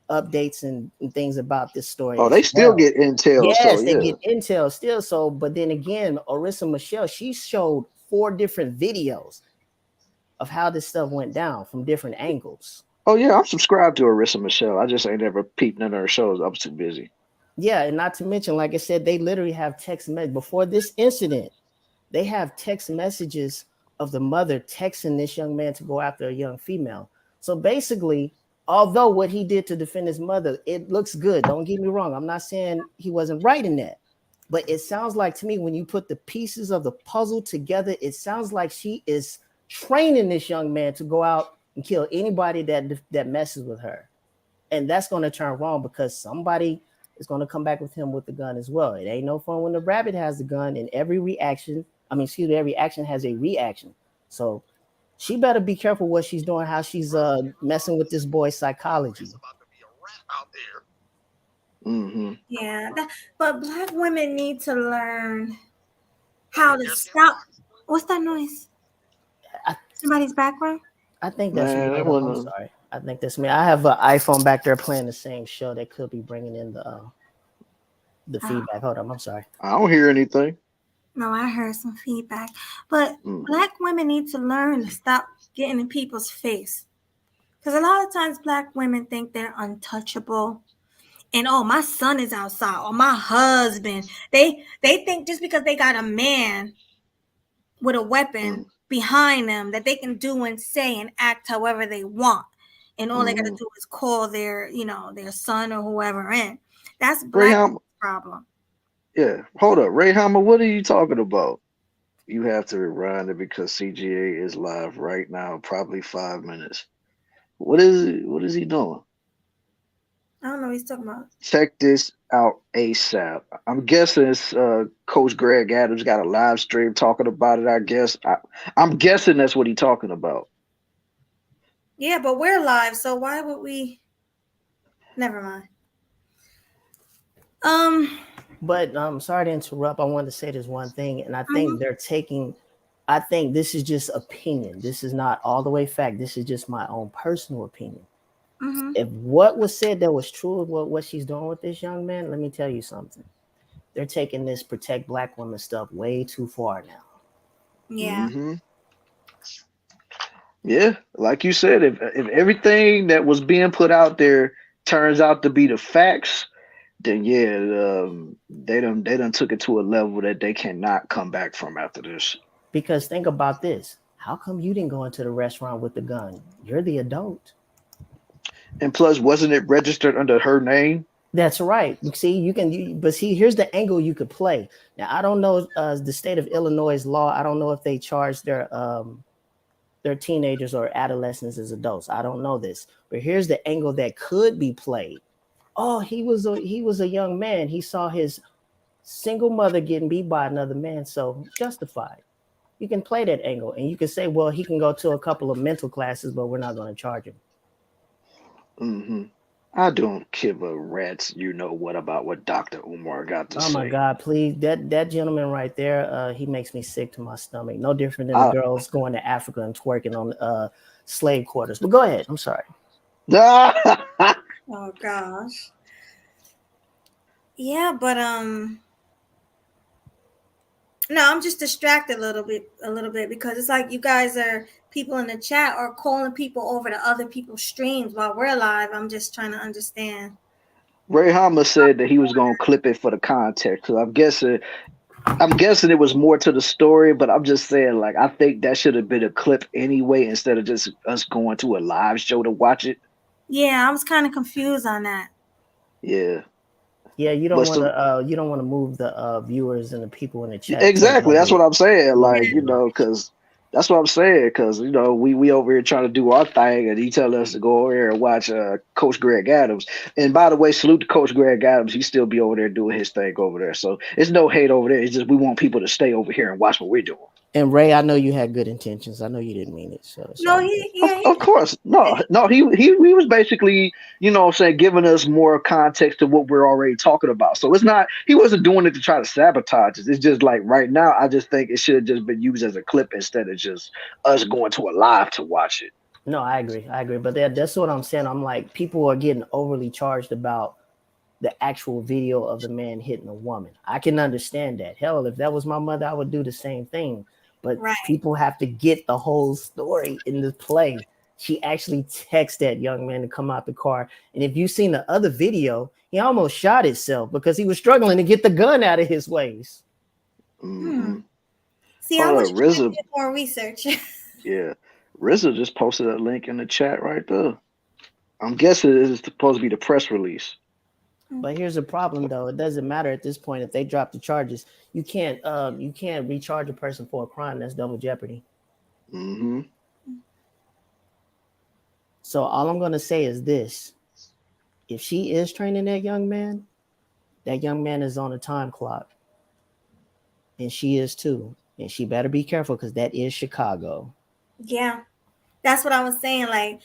updates and things about this story Oh, as they still well. get intel, so Yes, they yeah. get intel still. So, but then again, Arissa Michelle, she showed 4 different videos of how this stuff went down from different angles. Oh yeah, I'm subscribed to Arissa Michelle. I just ain't ever peeped none of her shows. I was too busy. Yeah, and not to mention, like I said, they literally have text messages before this incident. They have text messages of the mother texting this young man to go after a young female. So basically, although what he did to defend his mother, it looks good. Don't get me wrong. I'm not saying he wasn't right in that. But it sounds like to me, when you put the pieces of the puzzle together, it sounds like she is training this young man to go out and kill anybody that messes with her. And that's going to turn wrong because somebody is going to come back with him with the gun as well. It ain't no fun when the rabbit has the gun, and every action has a reaction. So she better be careful what she's doing, how she's messing with this boy's psychology. Mm-hmm. Yeah, but Black women need to learn how to stop. What's that noise? I, Somebody's background? I think that's me. Man, that Hold up, I'm wasn't. sorry. I think that's me. I have an iPhone back there playing the same show that could be bringing in the feedback. Hold up, I'm sorry. I don't hear anything. No, I heard some feedback. But Black women need to learn to stop getting in people's face. Because a lot of times Black women think they're untouchable. And my son is outside, or my husband. They think just because they got a man with a weapon behind them that they can do and say and act however they want. And all they gotta do is call their son or whoever in. That's Black problem. Yeah, hold up, Ray Hammer. What are you talking about? You have to rewind it because CGA is live right now, probably 5 minutes. What is he doing? I don't know what he's talking about. Check this out ASAP. I'm guessing it's Coach Greg Adams got a live stream talking about it. I guess I'm guessing that's what he's talking about. Yeah, but we're live, so why would we? Never mind. But I'm sorry to interrupt. I wanted to say this one thing, and I think I think this is just opinion. This is not all the way fact. This is just my own personal opinion. If what was said that was true of what she's doing with this young man, let me tell you something. They're taking this protect Black women stuff way too far now. Yeah. Mm-hmm. Yeah, like you said, if everything that was being put out there turns out to be the facts, then yeah, they done took it to a level that they cannot come back from after this. Because think about this. How come you didn't go into the restaurant with the gun? You're the adult. And plus, wasn't it registered under her name? That's right. See, but here's the angle you could play. Now, I don't know the state of Illinois' law. I don't know if they charge their teenagers or adolescents as adults. I don't know this, but here's the angle that could be played. Oh, he was a young man. He saw his single mother getting beat by another man, so justified. You can play that angle, and you can say, well, he can go to a couple of mental classes, but we're not going to charge him. Mm-hmm. I don't give a rat's you know what about what Dr. Umar got to Oh my say. God, please. That gentleman right there, he makes me sick to my stomach. No different than the I, girls going to Africa and twerking on slave quarters. But go ahead. I'm sorry. Oh gosh. Yeah, but no, I'm just distracted a little bit because it's like you guys are people in the chat are calling people over to other people's streams while we're live. I'm just trying to understand. Ray Hama said that he was gonna clip it for the context. So I'm guessing it was more to the story, but I'm just saying, like, I think that should have been a clip anyway, instead of just us going to a live show to watch it. Yeah, I was kind of confused on that. Yeah, Yeah, but so you don't want to move the viewers and the people in the chat towards exactly, one that's group. what I'm saying. Yeah, Like, because that's what I'm saying. Because we over here trying to do our thing, and he tell us to go over here and watch Coach Greg Adams. And by the way, salute to Coach Greg Adams. He still be over there doing his thing over there. So it's no hate over there. It's just we want people to stay over here and watch what we're doing. And Ray, I know you had good intentions. I know you didn't mean it. So it's No, all good. Of course, no. He was basically, saying, giving us more context to what we're already talking about. So it's not he wasn't doing it to try to sabotage us. It's just like right now, I just think it should have just been used as a clip instead of just us going to a live to watch it. No, I agree. But that's what I'm saying. I'm like, people are getting overly charged about the actual video of the man hitting a woman. I can understand that. Hell, if that was my mother, I would do the same thing. But right. People have to get the whole story in the play. She actually texted that young man to come out the car. And if you've seen the other video, he almost shot himself because he was struggling to get the gun out of his waist. Mm-hmm. See, I was trying to do more research. Yeah. RZA just posted a link in the chat right there. I'm guessing this is supposed to be the press release. But here's the problem, though. It doesn't matter at this point if they drop the charges. You can't recharge a person for a crime. That's double jeopardy. Mm-hmm. So all I'm going to say is this. If she is training that young man is on a time clock. And she is too. And she better be careful because that is Chicago. Yeah. That's what I was saying. Like,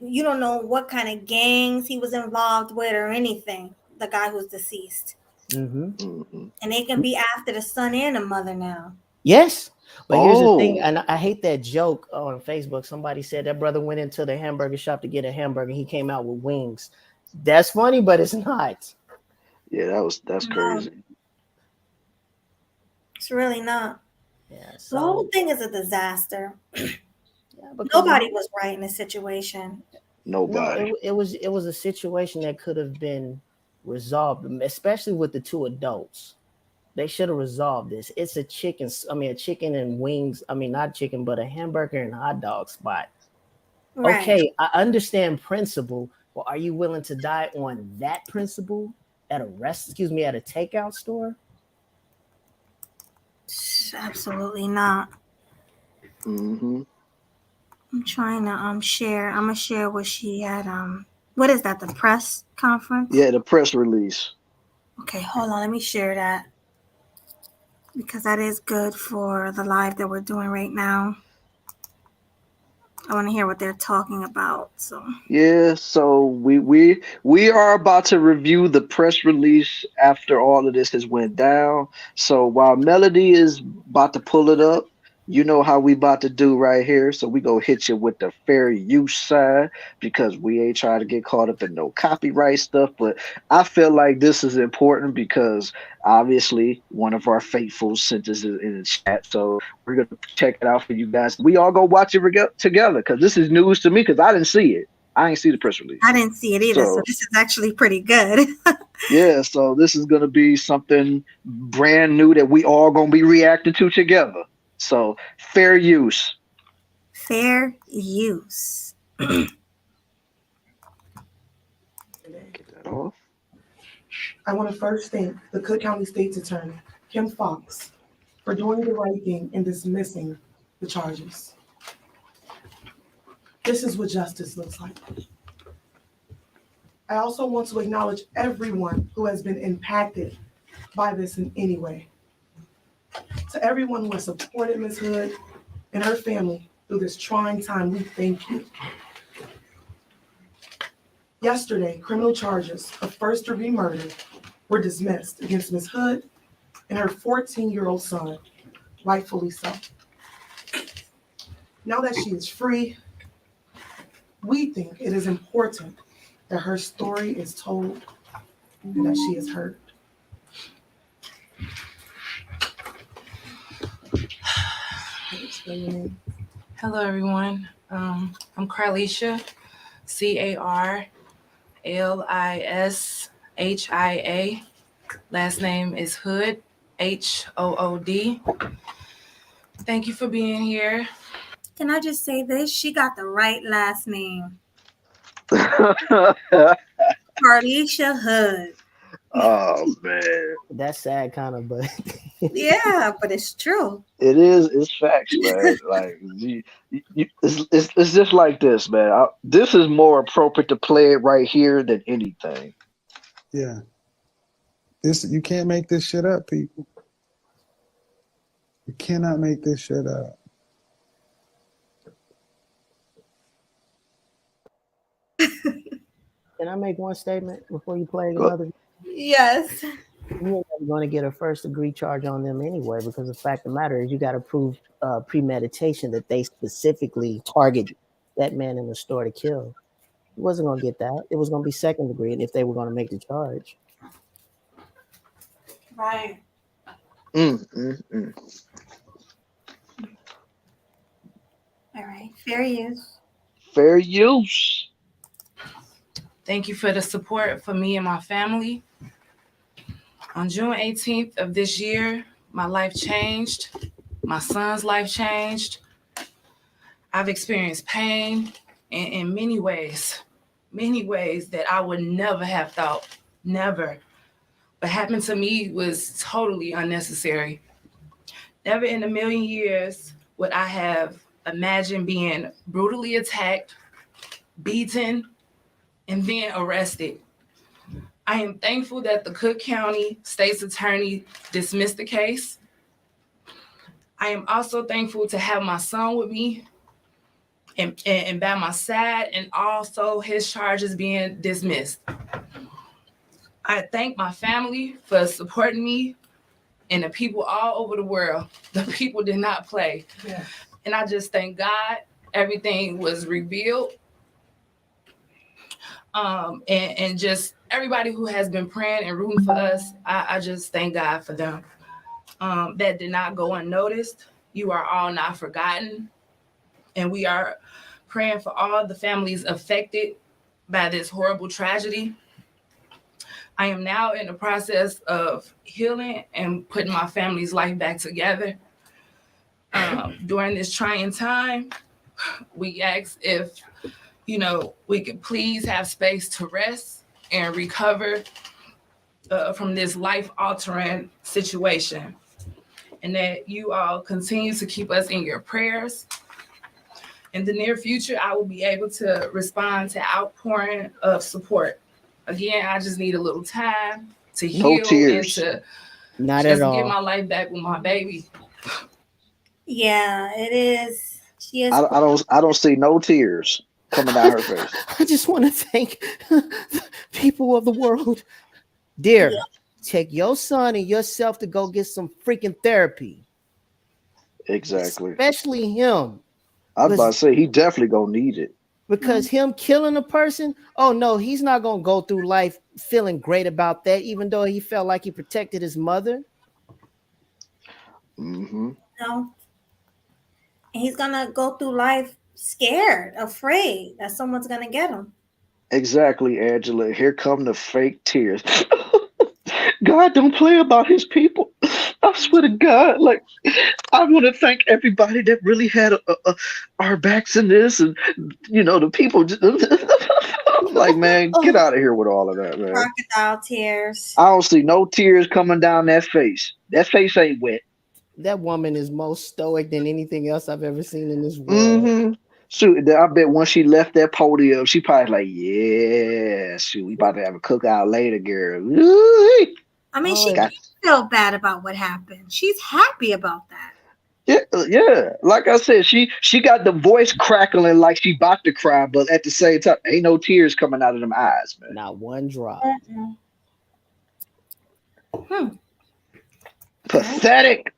you don't know what kind of gangs he was involved with or anything, the guy who's deceased. Mm-hmm. Mm-hmm. And they can be after the son and the mother now. Yes. But here's the thing, and I hate that joke on Facebook. Somebody said that brother went into the hamburger shop to get a hamburger. He came out with wings. That's funny, but it's not. Yeah, that's crazy. It's really not. Yeah. So the whole thing is a disaster. Yeah, nobody was right in this situation. Nobody. No, it was a situation that could have been resolved, especially with the two adults. They should have resolved this. It's a chicken and wings. I mean, not chicken, but a hamburger and hot dog spot. Right. Okay, I understand principle, but are you willing to die on that principle at a takeout store? Absolutely not. Mm-hmm. I'm trying to share. I'm gonna share what she had. What is that? The press conference? Yeah, the press release. Okay, hold on. Let me share that because that is good for the live that we're doing right now. I want to hear what they're talking about. So yeah, so we are about to review the press release after all of this has went down. So while Melody is about to pull it up, you know how we about to do right here. So we go hit you with the fair use side because we ain't trying to get caught up in no copyright stuff. But I feel like this is important because obviously one of our faithfuls sent us in the chat. So we're going to check it out for you guys. We all go watch it together because this is news to me because I didn't see it. I ain't see the press release. I didn't see it either. So this is actually pretty good. Yeah, so this is going to be something brand new that we all going to be reacting to together. So fair use. Fair use. Get that off. I want to first thank the Cook County State's Attorney, Kim Fox, for doing the right thing and dismissing the charges. This is what justice looks like. I also want to acknowledge everyone who has been impacted by this in any way. To everyone who has supported Ms. Hood and her family through this trying time, we thank you. Yesterday, criminal charges of first-degree murder were dismissed against Ms. Hood and her 14-year-old son, rightfully so. Now that she is free, we think it is important that her story is told and that she is heard. Hello, everyone. I'm Carlisha, Carlishia. Last name is Hood, Hood. Thank you for being here. Can I just say this? She got the right last name. Carlisha Hood. Oh man, That's sad, kind of, but Yeah, but it's true. it is. It's facts, man. Like it's just like this, man. This is more appropriate to play it right here than anything. Yeah. You can't make this shit up, people. You cannot make this shit up. can I make one statement before you play another? Yes. You're going to get a first degree charge on them anyway, because the fact of the matter is you got to prove premeditation that they specifically targeted that man in the store to kill. He wasn't going to get that. It was going to be second degree, and if they were going to make the charge. Right. Mm. All right. Fair use. Fair use. Thank you for the support for me and my family. On June 18th of this year, my life changed. My son's life changed. I've experienced pain in many ways that I would never have thought, never. What happened to me was totally unnecessary. Never in a million years would I have imagined being brutally attacked, beaten, and then arrested. I am thankful that the Cook County State's Attorney dismissed the case. I am also thankful to have my son with me and by my side, and also his charges being dismissed. I thank my family for supporting me and the people all over the world. The people did not play. Yeah. And I just thank God everything was revealed. And just everybody who has been praying and rooting for us, I just thank God for them. That did not go unnoticed. You are all not forgotten. And we are praying for all the families affected by this horrible tragedy. I am now in the process of healing and putting my family's life back together. During this trying time, we asked if, we could please have space to rest and recover from this life-altering situation. And that you all continue to keep us in your prayers. In the near future, I will be able to respond to outpouring of support. Again, I just need a little time to heal and to Not just at all. get my life back with my baby. Yeah, it is. She is. I don't see no tears coming down her face. I just want to thank the people of the world. Dear, take your son and yourself to go get some freaking therapy. Exactly. Especially him. I was about to say, he definitely gonna need it. Because him killing a person, oh no, he's not gonna go through life feeling great about that, even though he felt like he protected his mother. Mm-hmm. No. He's gonna go through life scared, afraid that someone's gonna get him. Exactly, Angela. Here come the fake tears. God don't play about his people. I swear to God, like, I want to thank everybody that really had our backs in this, and the people. Like, man, get out of here with all of that, man. Crocodile tears. I don't see no tears coming down that face. That face ain't wet. That woman is more stoic than anything else I've ever seen in this world. Mm-hmm. Shoot, I bet once she left that podium, she probably like, yeah, shoot, we about to have a cookout later, girl. I mean, she didn't feel bad about what happened. She's happy about that. Yeah. Like I said, she got the voice crackling like she about to cry, but at the same time, ain't no tears coming out of them eyes, man. Not one drop. Pathetic.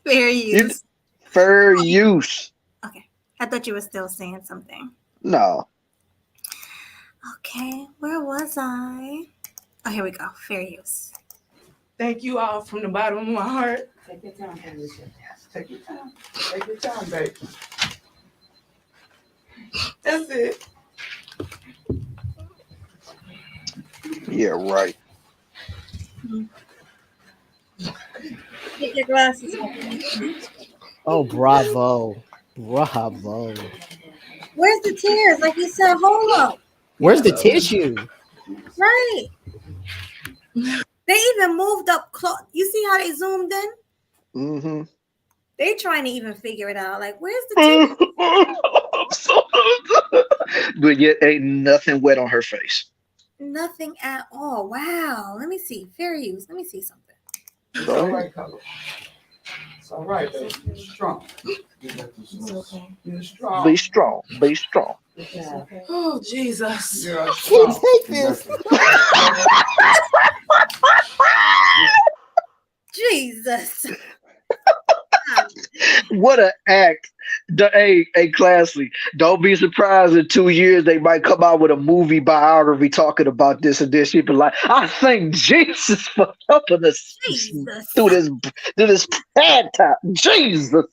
Fair use. Fair use. Okay. I thought you were still saying something. No. Okay, where was I? Oh, here we go. Fair use. Thank you all from the bottom of my heart. Take your time, Alicia. Yes, take your time. Take your time, baby. That's it. Yeah, right. Get your glasses on. Oh, bravo. Bravo. Where's the tears? Like you said, hold up. Where's the tissue? Right. They even moved up close. You see how they zoomed in? Mm-hmm. They trying to even figure it out. Like, where's the tears? But yet ain't nothing wet on her face. Nothing at all. Wow. Let me see. Fair use. Let me see something. It's all right, color. It's all right, baby. You're strong. It's okay. You're strong. Be strong. Be strong. Oh, Jesus. You're strong. Take this. Jesus. What an act. Hey, Classy. Don't be surprised in 2 years they might come out with a movie biography talking about this and this. People like, I thank Jesus for helping us through this bad time. Jesus.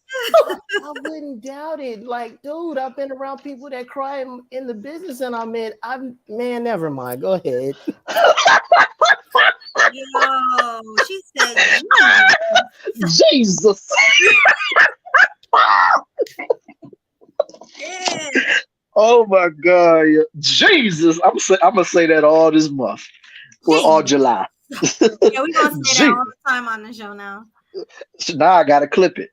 I wouldn't doubt it. Like, dude, I've been around people that cry in the business, and man, never mind. Go ahead. Yo, she said Jesus. Yeah. Oh my God. Jesus. I'm gonna say that all this month. Well, all July. Yeah, we're gonna say that all the time on the show now. So now I gotta clip it.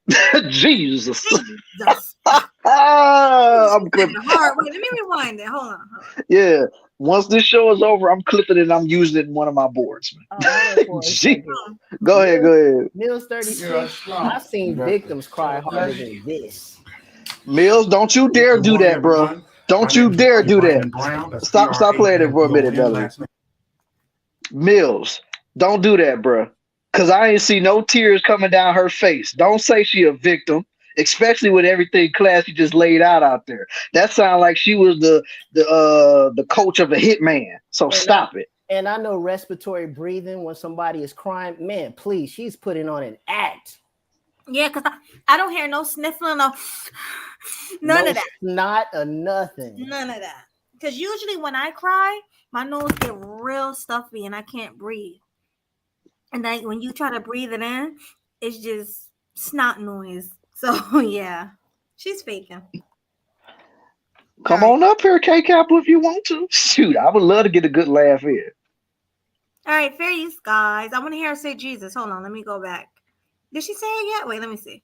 Jesus. Jesus. I'm clipping. Hard. Wait, let me rewind it. Hold on. Yeah. Once this show is over, I'm clipping it and I'm using it in one of my boards, man. Jesus. Go ahead. Mills 36. I've seen victims cry harder than this. Mills, don't you dare do that, bro. Don't you dare do that. Stop playing it for a minute, Melody. Mills, don't do that, bro. Cause I ain't see no tears coming down her face. Don't say she a victim, especially with everything Classy just laid out there. That sounds like she was the coach of a hitman. So stop it. And I know respiratory breathing when somebody is crying. Man, please, she's putting on an act. Yeah, because I don't hear no sniffling or none of that. Not a nothing. None of that. Because usually when I cry, my nose get real stuffy and I can't breathe. And then when you try to breathe it in, it's just snot noise. So yeah, she's faking. Come on up here, K-Capital, if you want to. Shoot, I would love to get a good laugh here. All right, fair use, guys. I want to hear her say Jesus. Hold on, let me go back. Did she say it yet? Wait, let me see.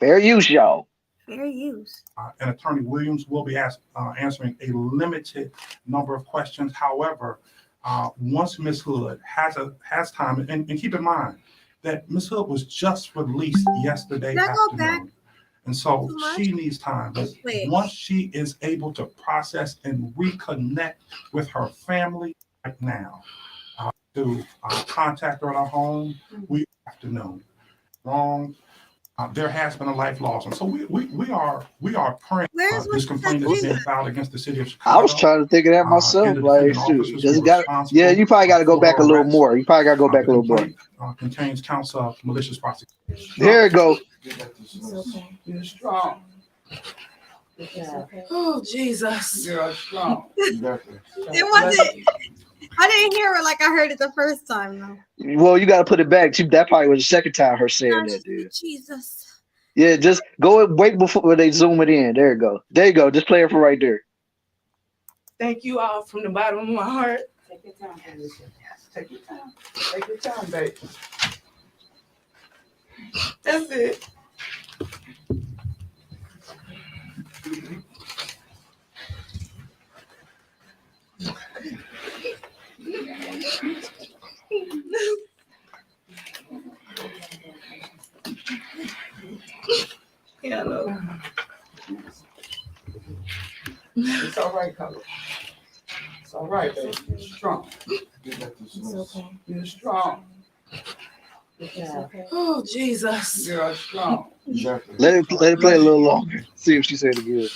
Fair use, y'all. Fair use. And Attorney Williams will be answering a limited number of questions. However, once Ms. Hood has time, and keep in mind that Ms. Hood was just released yesterday afternoon. And so she needs time. Once she is able to process and reconnect with her family right now, to contact her at her home, we have to know. There has been a life lost, and so we are praying. This complaint is being filed against the city of Chicago. I was trying to think of that myself. Like, shoot, you probably got to go back a little more. You probably got to go back a little more. Contains counts of malicious prosecution. There you go. You're strong. Oh, Jesus. You're strong. It wasn't. I didn't hear it like I heard it the first time, though. Well, you got to put it back. That probably was the second time her saying that, dude. Jesus. Yeah, just go and wait before they zoom it in. There you go. There you go. Just play it from right there. Thank you all from the bottom of my heart. Take your time, Alicia. Yes, take your time. Take your time, baby. That's it. strong. It's okay. You're strong. Oh, Jesus. You're strong. Let it play a little longer. See if she said it good.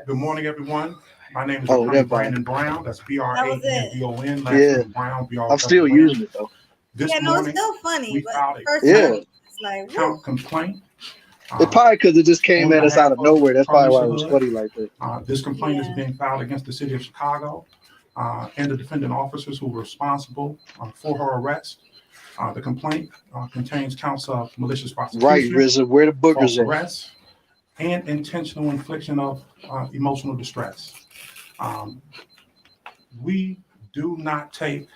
Good morning, everyone. My name is Oh, Attorney that Brandon Brown. That's Brandon. Last Yeah. name Brown. I'm still using it though. This Yeah, no, it's morning, still funny, we but filed a first Yeah. time, it's like, woo. count complaint. It probably because it just came On at us out behalf of of nowhere. That's probably why it Carlisha was Hood. funny like that. This complaint is Yeah. being filed against the city of Chicago and the defendant officers who were responsible for her arrest. The complaint contains counts of malicious Right, prosecution, RZA, where the false boogers at? arrest, and intentional infliction of emotional distress. We do not take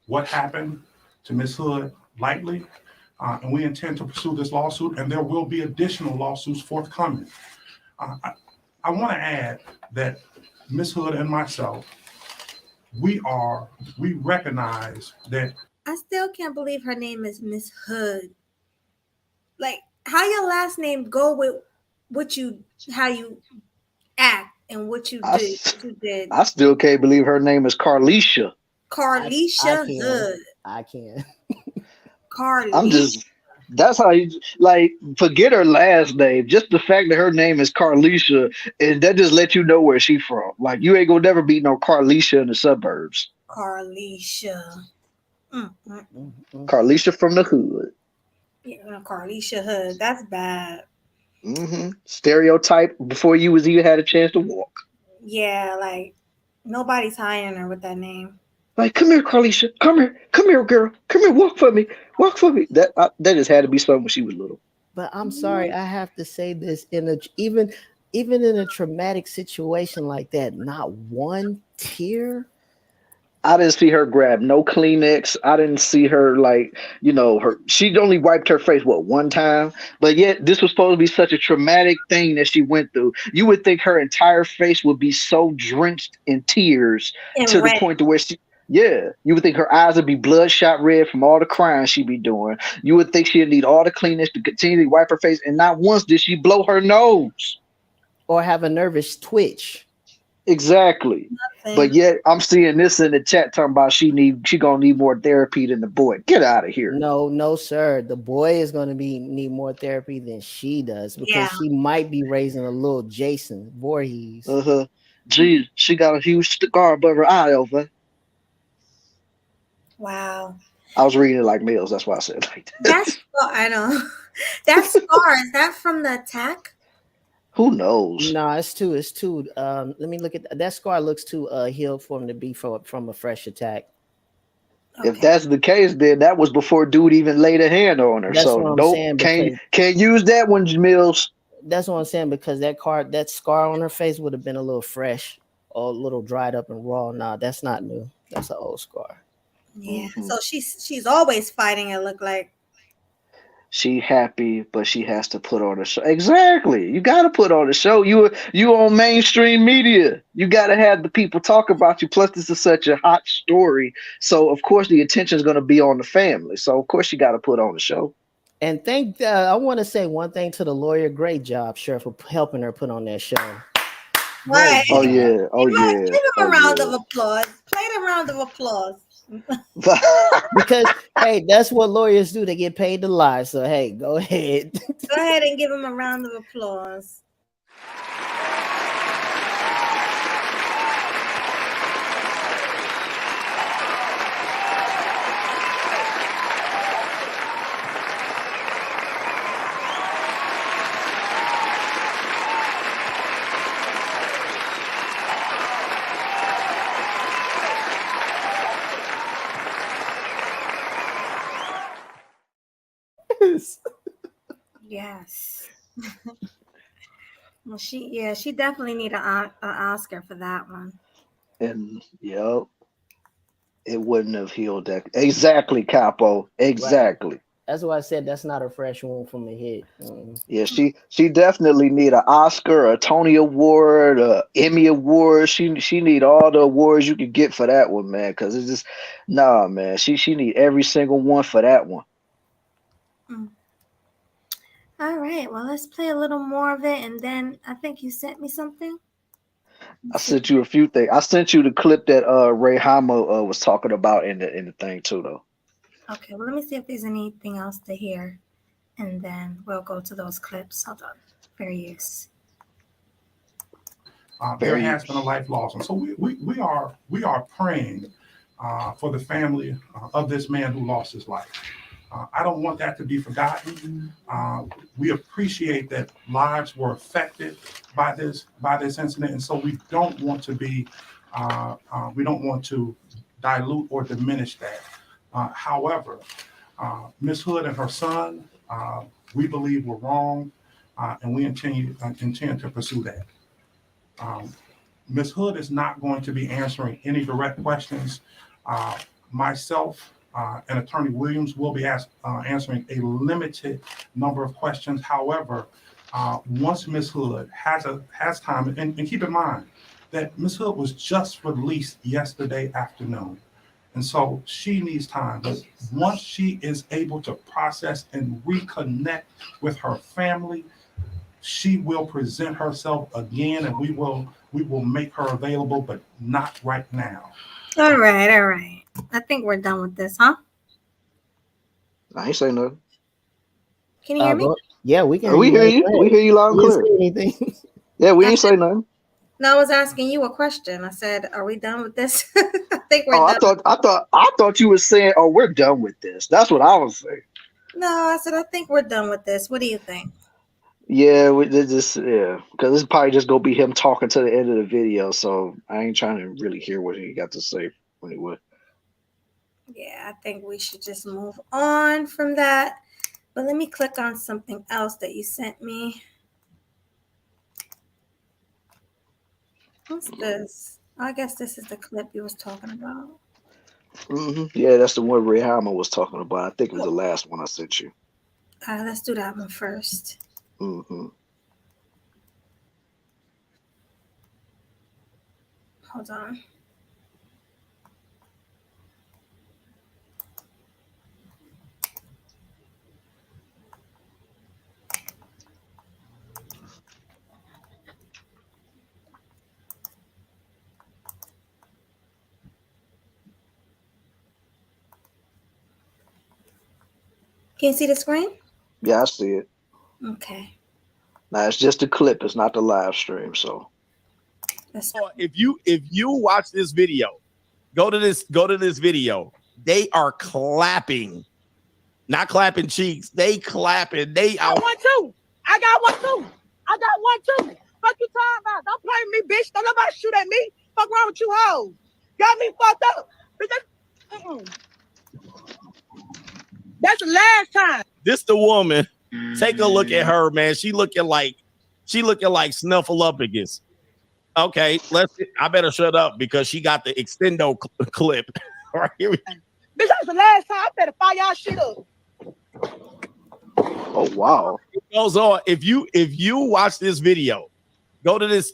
what happened to Ms. Hood lightly, and we intend to pursue this lawsuit, and there will be additional lawsuits forthcoming. I want to add that Ms. Hood and myself, we recognize that. I still can't believe her name is Miss Hood. Like, how your last name go with how you act and what you did. I still can't believe her name is Carlisha. Carlisha I Hood. I can. Carlisha. That's how you like forget her last name. Just the fact that her name is Carlisha, and that just let you know where she from. Like you ain't gonna never beat no Carlisha in the suburbs. Carlisha. Carlisha from the hood. Yeah, Carlisha Hood. That's bad. Stereotype before you was even had a chance to walk. Yeah, like nobody's hiring her with that name. Like, come here, Carlisha. Come here, girl. Come here, walk for me. That just had to be something when she was little. But I'm sorry, I have to say this even in a traumatic situation like that, not one tear. I didn't see her grab no Kleenex. I didn't see her she only wiped her face one time, but yet this was supposed to be such a traumatic thing that she went through. You would think her entire face would be so drenched in tears to the point to where you would think her eyes would be bloodshot red from all the crying she'd be doing. You would think she'd need all the Kleenex to continually wipe her face, and not once did she blow her nose or have a nervous twitch. Exactly. Nothing. But yet I'm seeing this in the chat talking about she gonna need more therapy than the boy. Get out of here. No, sir. The boy is gonna need more therapy than she does because she might be raising a little Jason Voorhees. Geez, she got a huge scar above her eye over. Wow. I was reading it like males, that's why I said it like that. I know. That scar, is that from the attack? Who knows? No, it's too. Let me look at that scar. Looks too healed for him to be from a fresh attack. Okay. If that's the case, then that was before dude even laid a hand on her. That's so what I'm saying, can't use that one, Mills. That's what I'm saying because that scar on her face would have been a little fresh or a little dried up and raw. Nah, that's not new. That's an old scar. Yeah. So she's always fighting. It look like. She happy, but she has to put on a show. Exactly. You got to put on a show. You on mainstream media. You got to have the people talk about you. Plus, this is such a hot story. So, of course, the attention is going to be on the family. So, of course, you got to put on a show. And I want to say one thing to the lawyer. Great job, Sheriff, for helping her put on that show. Right. Oh, yeah. Oh, yeah. Give him a round of applause. Play the round of applause. Because hey, that's what lawyers do. They get paid to lie. So hey, go ahead. Go ahead and give him a round of applause. Yes. Well, she definitely need an Oscar for that one. And it wouldn't have healed that. Exactly, Capo. Exactly. Right. That's why I said that's not a fresh wound from a hit. Yeah, she definitely need an Oscar, a Tony Award, a Emmy Award. She need all the awards you could get for that one, man. Because it's just man. She need every single one for that one. All right, well, let's play a little more of it, and then I think you sent me something. I sent you a few things. I sent you the clip that Ray Hama was talking about in the thing too, though. Okay, well, let me see if there's anything else to hear, and then we'll go to those clips. Hold on. Fair use. There has been a life lost, and so we are praying for the family of this man who lost his life. I don't want that to be forgotten. We appreciate that lives were affected by this incident, and so we don't want to dilute or diminish that. However, Ms. Hood and her son, we believe were wrong, and we intend to pursue that. Ms. Hood is not going to be answering any direct questions. Myself and Attorney Williams will be answering a limited number of questions. However, once Ms. Hood has time, and keep in mind that Ms. Hood was just released yesterday afternoon. And so she needs time. But once she is able to process and reconnect with her family, she will present herself again, and we will make her available, but not right now. All right. I think we're done with this, huh? I ain't say nothing. Can you hear me? Yeah, we can. We hear you. We hear you loud and clear. Anything. Yeah, we ain't say nothing. No, I was asking you a question. I said, "Are we done with this?" I think we're done. I thought you were saying, "Oh, we're done with this." That's what I was saying. No, I said I think we're done with this. What do you think? Yeah, because it's probably just gonna be him talking to the end of the video. So I ain't trying to really hear what he got to say when he would. Yeah, I think we should just move on from that. But let me click on something else that you sent me. What's this? Oh, I guess this is the clip you was talking about. Yeah, that's the one Ray Hama was talking about. I think it was the last one I sent you. Let's do that one first. Mm-hmm. Hold on. Can you see the screen? Yeah, I see it. Okay. Now it's just a clip. It's not the live stream. So if you watch this video, go to this video. They are clapping, not clapping cheeks. They clapping. I got one too. I got one too. Fuck you talking about? Don't play with me, bitch. Don't nobody shoot at me. Fuck wrong with you hoes? Got me fucked up. That's the last time. This the woman. Take a look at her, man. She looking like Snuffleupagus. Okay, I better shut up because she got the extendo clip right here. Bitch, that's the last time. I better fire y'all shit up. Oh wow. It goes on. If you watch this video, go to this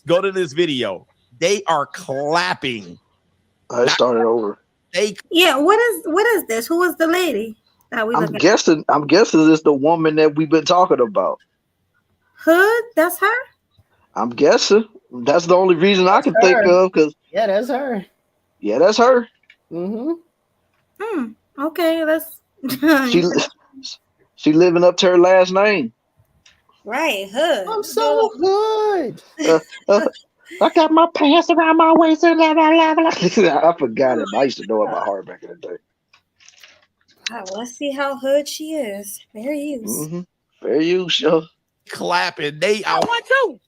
video. They are clapping. I started over. What is this? Who is the lady that we I'm guessing it's the woman that we've been talking about. Hood? That's her? I'm guessing. That's the only reason I can think of. Yeah, that's her. Yeah, that's her. Okay, let's. She living up to her last name. Right, Hood. I'm so good. I got my pants around my waist. I forgot it. I used to know it by heart back in the day. Wow, let's see how hood she is. Fair use. Fair use, show. Clapping. I got one too.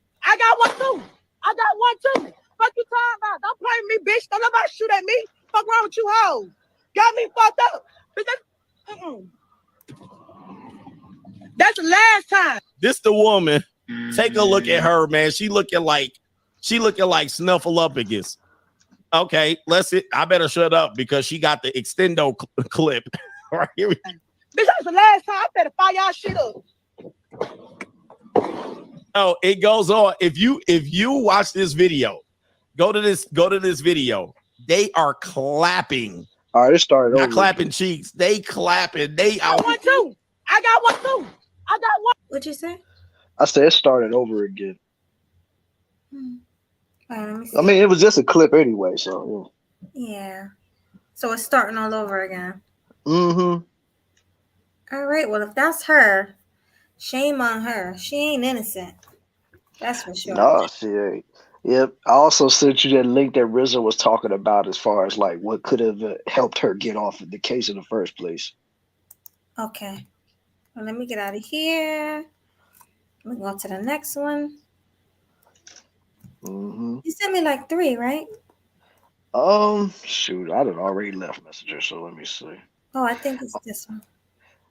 Fuck you talking about? Don't play with me, bitch. Don't nobody shoot at me. Fuck wrong with you hoes? Got me fucked up. That's the last time. This the woman. Take a look at her, man. She looking like Snuffleupagus. Okay, I better shut up because she got the extendo clip right here. Bitch, that's the last time. I better fire y'all shit up. Oh, it goes on. If you watch this video, go to this video. They are clapping. All right, it started not over. Clapping cheeks. They clapping. I got one too. I got one. What'd you say? I said it started over again. All right, let me see. I mean, it was just a clip anyway, so Yeah. So it's starting all over again. Mm-hmm. All right. Well, if that's her, shame on her. She ain't innocent. That's for sure. No, she ain't. Yep. I also sent you that link that RZA was talking about as far as like what could have helped her get off of the case in the first place. Okay. Well, let me get out of here. Let me go to the next one. Mm-hmm. You sent me like 3, right? Shoot, I done already left Messenger, so let me see. Oh, I think it's this one.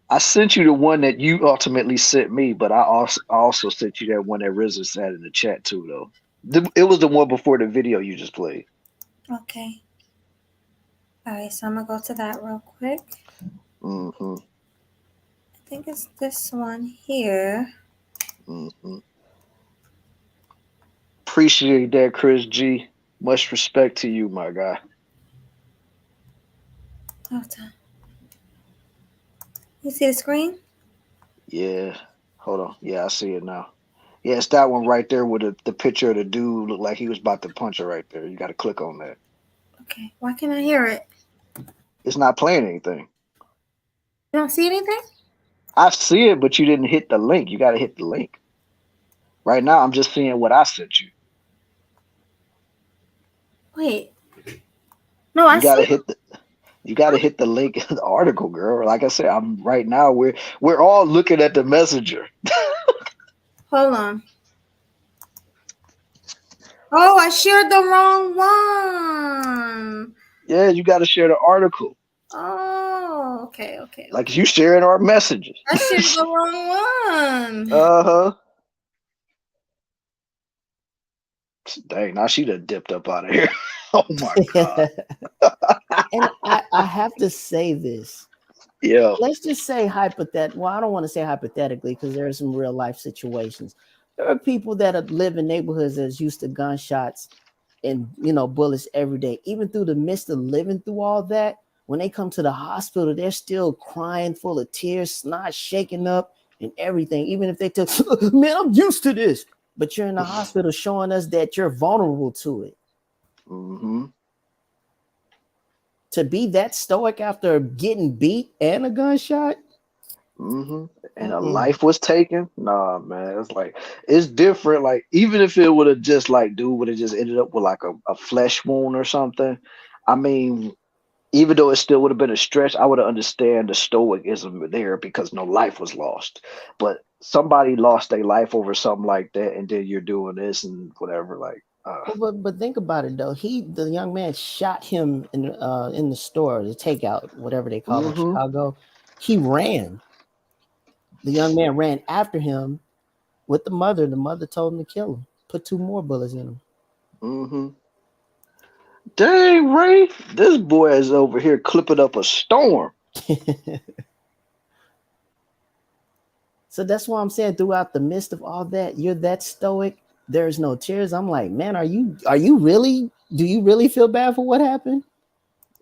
I sent you the one that you ultimately sent me, but I also sent you that one that RZA said in the chat too, though. It was the one before the video you just played. Okay. All right. So I'm gonna go to that real quick. Mm-hmm. I think it's this one here. Mm-hmm. Appreciate that, Chris G. Much respect to you, my guy. Hold on. You see the screen? Yeah. Hold on. Yeah, I see it now. Yeah, it's that one right there with the picture of the dude looked like he was about to punch her right there. You got to click on that. Okay. Why can't I hear it? It's not playing anything. You don't see anything? I see it, but you didn't hit the link. You got to hit the link. Right now, I'm just seeing what I sent you. Wait. No, I You got to see. hit the. You got to hit the link in the article, girl. Like I said, I'm right now. We're all looking at the messenger. Hold on. Oh, I shared the wrong one. Yeah, you got to share the article. Oh, okay. Like you sharing our messages. I shared the wrong one. Uh-huh. Dang, now she done dipped up out of here. Oh my God. And I have to say this. Yeah. Let's just say hypothetically. Well, I don't want to say hypothetically because there are some real life situations. There are people that live in neighborhoods that's used to gunshots and bullets every day. Even through the midst of living through all that, when they come to the hospital, they're still crying, full of tears, snot shaking up, and everything. Even if they tell, man, I'm used to this, but you're in the hospital showing us that you're vulnerable to it. Mm-hmm. To be that stoic after getting beat and a gunshot. Mm-hmm. And a life was taken. Nah, man. It's like it's different. Like, even if it would have just like dude would have just ended up with like a flesh wound or something. I mean, even though it still would have been a stretch, I would have understand the stoicism there because no life was lost. But somebody lost their life over something like that, and then you're doing this and whatever. Like, But think about it though. The young man shot him in the store, the takeout, whatever they call it in Chicago. He ran. The young man ran after him with the mother. The mother told him to kill him. Put 2 more bullets in him. mm-hmm. Dang, Ray, this boy is over here clipping up a storm. So that's why I'm saying throughout the midst of all that, you're that stoic. There's no tears. I'm like, man, are you really? Do you really feel bad for what happened?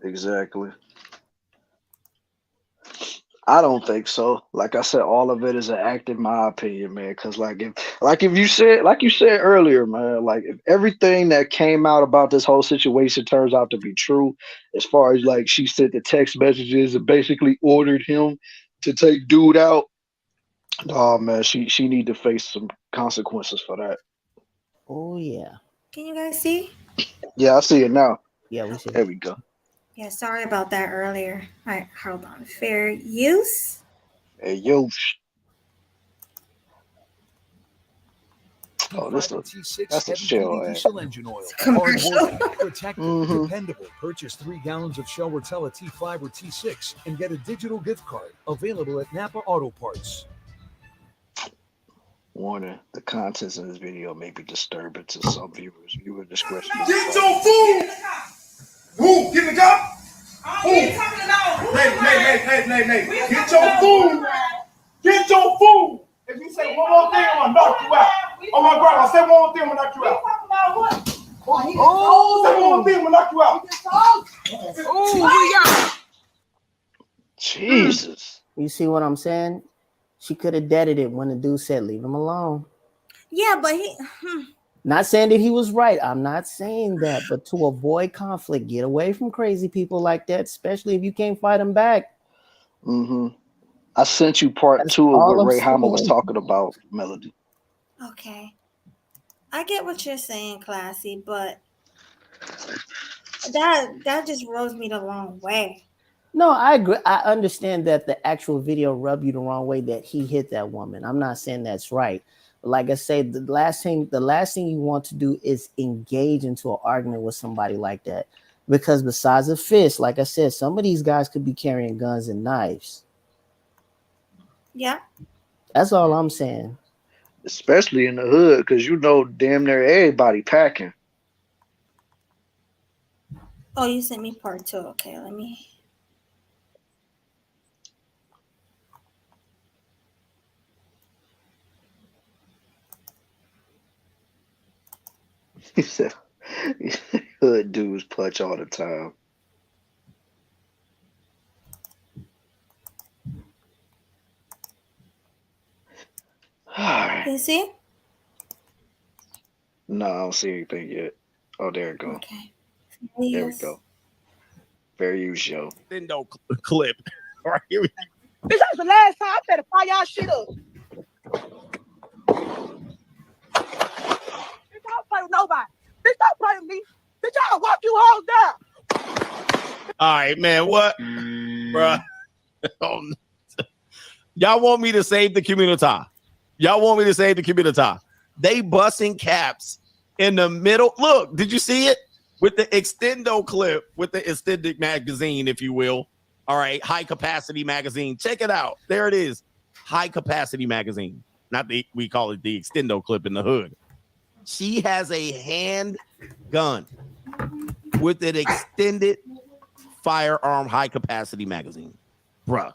Exactly. I don't think so. Like I said, all of it is an act, in my opinion, man. Because if you said earlier, man, like if everything that came out about this whole situation turns out to be true, as far as like she sent the text messages and basically ordered him to take dude out, oh man, she need to face some consequences for that. Oh yeah. Can you guys see? Yeah, I see it now. Yeah, we see. There we go. Yeah, sorry about that earlier. All right, hold on. Fair use. Hey, yo. Oh, that's a shell ad. Diesel engine oil. Hard-working, protective, dependable. Purchase 3 gallons of Shell Rotella T5 or T6 and get a digital gift card available at Napa Auto Parts. Warning: the contents in this video may be disturbing to some viewers. Viewer discretion is Get advised. your food! Who? Get in the car? Who? Nay. Get your food! Get your food! If you say one more thing, I'm gonna knock you out. Oh my God, I'll say one more thing, I'm gonna knock you out. Oh, say one more thing, I'm gonna knock you out. Oh, Jesus. You see what I'm saying? She could have deaded it when the dude said, "Leave him alone." yeah, but Not saying that he was right. I'm not saying that, but to avoid conflict, get away from crazy people like that, especially if you can't fight them back. Mm-hmm. I sent you part That's 2 of what all I'm Ray Hama was saying. talking about, Melody. Okay. I get what you're saying, Classy, but that just rubs me the wrong way. No, I agree. I understand that the actual video rubbed you the wrong way that he hit that woman. I'm not saying that's right. But like I said, the last thing you want to do is engage into an argument with somebody like that. Because besides a fist, like I said, some of these guys could be carrying guns and knives. Yeah. That's all I'm saying. Especially in the hood, because you know damn near everybody packing. Oh, you sent me part 2. Okay, let me. He said, hood dudes punch all the time. All right. Can you see? No, I don't see anything yet. Oh, there it go. Okay. There we go. Very usual. Extendo clip. Right here. This is the last time I better fire y'all shit up. Bitch, I don't play with nobody. Bitch, don't play with me. Bitch, I'll walk you hoes down. All right, man. What, bruh? Oh, no. Y'all want me to save the community? Y'all want me to save the community? They busting caps in the middle. Look, did you see it? With the extendo clip, with the extended magazine, if you will. All right, high capacity magazine. Check it out. There it is. High capacity magazine. Not the, we call it the extendo clip in the hood. She has a handgun with an extended firearm high capacity magazine. Bruh.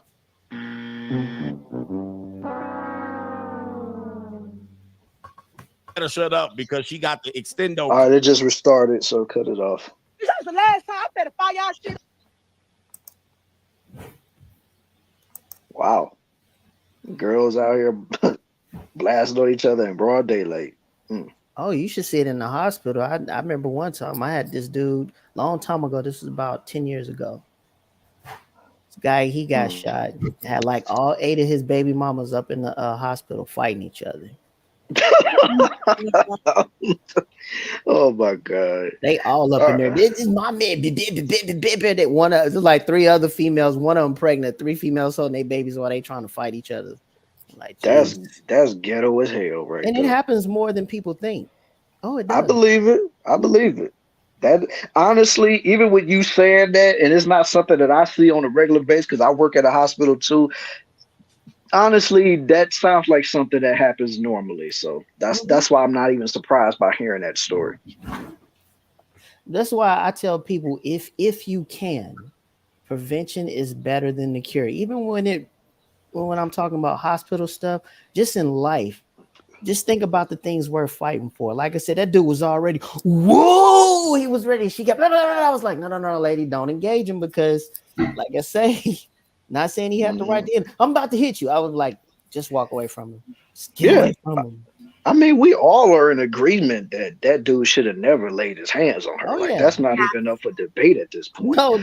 Better shut up because she got the extendo. All right, it just restarted, so cut it off. This is the last time I better fire y'all shit up. Wow. Girls out here blasting on each other in broad daylight. Oh, you should see it in the hospital. I remember one time I had this dude long time ago. This was about 10 years ago. This guy, he got shot. Had like all 8 of his baby mamas up in the hospital fighting each other. Oh my God. They all up in there. This is my man. One of like 3 other females, one of them pregnant, 3 females holding their babies while they trying to fight each other. Like that's ghetto as hell, right? And it happens more than people think. Oh, it does. I believe it. I believe it. That honestly, even with you saying that, and it's not something that I see on a regular basis because I work at a hospital too. Honestly, that sounds like something that happens normally. So that's why I'm not even surprised by hearing that story. That's why I tell people if you can, prevention is better than the cure. Even when I'm talking about hospital stuff, just in life, just think about the things we're fighting for. Like I said, that dude was already, whoa, he was ready. She kept, blah, blah, blah. I was like, no, lady, don't engage him because, like I say, not saying he had the right to end. I'm about to hit you. I was like, just walk away from him. Just get away from him. I mean, we all are in agreement that dude should have never laid his hands on her. That's not even up for debate at this point. No,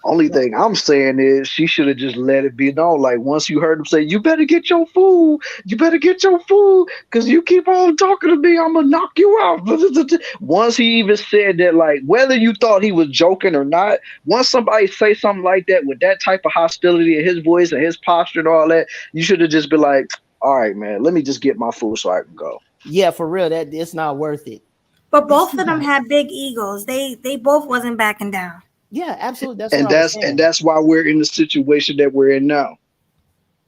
only thing I'm saying is she should have just let it be known. Like once you heard him say, "You better get your food. You better get your food, because you keep on talking to me, I'm gonna knock you out." Once he even said that, like whether you thought he was joking or not, once somebody say something like that with that type of hostility in his voice and his posture and all that, you should have just been like, all right, man, let me just get my food so I can go. Yeah, for real, that it's not worth it. But both of them had big egos. They both wasn't backing down. Yeah, absolutely. That's why we're in the situation that we're in now.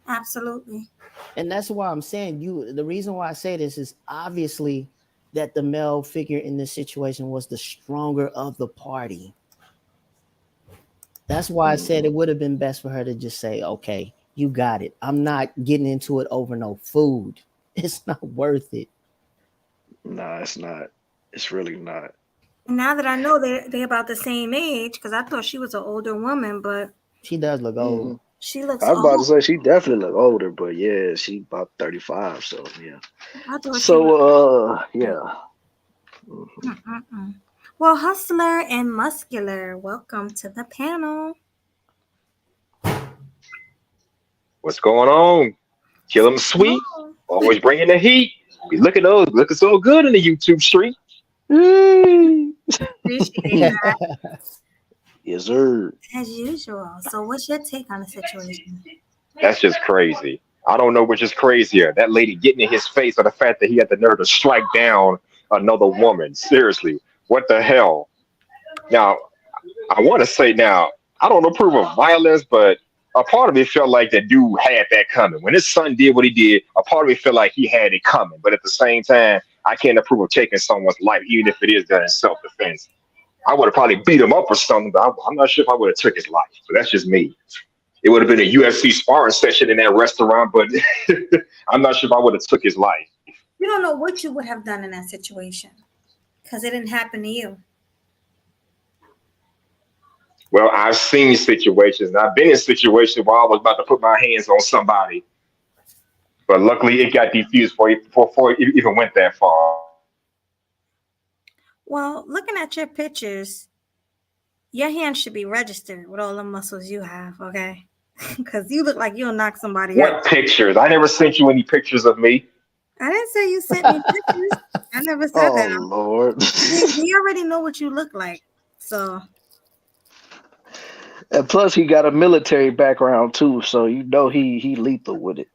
Absolutely. And that's why I'm saying the reason why I say this is obviously that the male figure in this situation was the stronger of the party. That's why I said it would have been best for her to just say, okay, you got it. I'm not getting into it over no food. It's not worth it. No, it's not. It's really not. Now that I know they're about the same age, because I thought she was an older woman, but she does look old. She looks I was about to old. say she definitely look older, but yeah, she about 35. So yeah. I thought she So yeah. Mm-mm-mm. Well, Hustler and Muscular, welcome to the panel. What's going on? Kill 'em sweet. Oh, Always bringing the heat. We look at those looking so good in the YouTube street. appreciate that Yes, sir. as usual. So, what's your take on the situation? That's just crazy. I don't know which is crazier. That lady getting in his face or the fact that he had the nerve to strike down another woman. Seriously. What the hell? Now, I want to say now, I don't approve of violence, but a part of me felt like the dude had that coming. When his son did what he did, a part of me felt like he had it coming. But at the same time, I can't approve of taking someone's life, even if it is done in self-defense. I would have probably beat him up or something, but I'm not sure if I would have took his life. But that's just me. It would have been a UFC sparring session in that restaurant, but I'm not sure if I would have took his life. You don't know what you would have done in that situation because it didn't happen to you. Well, I've seen situations, and I've been in situations where I was about to put my hands on somebody, but luckily it got defused before it even went that far. Well, looking at your pictures, your hand should be registered with all the muscles you have, okay? Because you look like you'll knock somebody What out. pictures? I never sent you any pictures of me. I didn't say you sent me pictures. I never said Oh that. Lord. We already know what you look like. So, And plus he got a military background too, so you know he lethal with it.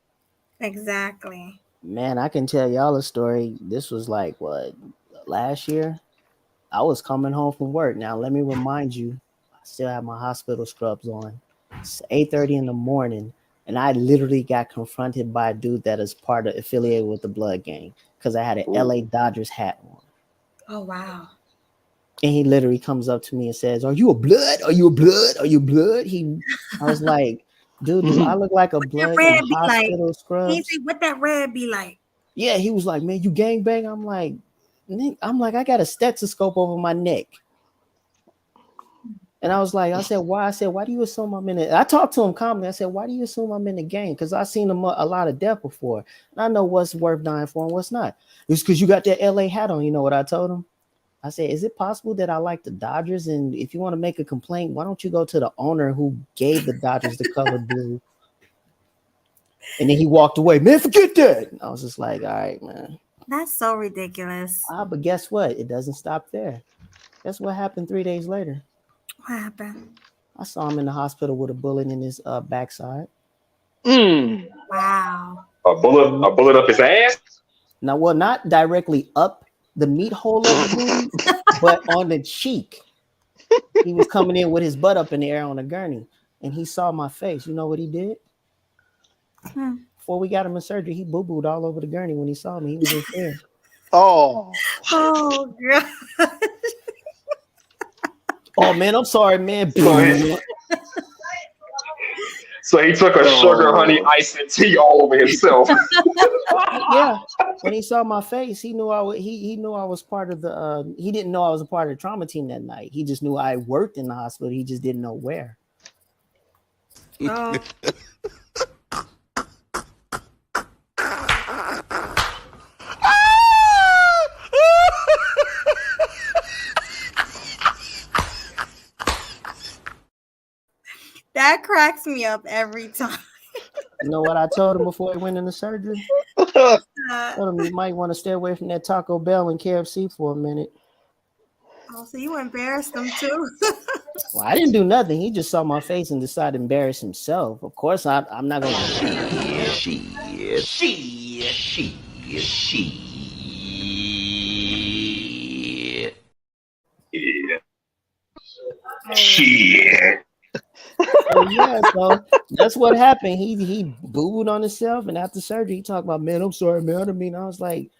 exactly. Man, I can tell y'all a story. This was like what, last year? I was coming home from work. Now let me remind you, I still have my hospital scrubs on. It's 8:30 in the morning, and I literally got confronted by a dude that is affiliated with the Blood Gang because I had an LA Dodgers hat on. Oh, wow. And he literally comes up to me and says, "Are you a Blood? Are you a Blood? Are you Blood?" I was like, "Dude, do I look like a Blood in Red be like, hospital he scrubs?" said, what that red be like? Yeah, he was like, "Man, you gangbang?" I'm like, I got a stethoscope over my neck. And I said, why? I said, why do you assume I'm in it? I talked to him calmly. I said, why do you assume I'm in the gang? Because I've seen a lot of death before. And I know what's worth dying for and what's not. It's because you got that LA hat on. You know what I told him? I said, is it possible that I like the Dodgers? And if you want to make a complaint, why don't you go to the owner who gave the Dodgers the color blue? And then he walked away. Man, forget that. And I was just like, all right, man. That's so ridiculous. But guess what? It doesn't stop there. Guess what happened 3 days later? What happened? I saw him in the hospital with a bullet in his backside. Wow. A bullet up his ass? Now, well, not directly up the meat hole of the booty, but on the cheek. He was coming in with his butt up in the air on a gurney, and he saw my face. You know what he did? Before we got him in surgery, he boo-booed all over the gurney when he saw me. He was in fear. Oh. Oh, God. Oh, man, I'm sorry, man. So he took a sugar honey iced tea all over himself. Yeah, when he saw my face, he knew he knew I was part of the. He didn't know I was a part of the trauma team that night. He just knew I worked in the hospital. He just didn't know where. Oh. That cracks me up every time. You know what I told him before he went into surgery? I told him you might want to stay away from that Taco Bell and KFC for a minute. Oh, so you embarrassed him too? Well, I didn't do nothing. He just saw my face and decided to embarrass himself. Of course, I'm not going to. Shit. So, yeah, so that's what happened. He booed on himself, and after surgery, he talked about, man, I'm sorry, man. I mean, I was like,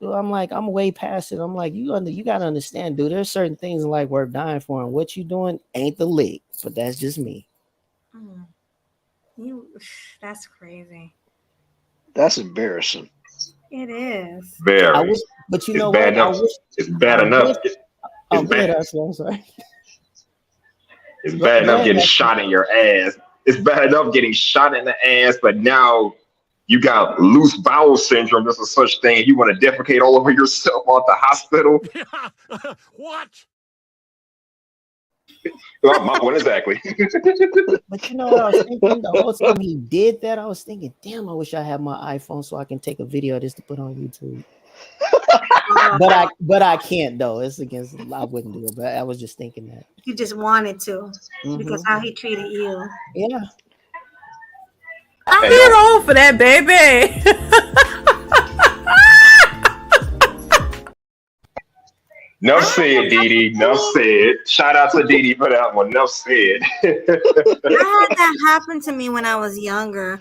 dude, I'm way past it. I'm like, you got to understand, dude. There's certain things in life worth dying for, and what you doing ain't the lick. But that's just me. That's crazy. That's embarrassing. It is. Very. But you it's know bad what? enough. It's bad enough. I'm sorry. It's bad enough getting shot in your ass it's bad enough getting shot in the ass, but now you got loose bowel syndrome. There's a such thing. You want to defecate all over yourself at the hospital. What? Well, my point exactly. But you know what I was thinking? The whole time he did that, I was thinking, damn, I wish I had my iPhone so I can take a video of this to put on YouTube. but I can't though. It's against. I wouldn't do it. But I was just thinking that. You just wanted to because how he treated you. Yeah. I'm here old for that, baby. Enough said, Dee. Enough said. Shout out to Dee for that one. Enough said. I had that happen to me when I was younger.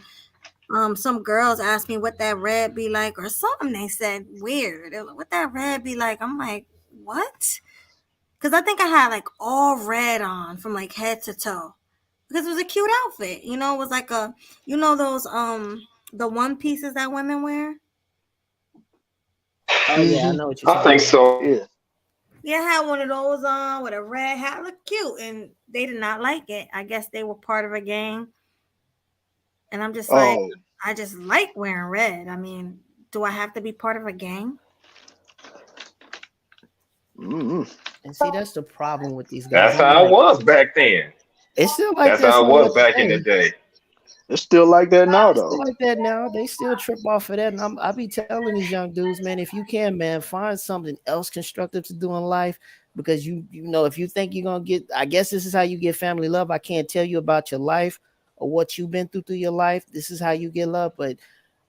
Some girls asked me what that red be like or something. They said weird. They were like, what that red be like? I'm like, what? Because I think I had like all red on from like head to toe. Because it was a cute outfit. You know, it was like a, you know, those the one pieces that women wear. Oh yeah, I know what you're saying. I think so. Yeah. Yeah, I had one of those on with a red hat. Looked cute, and they did not like it. I guess they were part of a gang. And I'm just like, I just like wearing red. I mean, do I have to be part of a gang? And see, that's the problem with these guys. That's how it was back then. It's still like that's how it was back in the day. It's still like that now, though. Like that now. They still trip off of that. And I be telling these young dudes, man, if you can, man, find something else constructive to do in life. Because you know, if you think you're gonna get, I guess this is how you get family love. I can't tell you about your life or what you've been through your life. This is how you get love. But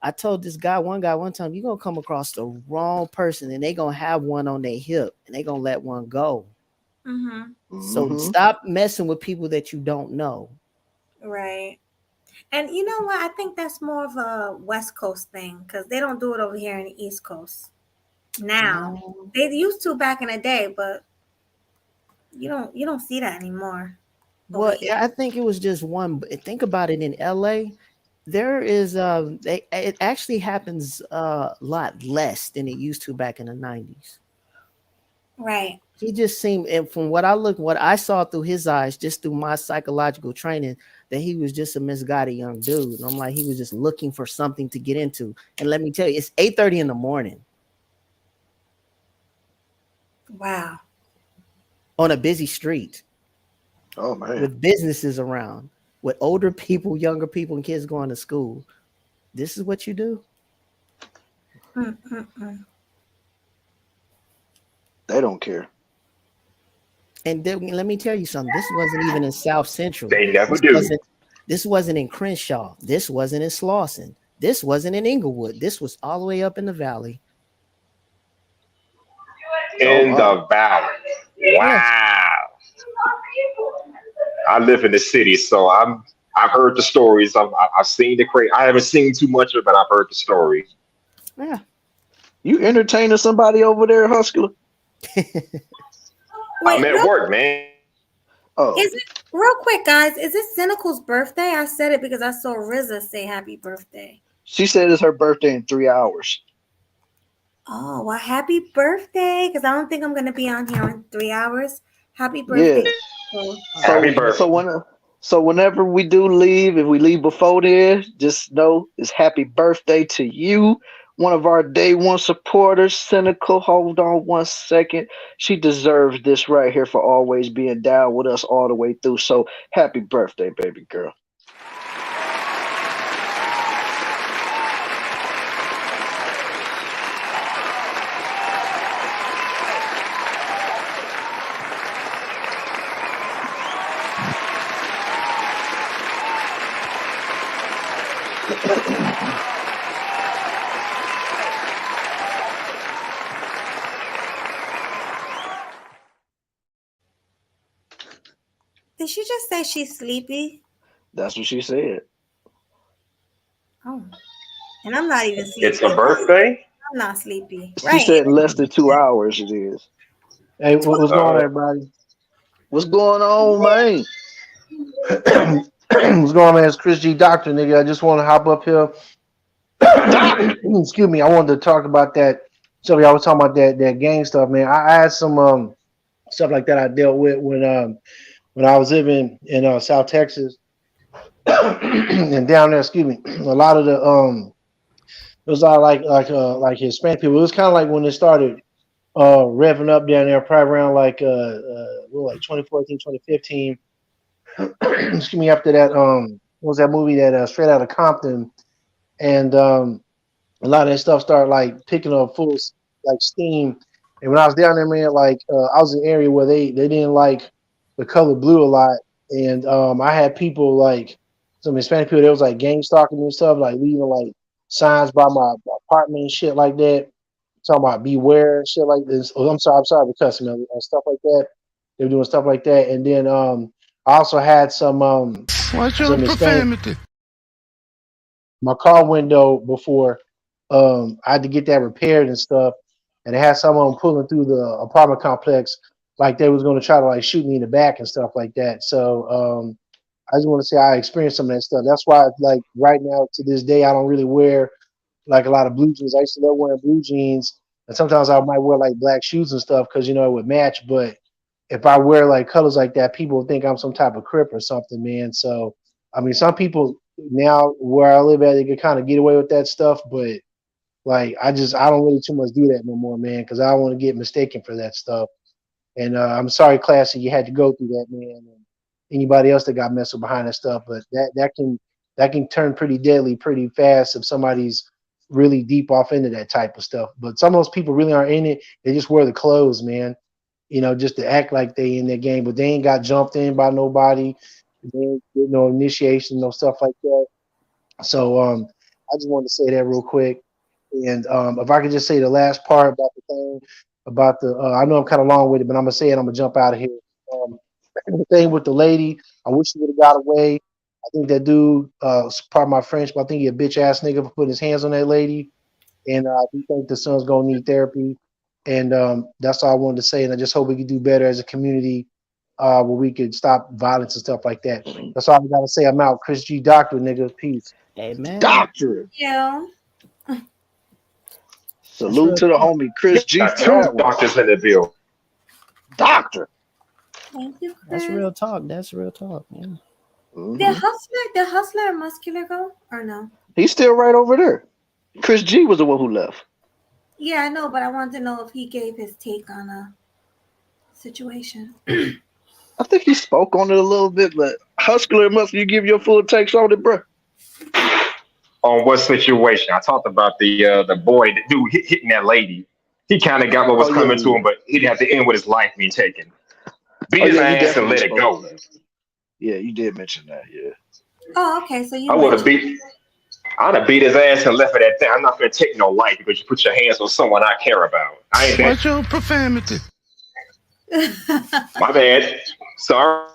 I told this guy one time, you're gonna come across the wrong person and they gonna have one on their hip and they gonna let one go. So stop messing with people that you don't know. Right. And you know what? I think that's more of a West Coast thing because they don't do it over here in the East Coast now. They used to back in the day, but you don't see that anymore. Well, I think it was just one. Think about it in LA. There is it actually happens a lot less than it used to back in the 90s. Right. He just seemed, and from what I saw through his eyes, just through my psychological training, that he was just a misguided young dude. And I'm like, he was just looking for something to get into. And let me tell you, it's 8:30 in the morning. Wow. On a busy street. Oh man. With businesses around, with older people, younger people, and kids going to school. This is what you do. They don't care. And then, let me tell you something. This wasn't even in South Central. They never do. This wasn't in Crenshaw. This wasn't in Slauson. This wasn't in Inglewood. This was all the way up in the valley. In the valley. Wow. I live in the city, so I've heard the stories. I've seen the crazy. I haven't seen too much of it, but I've heard the stories. Yeah. You entertaining somebody over there, Hustler? I'm at work, man. Oh. Is it real quick, guys? Is it Cynical's birthday? I said it because I saw RZA say happy birthday. She said it's her birthday in 3 hours. Oh, well, happy birthday! Because I don't think I'm gonna be on here in 3 hours. Happy birthday! Yeah. Happy birthday. So whenever we do leave, if we leave before then, just know it's happy birthday to you. One of our day one supporters, Cynical. Hold on one second. She deserves this right here for always being down with us all the way through. So happy birthday, baby girl. Did she just say she's sleepy? That's what she said. Oh, and I'm not even sleepy. It's her birthday? I'm not sleepy. She said in less than 2 hours it is. Hey, what's going on, everybody? What's going on, man? What's going on, man? It's Chris G. Doctor, nigga. I just want to hop up here. Excuse me. I wanted to talk about that. So y'all was talking about that gang stuff, man. I had some stuff like that I dealt with when I was living in South Texas. and down there, excuse me, a lot of the it was all like Hispanic people. It was kind of like when it started revving up down there, probably around like 2014, 2015. Excuse me, after that what was that movie that Straight Outta Compton, and a lot of that stuff started like picking up full like steam. And when I was down there, man, like I was in an area where they didn't like the color blue a lot, and I had people like some Hispanic people. They was like gang stalking me and stuff, like leaving like signs by my apartment and shit like that, talking about beware and shit like this. Oh, I'm sorry for cussing and stuff like that. They were doing stuff like that, and then I also had Watch your some Hispanic profanity. my car window before. I had to get that repaired and stuff, and it had someone pulling through the apartment complex like they was going to try to like shoot me in the back and stuff like that. So I just want to say I experienced some of that stuff. That's why like right now to this day I don't really wear like a lot of blue jeans. I used to love wearing blue jeans, and sometimes I might wear like black shoes and stuff because you know it would match. But if I wear like colors like that, people think I'm some type of crip or something, man. So I mean, some people now where I live at, they can kind of get away with that stuff, but like I don't really too much do that no more, man, because I don't want to get mistaken for that stuff. And I'm sorry, Classy, you had to go through that, man. And anybody else that got messed with behind that stuff, but that can turn pretty deadly pretty fast if somebody's really deep off into that type of stuff. But some of those people really aren't in it. They just wear the clothes, man. You know, just to act like they in that game, but they ain't got jumped in by nobody. They ain't get no initiation, no stuff like that. So I just wanted to say that real quick. And if I could just say the last part about the thing about the I know I'm kind of long with it, but I'm gonna say it. I'm gonna jump out of here. Um, the thing with the lady, I wish he would have got away. I think that dude, pardon my French, but I think he a bitch ass nigga for putting his hands on that lady. And I do think the son's gonna need therapy. And that's all I wanted to say. And I just hope we can do better as a community, where we could stop violence and stuff like that. That's all I gotta say. I'm out. Chris G. Doctor, nigga. Peace. Amen. Doctor. Yeah. Salute to the homie Chris G Got for two that one. doctors in the bill. Doctor. Thank you, That's Chris. real talk. That's real talk, man. The hustler and muscular go or no? He's still right over there. Chris G was the one who left. Yeah, I know, but I wanted to know if he gave his take on a situation. I think he spoke on it a little bit, but Hustler must you give your full takes on it, bro. On what situation? I talked about the boy, the dude hitting that lady. He kind of got what was coming to him, but he'd have to end with his life being taken. Beat his ass and let it go. Yeah, you did mention that. Yeah. Oh, okay. So you. I'd have beat his ass and left it at that. I'm not gonna take no life because you put your hands on someone I care about. I ain't Watch your profanity. My bad. Sorry.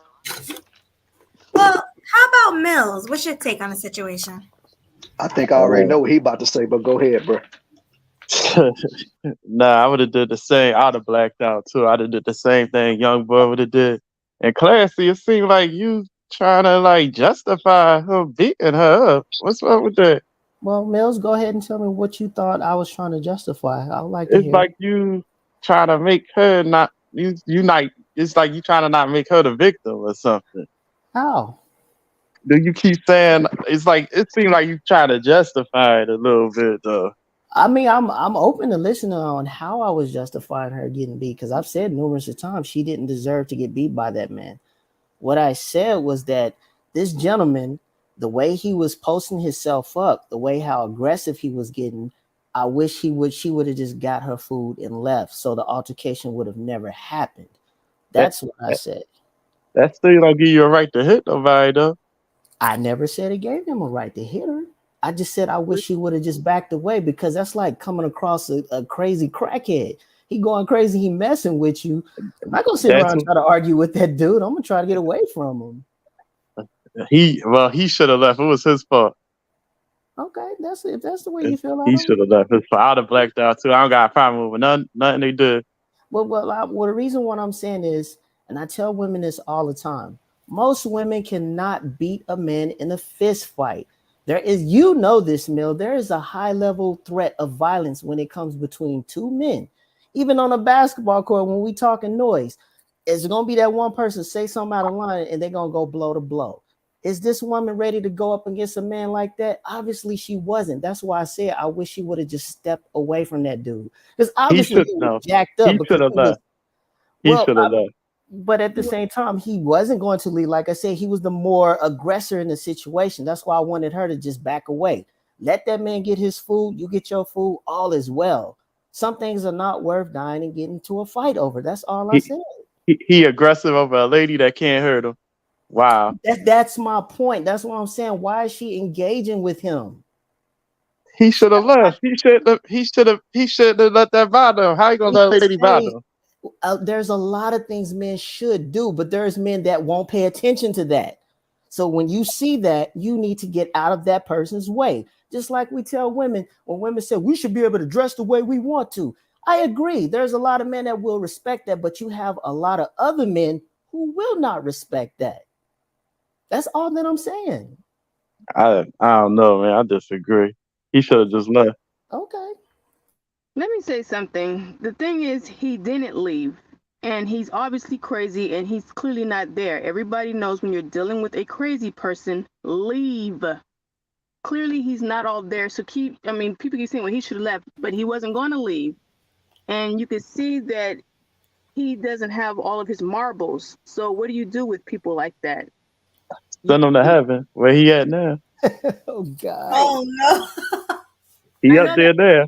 Well, how about Mills? What's your take on the situation? I think I already know what he about to say, but go ahead, bro. Nah, I would have did the same. I'd have blacked out too. I'd have did the same thing young boy would have did. And Classy, it seemed like you trying to like justify him beating her up. What's up with that? Well, Mills, go ahead and tell me what you thought I was trying to justify. I would like to It's hear. like you trying to make her not you not. It's like you trying to not make her the victim or something. How? Do you keep saying it's like it seems like you trying to justify it a little bit though? I mean, I'm open to listening on how I was justifying her getting beat because I've said numerous of times she didn't deserve to get beat by that man. What I said was that this gentleman, the way he was posting himself up, the way how aggressive he was getting, I wish she would have just got her food and left, so the altercation would have never happened. That's what I said. That still don't give you a right to hit nobody though. I never said it gave him a right to hit her. I just said I wish he would have just backed away because that's like coming across a crazy crackhead. He going crazy, he messing with you. I'm not gonna sit around and try to argue with that dude. I'm gonna try to get away from him. He should have left. It was his fault. Okay, if that's the way you feel. He should have left. His fault. I'd have blacked out too. I don't got a problem with nothing they did. Well, the reason what I'm saying is, and I tell women this all the time, most women cannot beat a man in a fist fight. There is, this, Mill, there is a high level threat of violence when it comes between two men. Even on a basketball court, when we talking noise, it's going to be that one person say something out of line and they're going to go blow to blow. Is this woman ready to go up against a man like that? Obviously, she wasn't. That's why I said I wish she would have just stepped away from that dude. Because obviously he was jacked up. He Because should have he was, left. He should have left. but at the same time, he wasn't going to leave. Like I said, he was the more aggressor in the situation. That's why I wanted her to just back away. Let that man get his food. You get your food. All is well. Some things are not worth dying and getting into a fight over. That's all I said. He aggressive over a lady that can't hurt him. Wow. That's my point. That's what I'm saying. Why is she engaging with him? He should have left. He should have let that bother him. How you gonna let a lady bother him? There's a lot of things men should do, but there's men that won't pay attention to that. So when you see that, you need to get out of that person's way. Just like we tell women, when women say we should be able to dress the way we want to. I agree. There's a lot of men that will respect that, but you have a lot of other men who will not respect that. That's all that I'm saying. I don't know, man. I disagree. He should have just left. Okay. Let me say something. The thing is, he didn't leave. And he's obviously crazy, and he's clearly not there. Everybody knows when you're dealing with a crazy person, leave. Clearly, he's not all there. So people keep saying, well, he should have left, but he wasn't going to leave. And you can see that he doesn't have all of his marbles. So what do you do with people like that? Send him to heaven. Where he at now? Oh, God. Oh, no. He up there.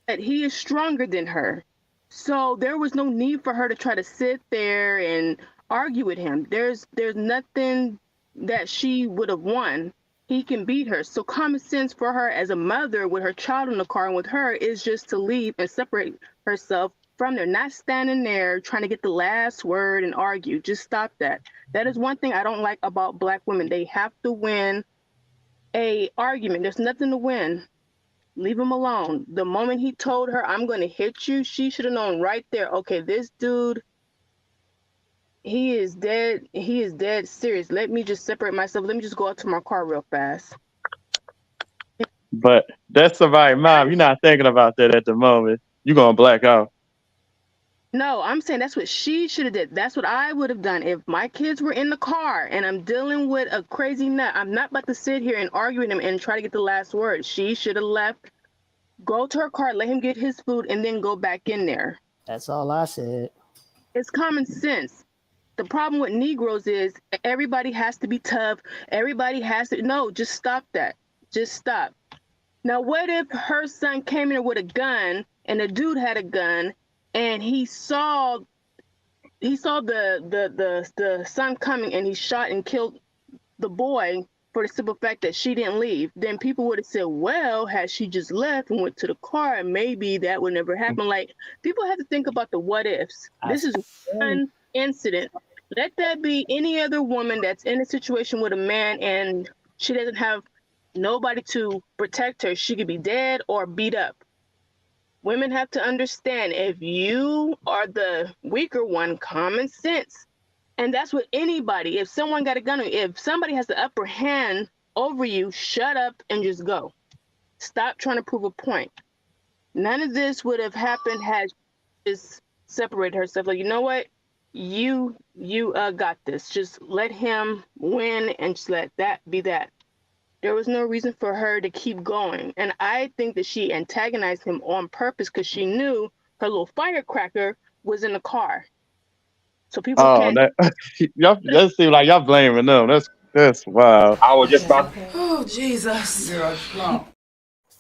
That he is stronger than her. So there was no need for her to try to sit there and argue with him. There's nothing that she would have won. He can beat her. So common sense for her as a mother with her child in the car and with her is just to leave and separate herself from there, not standing there trying to get the last word and argue. Just stop that. That is one thing I don't like about Black women. They have to win a argument. There's nothing to win. Leave him alone. The moment he told her, I'm going to hit you, she should have known right there, okay, this dude, he is dead. He is dead serious. Let me just separate myself. Let me just go out to my car real fast. But that's somebody, mom. You're not thinking about that at the moment. You're going to black out. No, I'm saying that's what she should have did. That's what I would have done. If my kids were in the car and I'm dealing with a crazy nut, I'm not about to sit here and argue with him and try to get the last word. She should have left, go to her car, let him get his food, and then go back in there. That's all I said. It's common sense. The problem with Negroes is everybody has to be tough. Everybody has to, no, just stop that. Just stop. Now, what if her son came in with a gun and the dude had a gun and he saw the son coming and he shot and killed the boy for the simple fact that she didn't leave? Then people would have said, well, had she just left and went to the car, maybe that would never happen. Like, people have to think about the what ifs. This is one incident. Let that be any other woman that's in a situation with a man and she doesn't have nobody to protect her. She could be dead or beat up. Women have to understand, if you are the weaker one, common sense. And that's with anybody. If someone got a gun, if somebody has the upper hand over you, shut up and just go. Stop trying to prove a point. None of this would have happened had she just separated herself. Like, you know what? You got this. Just let him win and just let that be that. There was no reason for her to keep going. And I think that she antagonized him on purpose because she knew her little firecracker was in the car. So people can't. Y'all that seems like y'all blaming them. That's wild. I was just about. Oh, Jesus.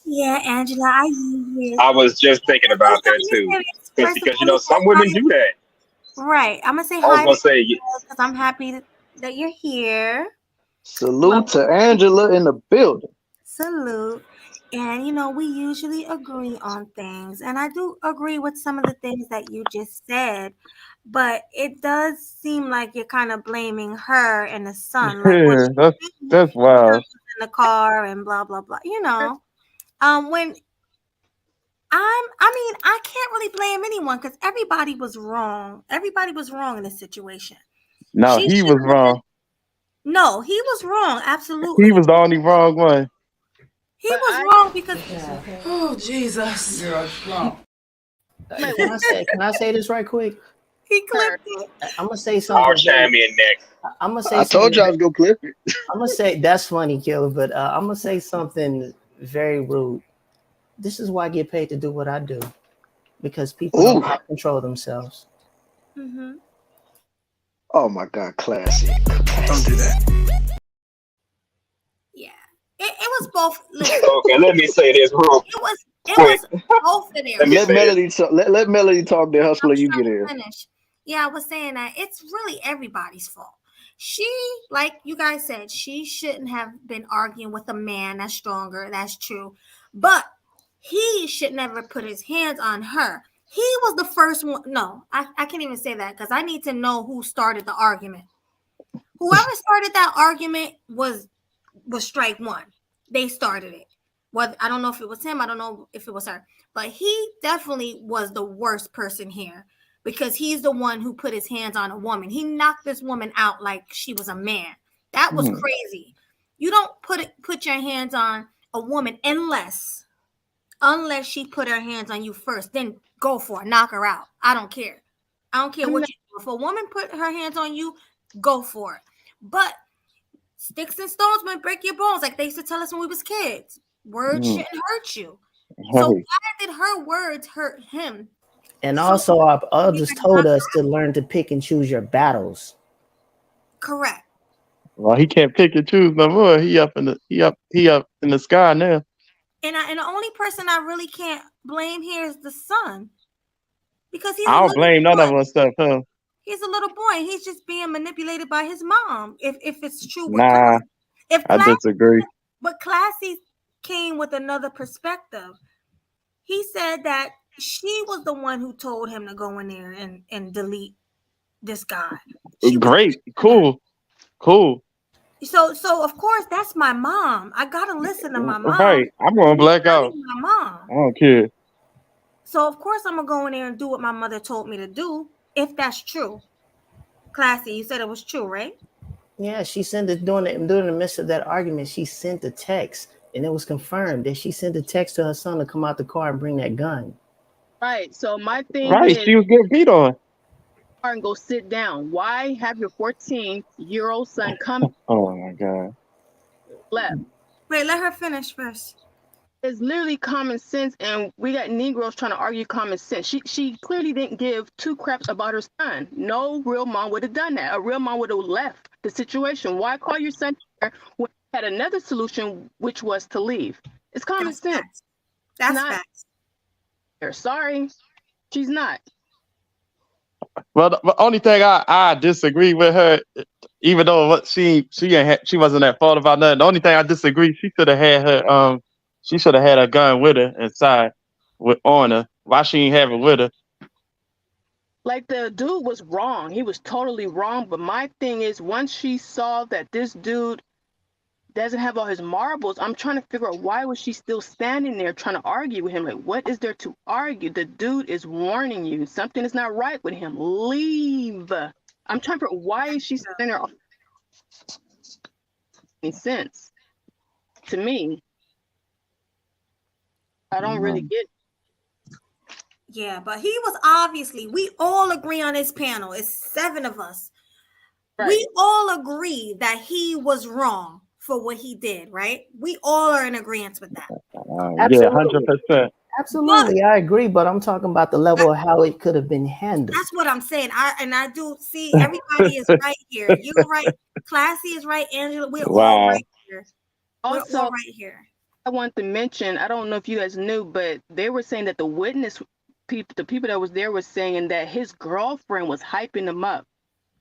Yeah, Angela, I was just thinking about that too, because some women do that. Right. I'm gonna say I was hi gonna say because I'm happy that you're here. Salute to Angela in the building. Salute. And we usually agree on things. And I do agree with some of the things that you just said. But it does seem like you're kind of blaming her and the son. Like That's wild. in the car and blah, blah, blah. When I can't really blame anyone because everybody was wrong. Everybody was wrong in this situation. No, he was wrong. No, he was wrong. Absolutely. He was the only wrong one. He was wrong because. Oh, Jesus. Can I say this right quick? He clipped it. I'm gonna say I'll something. chime in next. I'm gonna say I something. told you I was gonna clip it. I'm gonna say that's funny, Killer, but I'm gonna say something very rude. This is why I get paid to do what I do, because people don't Ooh. know how to control themselves. Mm-hmm. Oh my God, classy. Don't do that. Yeah. It was both. Listen, Okay, let me say this real it was quick. both of their Let me Let say Melody talk. Let Melody talk. Then Hustler, you get in. finish. Yeah, I was saying that it's really everybody's fault. She, like you guys said, she shouldn't have been arguing with a man that's stronger. That's true. But he should never put his hands on her. He was the first one. No, I can't even say that because I need to know who started the argument. Whoever started that argument was strike one. They started it. Well, I don't know if it was him. I don't know if it was her. But he definitely was the worst person here because he's the one who put his hands on a woman. He knocked this woman out like she was a man. That was crazy. You don't put your hands on a woman unless she put her hands on you first. Then go for it. Knock her out. I don't care. I don't care what you do. If a woman put her hands on you, go for it. But sticks and stones might break your bones, like they used to tell us when we was kids. Words shouldn't hurt you. So why did her words hurt him? And also, our elders told us to learn to pick and choose your battles. Correct. Well, he can't pick and choose no more. He up in the sky now. And the only person I really can't blame here is the son, because he's I don't blame none of us stuff, huh? He's a little boy. He's just being manipulated by his mom. If it's true, Nah, I disagree. But Classy came with another perspective. He said that she was the one who told him to go in there and delete this guy. Great, cool. So of course that's my mom. I gotta listen to my mom. Right, I'm gonna black out. My mom. I don't care. So of course I'm gonna go in there and do what my mother told me to do, if that's true. Classy, you said it was true, right? Yeah, she sent it during the midst of that argument. She sent a text, and it was confirmed that she sent a text to her son to come out the car and bring that gun. Right. So my thing Right, is, she was getting beat on. and go sit down. Why have your 14-year-old son come Oh my God. left? Wait, let her finish first. It's literally common sense, and we got Negroes trying to argue common sense. She clearly didn't give two craps about her son. No real mom would have done that. A real mom would have left the situation. Why call your son here when you had another solution, which was to leave? It's common sense. Facts. That's not facts. Sorry, she's not. Well, the only thing I disagree with her, even though what she wasn't at fault about nothing. The only thing I disagree, she should have had her gun with her inside on her. Why she ain't have it with her? Like, the dude was wrong. He was totally wrong. But my thing is, once she saw that this dude doesn't have all his marbles, I'm trying to figure out, why was she still standing there trying to argue with him? Like, what is there to argue? The dude is warning you. Something is not right with him. Leave. I'm trying to figure out, why is she standing there? Any sense to me? I don't really get it. Yeah, but he was obviously, we all agree on this panel. It's 7 of us. Right. We all agree that he was wrong for what he did, right? We all are in agreement with that. Yeah, 100%. Absolutely, I agree, but I'm talking about the level of how it could have been handled. That's what I'm saying. I do see everybody is right here. You're right. Classy is right. Angela, we're all right here. We're all right here. I want to mention, I don't know if you guys knew, but they were saying that the people that was there was saying that his girlfriend was hyping him up.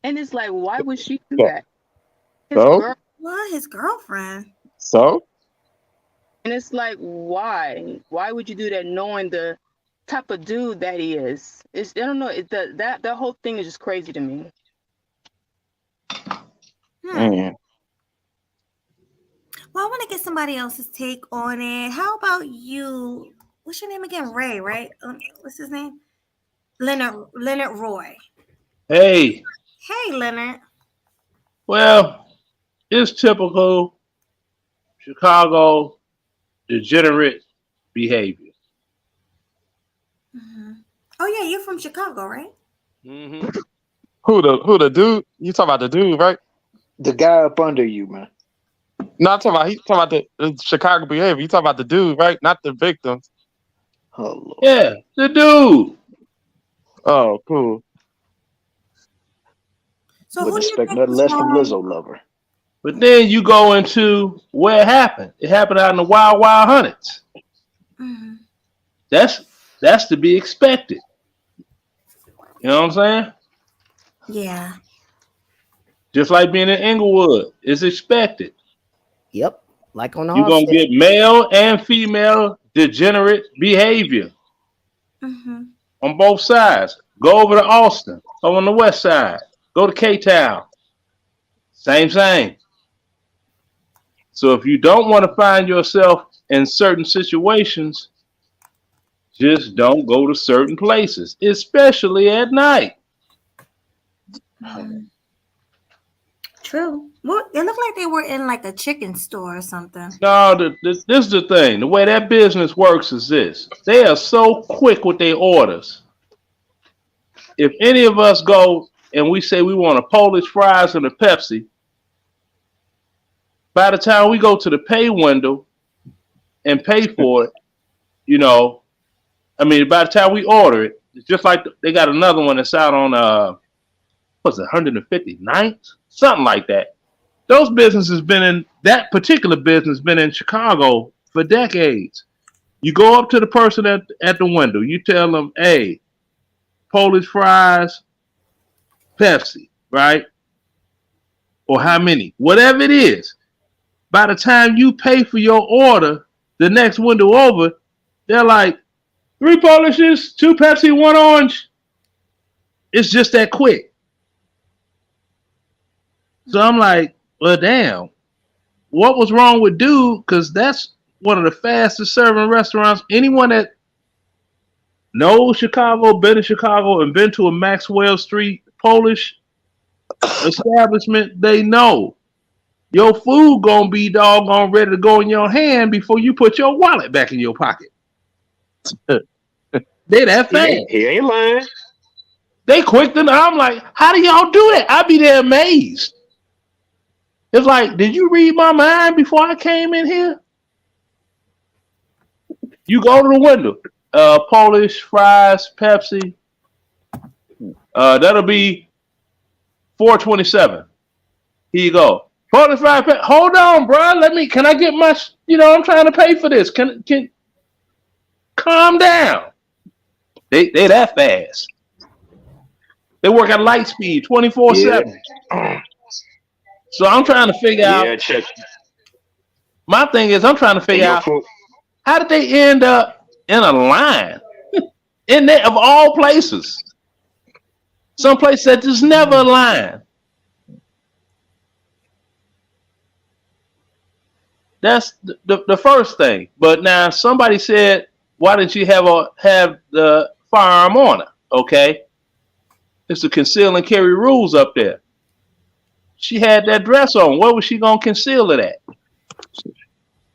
And it's like, why would she do that? His girlfriend. So? And it's like, why? Why would you do that knowing the type of dude that he is? I don't know. That whole thing is just crazy to me. Man. Well, I want to get somebody else's take on it. How about you? What's your name again? Ray, right? What's his name? Leonard Roy. Hey. Hey, Leonard. Well, it's typical Chicago degenerate behavior. Mm-hmm. Oh, yeah, you're from Chicago, right? Mm-hmm. Who the dude? You talking about the dude, right? The guy up under you, man. No, I'm talking about the Chicago behavior. You talking about the dude, right? Not the victims. Oh, Lord. Yeah, the dude. Oh, cool. So who Wouldn't do you expect think nothing was less from wrong? Lizzo lover. But then you go into where it happened. It happened out in the Wild Wild Hundreds. Mm-hmm. That's to be expected. You know what I'm saying? Yeah. Just like being in Inglewood, it's expected. Yep. Like on You're gonna Offset. get male and female degenerate behavior Mm-hmm. on both sides. Go over to Austin, over on the west side. Go to K-Town. Same. So if you don't want to find yourself in certain situations, just don't go to certain places, especially at night. Mm-hmm. True. Well, it looked like they were in like a chicken store or something. No, this is the thing. The way that business works is this. They are so quick with their orders. If any of us go and we say we want a Polish fries and a Pepsi, by the time we go to the pay window and pay for it, by the time we order it, it's just like they got another one that's out on, what's it, 159th? Something like that. Those businesses that particular business been in Chicago for decades. You go up to the person at the window, you tell them, hey, Polish fries, Pepsi, right? Or how many? Whatever it is. By the time you pay for your order, the next window over, they're like, 3 Polishes, 2 Pepsi, 1 orange. It's just that quick. So I'm like, well, damn. What was wrong with Dude? Because that's one of the fastest serving restaurants. Anyone that knows Chicago, been to Chicago, and been to a Maxwell Street Polish establishment, they know your food gonna be doggone ready to go in your hand before you put your wallet back in your pocket. They that fast. He ain't lying. They quick to. I'm like, how do y'all do that? I be there amazed. It's like, did you read my mind before I came in here? You go to the window. Polish fries, Pepsi. That'll be $4.27. Here you go. Polish fries, Pepsi. Hold on, bro. Can I get my? I'm trying to pay for this. Can calm down. They that fast. They work at light speed, 24/7. Yeah. So I'm trying to figure out. Yeah, check. My thing is, I'm trying to figure out how did they end up in a line in there of all places. Some place that there's never a line. That's the first thing. But now somebody said, why didn't you have the firearm on her? Okay, it's the conceal and carry rules up there. She had that dress on. Where was she gonna conceal it at?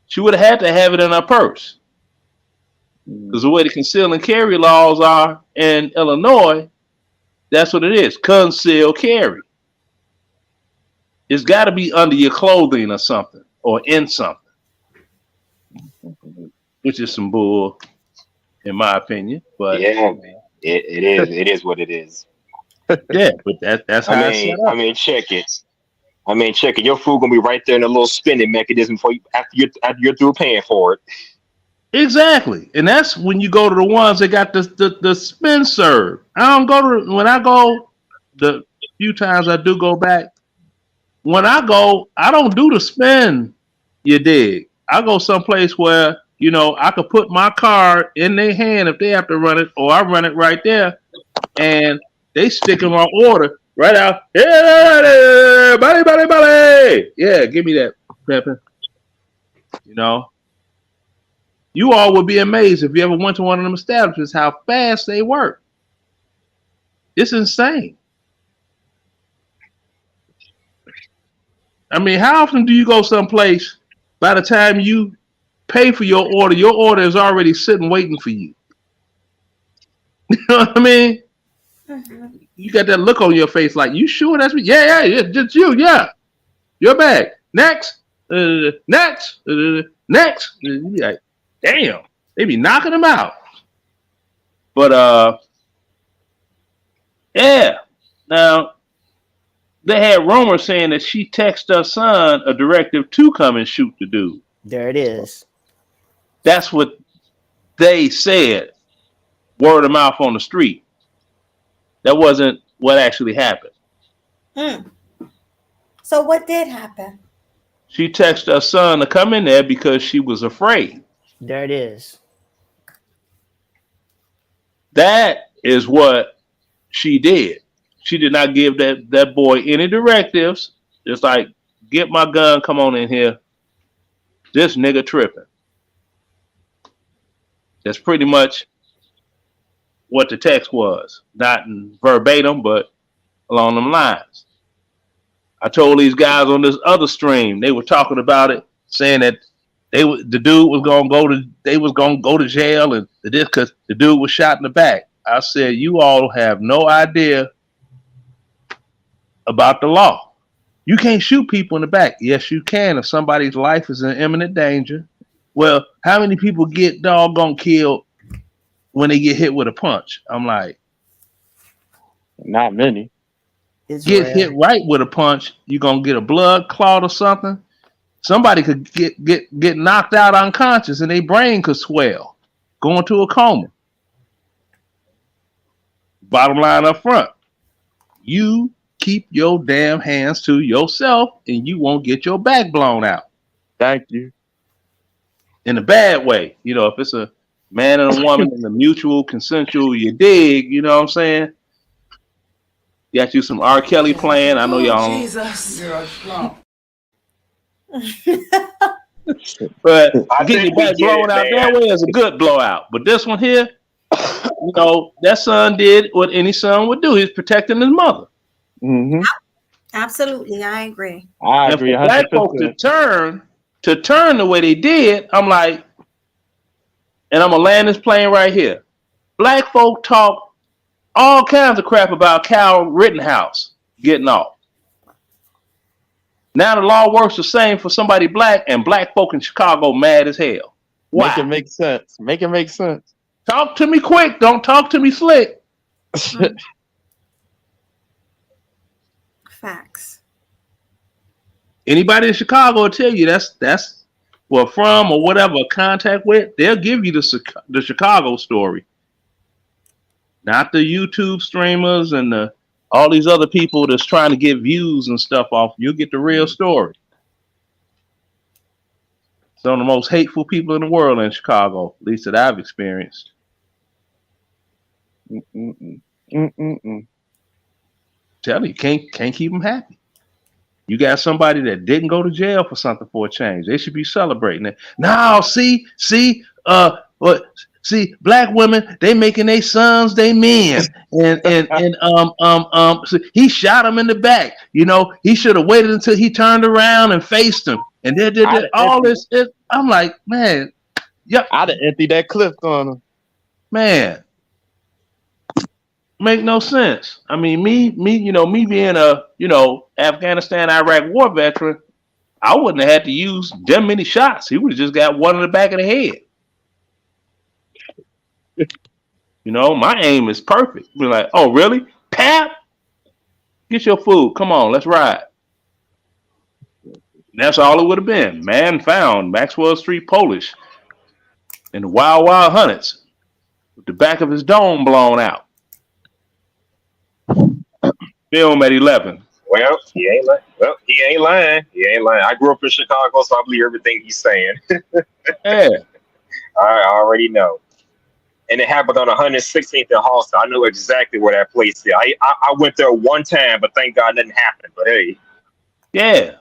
She would have had to have it in her purse. Because the way the conceal and carry laws are in Illinois, that's what it is. Conceal carry. It's got to be under your clothing or something, or in something, which is some bull, in my opinion. But yeah, man. It is. It is what it is. Yeah, but that's how it's set up. Check it. Check it. Your food gonna be right there in a little spending mechanism for you after you're through paying for it. Exactly, and that's when you go to the ones that got the spin serve. I don't go to when I go the few times I do go back. When I go, I don't do the spin. You dig? I go someplace where I could put my card in their hand if they have to run it, or I run it right there, and they stick in my order right out. Hey, buddy. Yeah, give me that, Pepper. You all would be amazed if you ever went to one of them establishments how fast they work. It's insane. I mean, how often do you go someplace by the time you pay for your order is already sitting waiting for you? You know what I mean? Mm-hmm. You got that look on your face like, you sure that's me? Yeah, just you, yeah. Your bag. Next. Next. Next. You be like, damn. They be knocking them out. But yeah. Now they had rumors saying that she texted her son a directive to come and shoot the dude. There it is. That's what they said. Word of mouth on the street. That wasn't what actually happened. So what did happen? She texted her son to come in there because she was afraid. There it is. That is what she did. She did not give that boy any directives. Just like, get my gun, come on in here. This nigga tripping. That's pretty much what the text was. Not in verbatim, but along them lines. I told these guys on this other stream, they were talking about it, saying that the dude was gonna go to jail and this because the dude was shot in the back. I said, you all have no idea about the law. You can't shoot people in the back. Yes, you can if somebody's life is in imminent danger. Well, how many people get doggone killed when they get hit with a punch? I'm like, not many. Get hit right with a punch, you're gonna get a blood clot or something. Somebody could get knocked out unconscious and their brain could swell, go into a coma. Bottom line up front, you keep your damn hands to yourself and you won't get your back blown out. Thank you. In a bad way. You know, if it's a man and a woman and a mutual consensual, you dig, you know what I'm saying? Got you some R. Kelly playing. I know y'all don't. Jesus. But getting your back blown out that way is a good blowout. But this one here, you know, that son did what any son would do. He's protecting his mother. Mm-hmm. Absolutely, I agree. I agree. And for black folks to turn the way they did, I'm like, and I'm gonna land this plane right here. Black folk talk all kinds of crap about Kyle Rittenhouse getting off. Now the law works the same for somebody black, and black folk in Chicago mad as hell. Why? Make it make sense. Make it make sense. Talk to me quick. Don't talk to me slick. Facts. Anybody in Chicago will tell you that's where from or whatever contact with. They'll give you the Chicago story. Not the YouTube streamers and all these other people that's trying to get views and stuff off. You'll get the real story. Some of the most hateful people in the world in Chicago, at least that I've experienced. Tell you, can't keep them happy. You got somebody that didn't go to jail for something for a change. They should be celebrating it. Now, see, black women, they making their sons they men, so he shot him in the back. You know, he should have waited until he turned around and faced him, and then did all this. I'm like, man, yeah, I'd have emptied that clip on him. Man, make no sense. I mean, me being a Afghanistan, Iraq war veteran, I wouldn't have had to use them many shots. He would have just got one in the back of the head. You know, my aim is perfect. Be like, oh, really? Pap, get your food. Come on, let's ride. And that's all it would have been. Man found Maxwell Street Polish in the Wild Wild Hunnets with the back of his dome blown out. Film at 11. Well, he ain't lying. He ain't lying. I grew up in Chicago, so I believe everything he's saying. Yeah. I already know. And it happened on 116th and Halston. I know exactly where that place is. I went there one time, but thank God nothing happened. But hey. Yeah.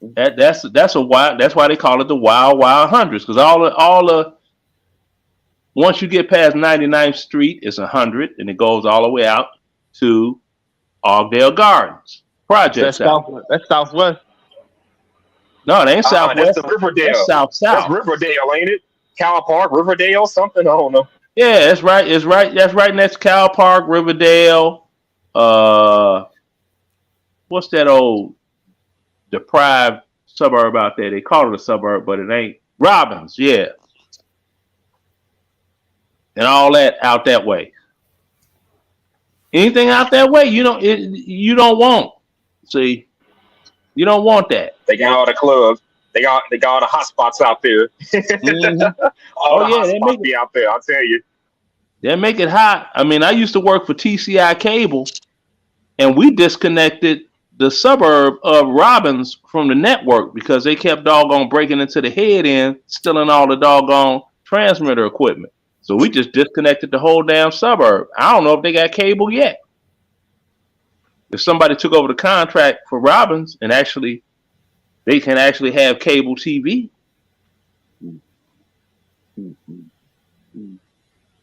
That's why they call it the Wild Wild Hundreds, because all the once you get past 99th Street, it's 100, and it goes all the way out to Ogdale Gardens. Project. That's Southwest. No, it ain't Southwest. That's the Riverdale. That's South. That's Riverdale, ain't it? Cowan Park, Riverdale, something. I don't know. Yeah, it's right. It's right. That's right next to Cal Park, Riverdale. What's that old deprived suburb out there? They call it a suburb, but it ain't. Robbins, yeah, and all that out that way. Anything out that way, you don't want. See, you don't want that. They got all the clubs. They got all the hot spots out there. Mm-hmm. All Oh the hot yeah, spots be out there. I'll tell you. they make it hot. I mean, I used to work for TCI Cable, and we disconnected the suburb of Robbins from the network because they kept doggone breaking into the head end, stealing all the doggone transmitter equipment. So we just disconnected the whole damn suburb. I don't know if they got cable yet. If somebody took over the contract for Robbins and they can actually have cable TV.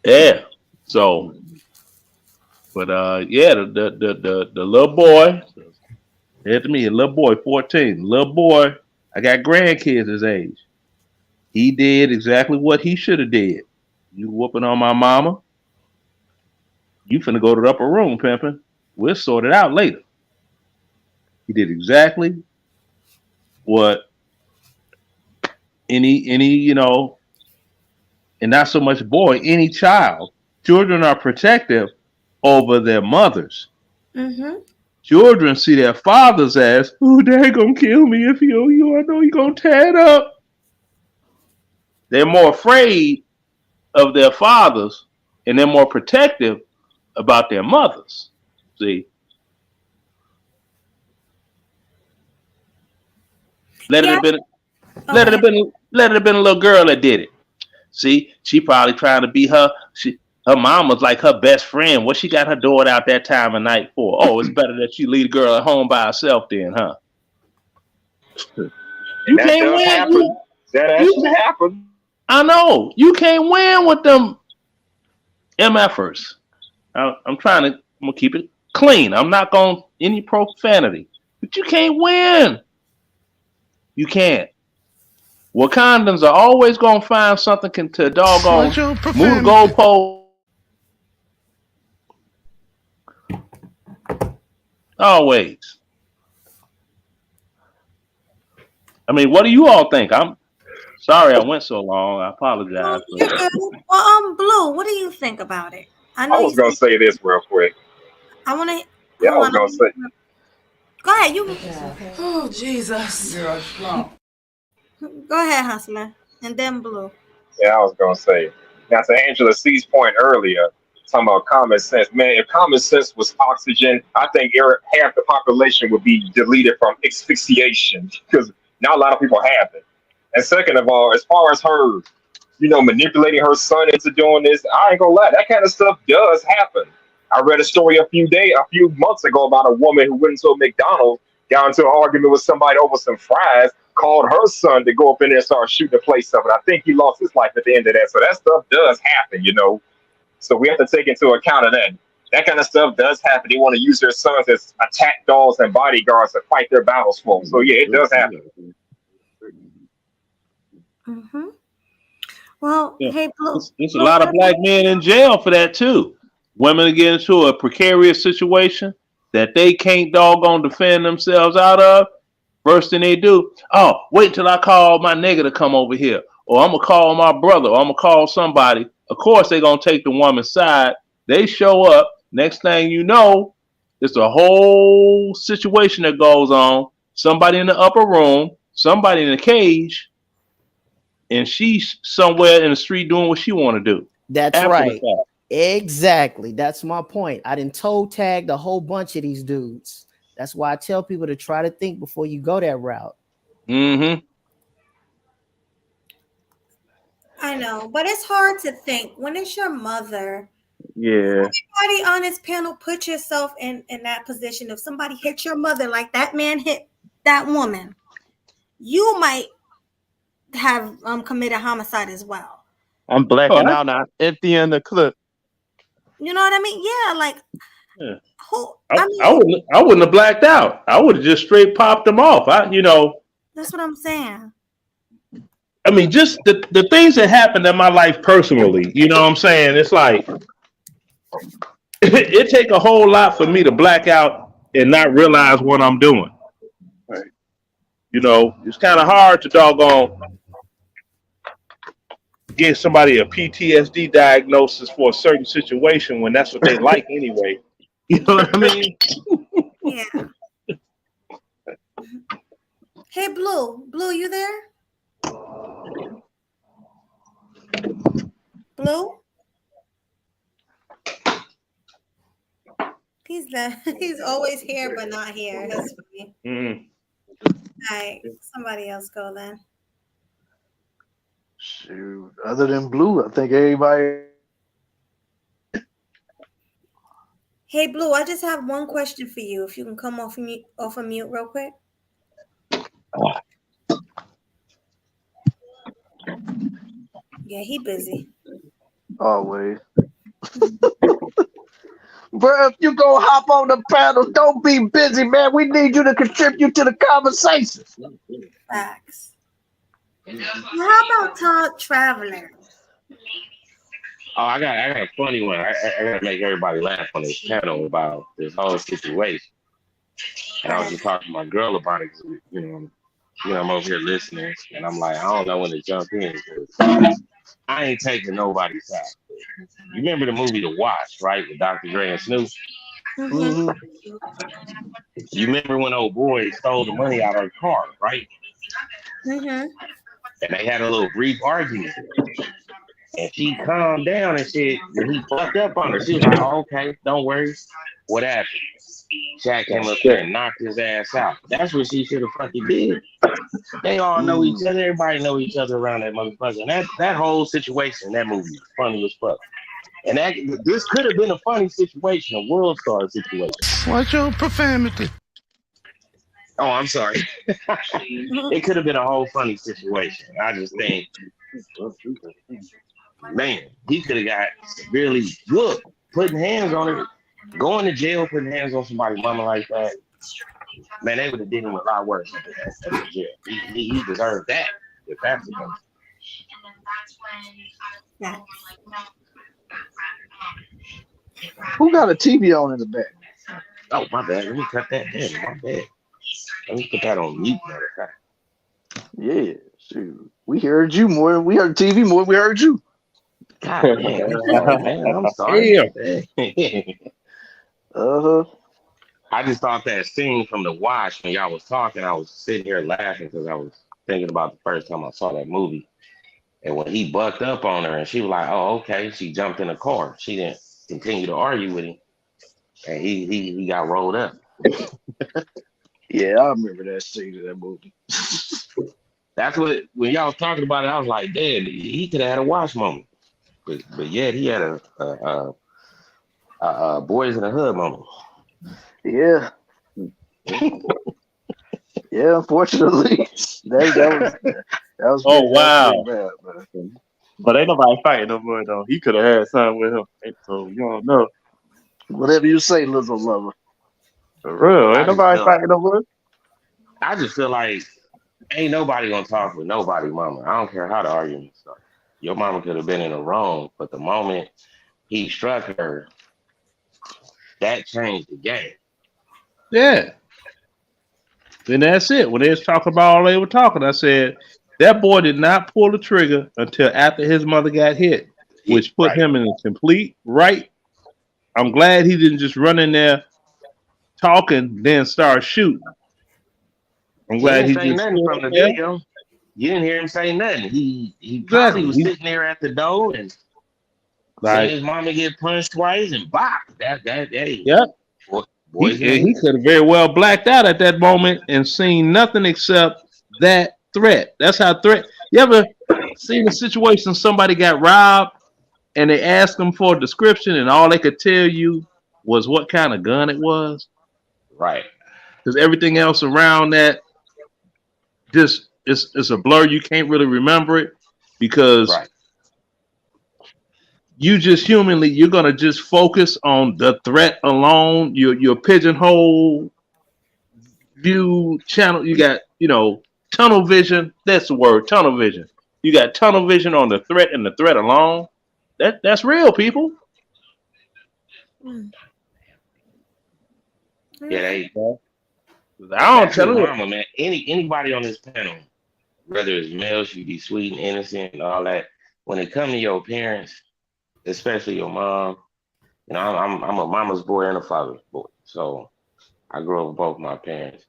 Yeah. So, but yeah, the little boy, said to me, a little boy, 14, little boy, I got grandkids his age. He did exactly what he should have did. You whooping on my mama, you finna go to the upper room, pimping. We'll sort it out later. He did exactly what any and not so much boy, any child. Children are protective over their mothers. Mm-hmm. Children see their fathers as, oh, they're gonna kill me if you I know you're gonna tear it up. They're more afraid of their fathers and they're more protective about their mothers. See? Let it have been a little girl that did it. See, she probably trying to be her mama's like her best friend. What she got her daughter out that time of night for? Oh, it's better that she leave the girl at home by herself then, huh? You That can't does win. happen. That actually happens. I know. You can't win with them MFers. I'm gonna keep it clean. I'm not going any profanity. But you can't win. You can't. Wakandans are always gonna find something to doggone move the goalpost. Always. I mean, what do you all think? I'm sorry I went so long. I apologize. You're good. Well, Blue, what do you think about it? I know I was gonna say this real quick. I want to. Yeah, I was gonna say. Go ahead. You. Oh Jesus. Go ahead, Hustler, and then Blue. Yeah, I was gonna say. Now to Angela C's point earlier, talking about common sense. Man, if common sense was oxygen, I think half the population would be deleted from asphyxiation because not a lot of people have it. And second of all, as far as her, manipulating her son into doing this, I ain't gonna lie, that kind of stuff does happen. I read a story a few months ago about a woman who went into a McDonald's, got into an argument with somebody over some fries, called her son to go up in there and start shooting the place up. And I think he lost his life at the end of that. So that stuff does happen, So we have to take into account of that. That kind of stuff does happen. They want to use their sons as attack dogs and bodyguards to fight their battles for them. So yeah, it does happen. Mm-hmm. Well, Yeah. hey, Blue. There's a lot of black men in jail for that too. Women get into a precarious situation that they can't doggone defend themselves out of. First thing they do, oh, wait till I call my nigga to come over here. Or I'm going to call my brother. Or I'm going to call somebody. Of course, they're going to take the woman's side. They show up. Next thing you know, it's a whole situation that goes on. Somebody in the upper room, somebody in the cage, and she's somewhere in the street doing what she want to do. That's right. Exactly. That's my point. I done toe tagged a whole bunch of these dudes. That's why I tell people to try to think before you go that route. Mm-hmm. I know, but it's hard to think when it's your mother. Yeah. Everybody on this panel, put yourself in that position. If somebody hit your mother like that man hit that woman, you might have committed homicide as well. I'm blacking out now at the end of the clip. You know what I mean? Yeah, like Yeah. who? I wouldn't have blacked out. I would have just straight popped them off. That's what I'm saying. I mean, just the things that happened in my life personally, you know what I'm saying? It's like it take a whole lot for me to black out and not realize what I'm doing. Right. You know, it's kind of hard to doggone give somebody a PTSD diagnosis for a certain situation when that's what they like anyway. You know what I mean? Yeah. Hey, Blue. Blue, you there? Blue? He's there. He's always here, but not here. That's funny. Mm. All right. Somebody else go then. Shoot. Other than Blue, I think everybody. Hey, Blue, I just have one question for you. If you can come off of mute real quick. Yeah, he busy. Always. Bro, if you go hop on the panel, don't be busy, man. We need you to contribute to the conversation. Facts. How about Todd Traveler? Oh, I got a funny one. I gotta make everybody laugh on this panel about this whole situation. And I was just talking to my girl about it. 'Cause, I'm over here listening, and I'm like, I don't know when to jump in. 'Cause I ain't taking nobody's side. You remember the movie The Watch, right, with Dr. Dre and Snoop? Mm-hmm. You remember when old boy stole the money out of her car, right? Mm-hmm. And they had a little brief argument. And she calmed down and said, when he fucked up on her, she was like, oh, okay, don't worry. What happened? Jack came up there and knocked his ass out. That's what she should have fucking did. They all know each other. Everybody know each other around that motherfucker. And that whole situation, that movie was funny as fuck. And this could have been a funny situation, a world star situation. Watch your profanity. Oh, I'm sorry. It could have been a whole funny situation. I just think, man, he could have got severely whooped, putting hands on her, going to jail, putting hands on somebody's mama like that. Man, they would have did him a lot worse at the jail. He deserved that, if that's the case. Yeah. Who got a TV on in the back? Oh, my bad. Let me cut that down. My bad. Let me put that on mute. Yeah, shoot. We heard you more. We heard TV more. We heard you. God damn. I'm sorry, man. I'm sorry. I just thought that scene from The Watch when y'all was talking, I was sitting here laughing because I was thinking about the first time I saw that movie. And when he bucked up on her and she was like, oh, okay, she jumped in the car. She didn't continue to argue with him. And he got rolled up. Yeah, I remember that scene of that movie. That's what, when y'all was talking about it, I was like, damn, he could have had a watch moment. But yeah, he had a Boys in the Hood moment. Yeah. Yeah, unfortunately. That was Oh, wow. bad, But ain't nobody fighting no more, though. He could have had something with him. So, you don't know. Whatever you say, Lizzo lover. For real. Ain't nobody fighting no more. I just feel like ain't nobody gonna talk with nobody, mama. I don't care how the argument starts. Your mama could have been in the wrong, but the moment he struck her, that changed the game. Yeah. Then that's it. When they was talking about all they were talking, I said, that boy did not pull the trigger until after his mother got hit, which put him in a complete right. I'm glad he didn't just run in there talking, then start shooting. I'm glad he he didn't just say nothing from the video. You didn't hear him say nothing. He probably was sitting there at the door and seen his mama get punched twice and bop. Hey. Yep. He could have very well blacked out at that moment and seen nothing except that threat. That's how threat. You ever seen a situation somebody got robbed and they asked them for a description and all they could tell you was what kind of gun it was? Right. Because everything else around that just it's a blur. You can't really remember it because you just humanly, you're gonna just focus on the threat alone. Your pigeonhole view channel. You got tunnel vision. That's the word, tunnel vision. You got tunnel vision on the threat and the threat alone. That's real, people. Yeah, they. I don't That's his tell you. mama, man. Anybody on this panel, whether it's male, she be sweet and innocent and all that. When it come to your parents, especially your mom, you know, I'm a mama's boy and a father's boy, so I grew up with both my parents.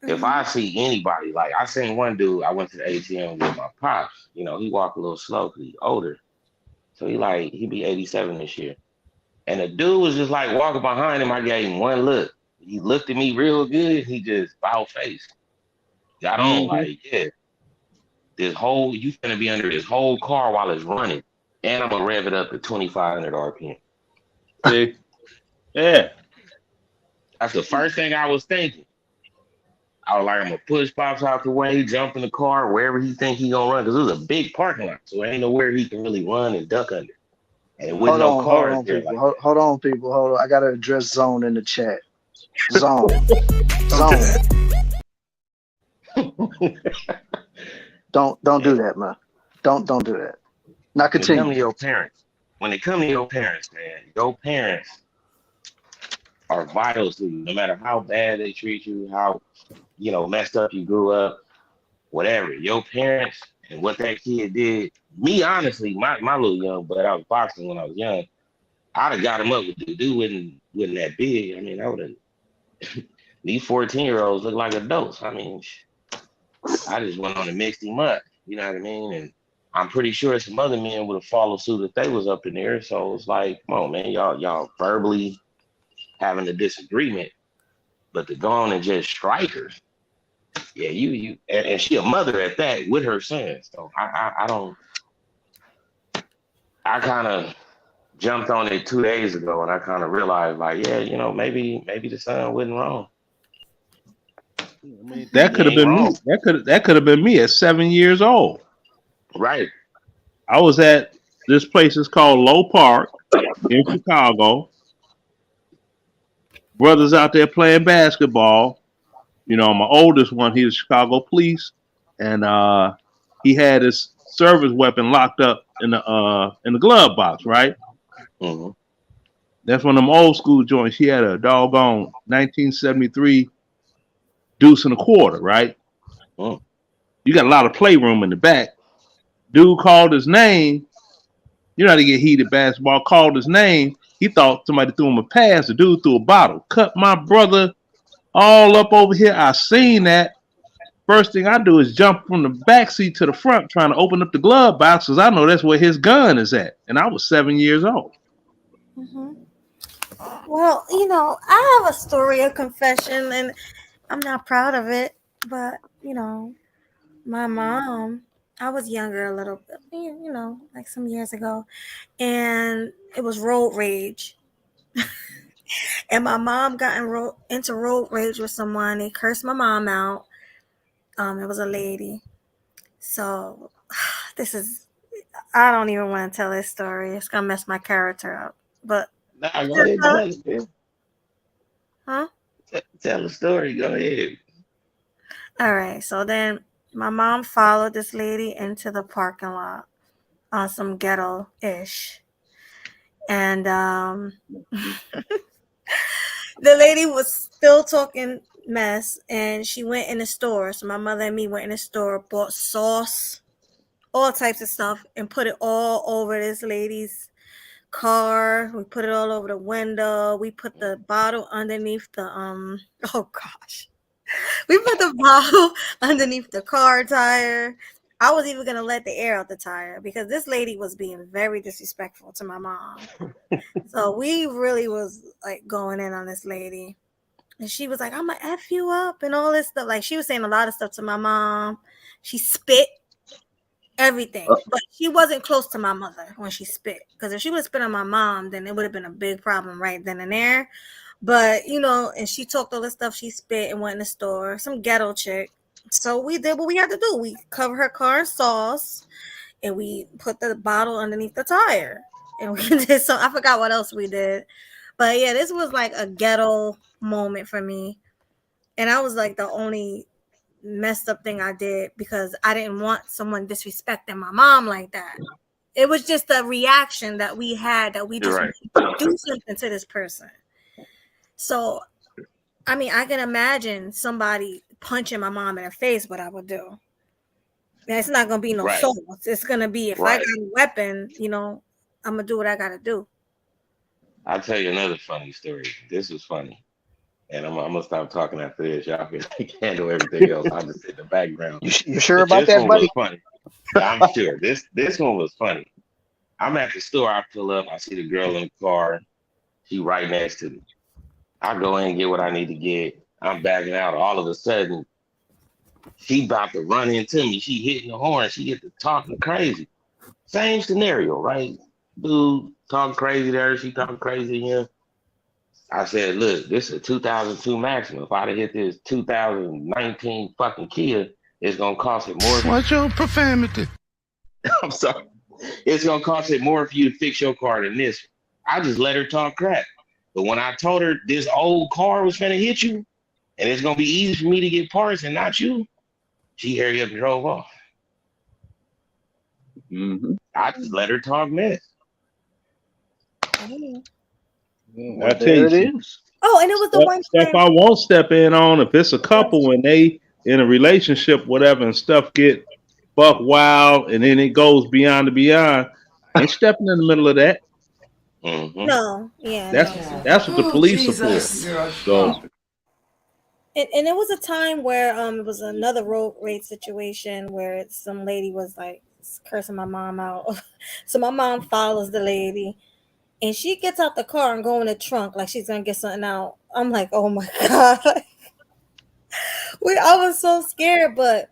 If I see anybody, like I seen one dude, I went to the ATM with my pops. You know, he walk a little slow because he older, so he be 87 this year. And the dude was just like walking behind him. I gave him one look. He looked at me real good. He just bow face. Got on Mm-hmm. like, yeah, you finna be under this whole car while it's running. And I'm gonna rev it up to 2,500 RPM. See? Yeah. That's the first thing I was thinking. I was like, I'm gonna push Pops out the way, jump in the car, wherever he think he gonna run, because it was a big parking lot, so ain't nowhere he can really run and duck under. And with no Hold cars on, there people. like Hold on, people. Hold on. I gotta address Zone in the chat. Zone. Zone. Don't do that, man. Don't do that. Now when it come continue. to your parents, man, your parents are vital to you, no matter how bad they treat you, how messed up you grew up, whatever. Your parents and what that kid did. Me, honestly, my little young but I was boxing when I was young. I'd have got him up with the dude wasn't that big. I mean, I would have these 14-year-olds look like adults. I mean, I just went on and mixed him up. You know what I mean? And I'm pretty sure some other men would have followed suit if they was up in there. So it's like, come on, man, y'all verbally having a disagreement, but to go on and just strike her, yeah, you and she a mother at that with her son. So I don't. I kind of jumped on it 2 days ago, and I kind of realized, like, yeah, maybe the son wasn't wrong. I mean, that He could have ain't been me. wrong, That could have been me at 7 years old. right? I was at this place. It's called Low Park in Chicago. Brothers out there playing basketball. You know, my oldest one, he was Chicago police, and he had his service weapon locked up in the glove box, right? Mm-hmm. That's one of them old school joints. He had a doggone 1973 deuce and a quarter, right? Mm. You got a lot of playroom in the back. Dude called his name. You know how to get heated basketball. Called his name. He thought somebody threw him a pass. The dude threw a bottle. Cut my brother all up over here. I seen that. First thing I do is jump from the back seat to the front, trying to open up the glove box because I know that's where his gun is at. And I was 7 years old. Mm-hmm. Well, I have a story, a confession, and I'm not proud of it, but my mom, I was younger a little bit, like some years ago, and it was road rage. And my mom got into road rage with someone. They cursed my mom out. It was a lady. So I don't even want to tell this story. It's gonna mess my character up. But Nah, go ahead, tell it. huh? Tell the story. Go ahead. All right. So then my mom followed this lady into the parking lot on some ghetto-ish. And the lady was still talking mess, and she went in the store. So my mother and me went in the store, bought sauce, all types of stuff, and put it all over this lady's car. We put it all over the window. We put the bottle underneath the oh gosh. We put the bottle underneath the car tire. I was even gonna let the air out the tire because this lady was being very disrespectful to my mom. So we really was like going in on this lady. And she was like, I'm gonna F you up and all this stuff. Like she was saying a lot of stuff to my mom. She spit everything. But she wasn't close to my mother when she spit. Because if she would have spit on my mom, then it would have been a big problem right then and there. But and she talked all this stuff, she spit and went in the store, some ghetto chick. So we did what we had to do. We covered her car in sauce and we put the bottle underneath the tire. And we did I forgot what else we did. But yeah, this was like a ghetto moment for me. And I was like the only messed up thing I did because I didn't want someone disrespecting my mom like that. It was just a reaction that we had that we just You're right. wanted to do something to this person. So, I mean, I can imagine somebody punching my mom in her face, what I would do. And it's not going to be no Right. soul. It's going to be, if I got a weapon, you know, I'm going to do what I got to do. I'll tell you another funny story. This was funny. And I'm gonna stop talking after this. Y'all can handle everything else. I'll just sit in the background. You sure But about this that, one was buddy? funny. I'm sure. This one was funny. I'm at the store. I pull up. I see the girl in the car. She right next to me. I go in and get what I need to get. I'm backing out. All of a sudden, she about to run into me. She hitting the horn. She get to talking crazy. Same scenario, right? Dude talking crazy to her. She talking crazy to him. I said, look, this is a 2002 Maxima. If I'd have hit this 2019 fucking Kia, it's gonna cost it more. What's your profanity? I'm sorry. It's gonna cost it more for you to fix your car than this. I just let her talk crap. But when I told her this old car was gonna hit you, and it's gonna be easy for me to get parts and not you, she hurried up and drove off. I just let her talk mess. I tell you, Oh, and it was the one stuff I won't step in on if it's a couple when they in a relationship, whatever, and stuff get buck wild, and then it goes beyond the beyond. Ain't stepping in the middle of that. No, yeah, That's what the police are for. So and it was a time where it was another road rage situation where some lady was like cursing my mom out. So my mom follows the lady. And she gets out the car and go in the trunk like she's gonna get something out. I'm like, oh my God. I was so scared, but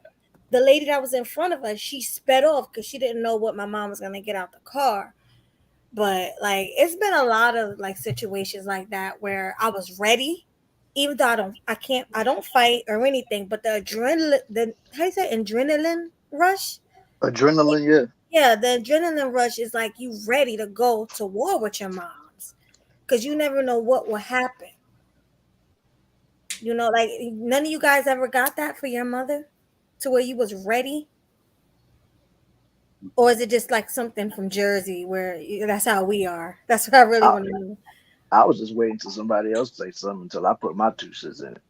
the lady that was in front of us, she sped off because she didn't know what my mom was gonna get out the car. But like it's been a lot of like situations like that where I was ready, even though I don't fight or anything, but the adrenaline, how you say adrenaline rush? Adrenaline, yeah. Yeah, the adrenaline rush is like you ready to go to war with your moms because you never know what will happen. You know, like none of you guys ever got that for your mother to where you was ready? Or is it just like something from Jersey where that's how we are? That's what I really want to know. I was just waiting till somebody else say something until I put my 2 cents in it.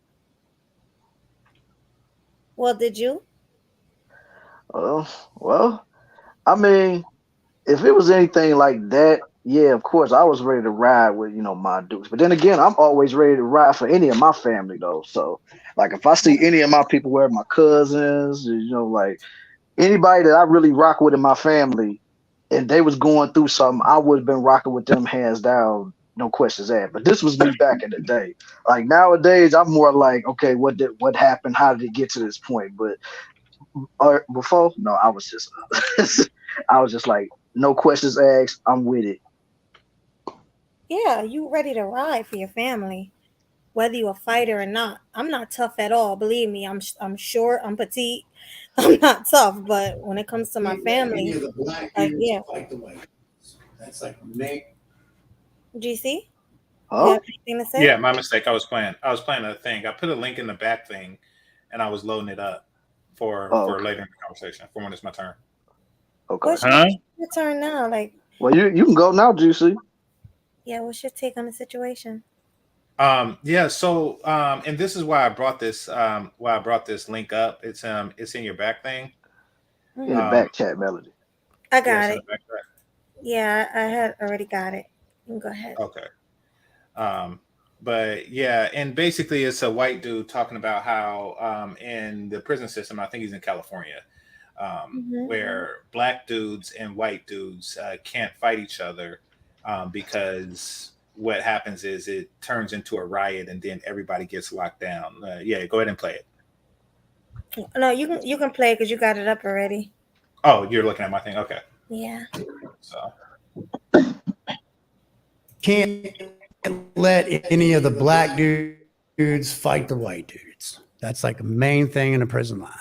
Well, did you? Well, I mean, if it was anything like that, yeah, of course, I was ready to ride with, my dudes. But then again, I'm always ready to ride for any of my family, though. So, like, if I see any of my people, where my cousins, like anybody that I really rock with in my family, and they was going through something, I would have been rocking with them hands down, no questions asked. But this was me back in the day. Like nowadays, I'm more like, okay, what happened? How did it get to this point? But before, no, I was just like, no questions asked. I'm with it. Yeah, you ready to ride for your family, whether you're a fighter or not. I'm not tough at all. Believe me, I'm short, I'm petite, I'm not tough. But when it comes to my family, Any of the black like, dudes yeah. fight the white. That's like make. GC, you Oh, have anything to say? Yeah, my mistake. I was playing a thing. I put a link in the back thing, and I was loading it up for later in the conversation for when it's my turn. Okay. What's your turn now? Like, Well, you can go now, Juicy. yeah, what's your take on the situation? Yeah, so and this is why I brought this link up. It's in your back thing. In the back chat, Melody. I got it. Yeah, I had already got it. You can go ahead. Okay. But yeah, and basically it's a white dude talking about how in the prison system, I think he's in California, where black dudes and white dudes can't fight each other because what happens is it turns into a riot and then everybody gets locked down. Yeah, go ahead and play it. No, you can play because you got it up already. Oh, you're looking at my thing. Okay. Yeah. So can't let any of the black dudes fight the white dudes. That's like the main thing in a prison line.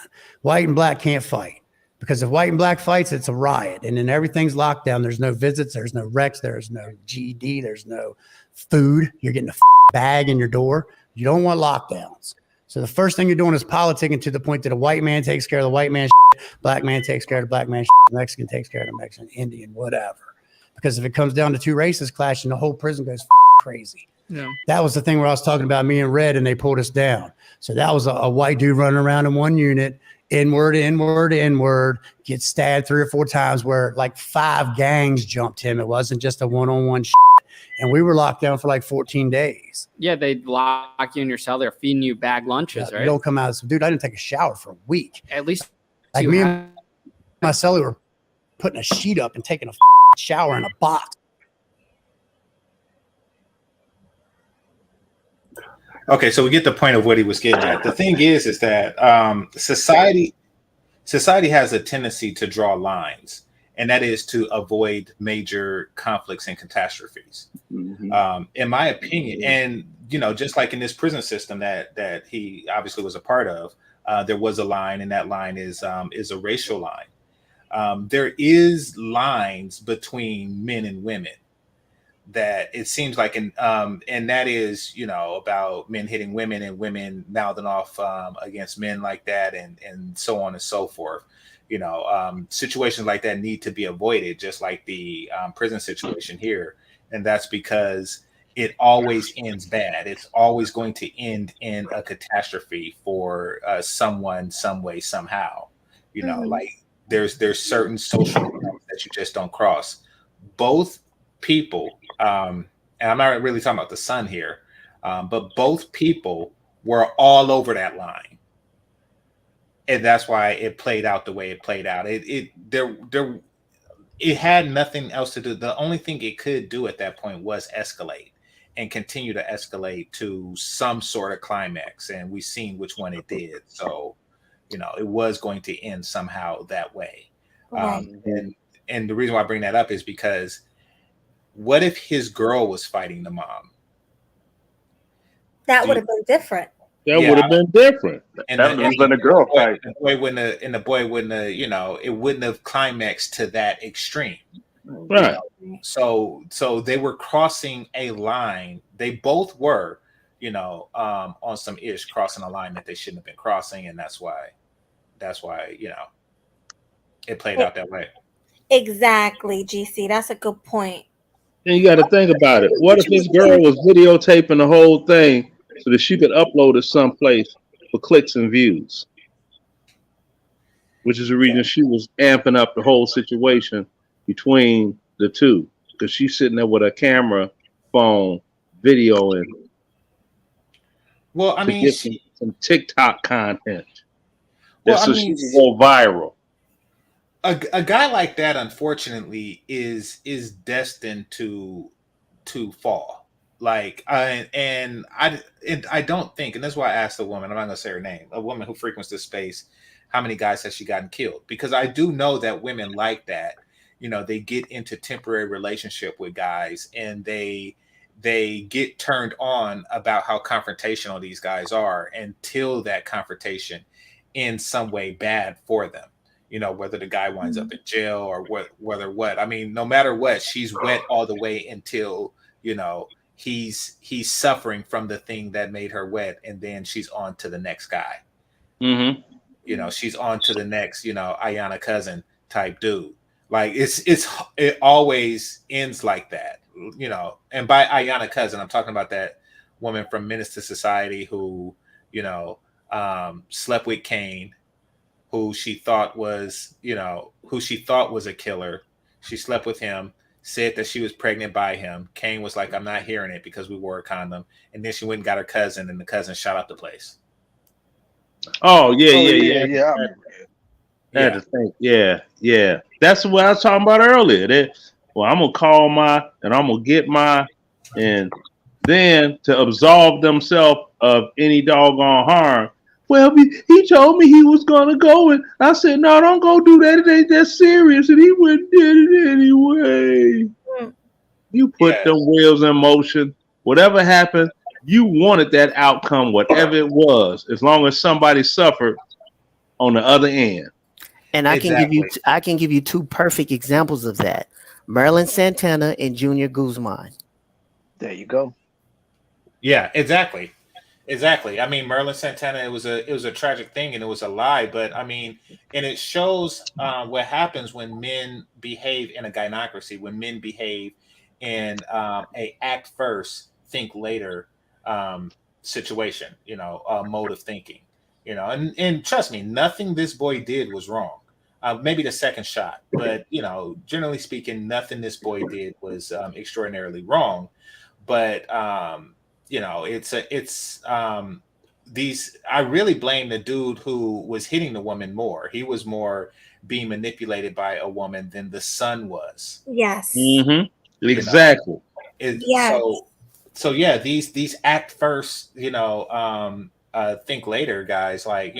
White and black can't fight because if white and black fights, it's a riot. And then everything's locked down. There's no visits. There's no recs. There's no GED. There's no food. You're getting a bag in your door. You don't want lockdowns. So the first thing you're doing is politicking to the point that a white man takes care of the white man, black man takes care of the black man, Mexican takes care of the Mexican, Indian, whatever. Because if it comes down to two races clashing, the whole prison goes crazy. Yeah. That was the thing where I was talking about me and Red, and they pulled us down. So that was a white dude running around in one unit, inward, gets stabbed 3 or 4 times, where like 5 gangs jumped him. It wasn't just a one-on-one and we were locked down for like 14 days. Yeah, they lock you in your cell. They're feeding you bag lunches, right? You don't come out. So, dude, I didn't take a shower for a week. At least like me and my cellie were putting a sheet up and taking a shower in a box. Okay, so we get the point of what he was getting at. The thing is that society has a tendency to draw lines, and that is to avoid major conflicts and catastrophes. In my opinion, and just like in this prison system that he obviously was a part of, there was a line, and that line is a racial line. There is lines between men and women that it seems like, and that is about men hitting women and women mouthing off against men like that, and so on and so forth. Situations like that need to be avoided, just like the prison situation here, and that's because it always ends bad. It's always going to end in a catastrophe for someone, some way, somehow. Like there's certain social lines that you just don't cross. Both people, and I'm not really talking about the son here, but both people were all over that line, and that's why it played out the way it played out. It had nothing else to do. The only thing it could do at that point was escalate and continue to escalate to some sort of climax, and we've seen which one it did. So, it was going to end somehow that way. Right. And the reason why I bring that up is because, what if his girl was fighting the mom? That would have been different. That would have been different. And That would have been a girl fight. The boy wouldn't have, it wouldn't have climaxed to that extreme. Right. So they were crossing a line. They both were, on some ish, crossing a line that they shouldn't have been crossing, and that's why, it played out that way. Exactly, GC. That's a good point. And you got to think about it. What if this girl was videotaping the whole thing so that she could upload it someplace for clicks and views? Which is the reason she was amping up the whole situation between the two, because she's sitting there with a camera phone videoing. Well, I mean, get some TikTok content. Well, so she can go viral. A guy like that, unfortunately, is destined to fall. Like, I don't think, and that's why I asked the woman, I'm not going to say her name, a woman who frequents this space, how many guys has she gotten killed? Because I do know that women like that, they get into temporary relationship with guys, and they get turned on about how confrontational these guys are until that confrontation in some way bad for them. Whether the guy winds up in jail or whether what. I mean, no matter what, she's wet all the way until, he's suffering from the thing that made her wet, and then she's on to the next guy. Mm-hmm. She's on to the next, Ayanna Cousin type dude. Like it always ends like that, And by Ayanna Cousin, I'm talking about that woman from Menace to Society who, slept with Kane, who she thought was a killer. She slept with him, said that she was pregnant by him. Kane was like, I'm not hearing it, because we wore a condom. And then she went and got her cousin, and the cousin shot up the place. Oh, yeah. I had to think. Yeah. That's what I was talking about earlier. I'm going to call and I'm going to get and then to absolve themselves of any doggone harm. Well, he told me he was going to go, and I said, no, don't go do that. It ain't that serious. And he went and did it anyway. You put them wheels in motion. Whatever happened, you wanted that outcome, whatever it was, as long as somebody suffered on the other end. And I can give you 2 perfect examples of that. Marilyn Santana and Junior Guzman. There you go. Yeah, exactly. Exactly. I mean, Merlin Santana. It was a tragic thing, and it was a lie. But I mean, and it shows what happens when men behave in a gynocracy. When men behave in a act first, think later situation. Mode of thinking. And trust me, nothing this boy did was wrong. Maybe the second shot, but generally speaking, nothing this boy did was extraordinarily wrong. But it's these. I really blame the dude who was hitting the woman more. He was more being manipulated by a woman than the son was. Yes. You know, Exactly. Yes. So yeah, these act first, think later guys, like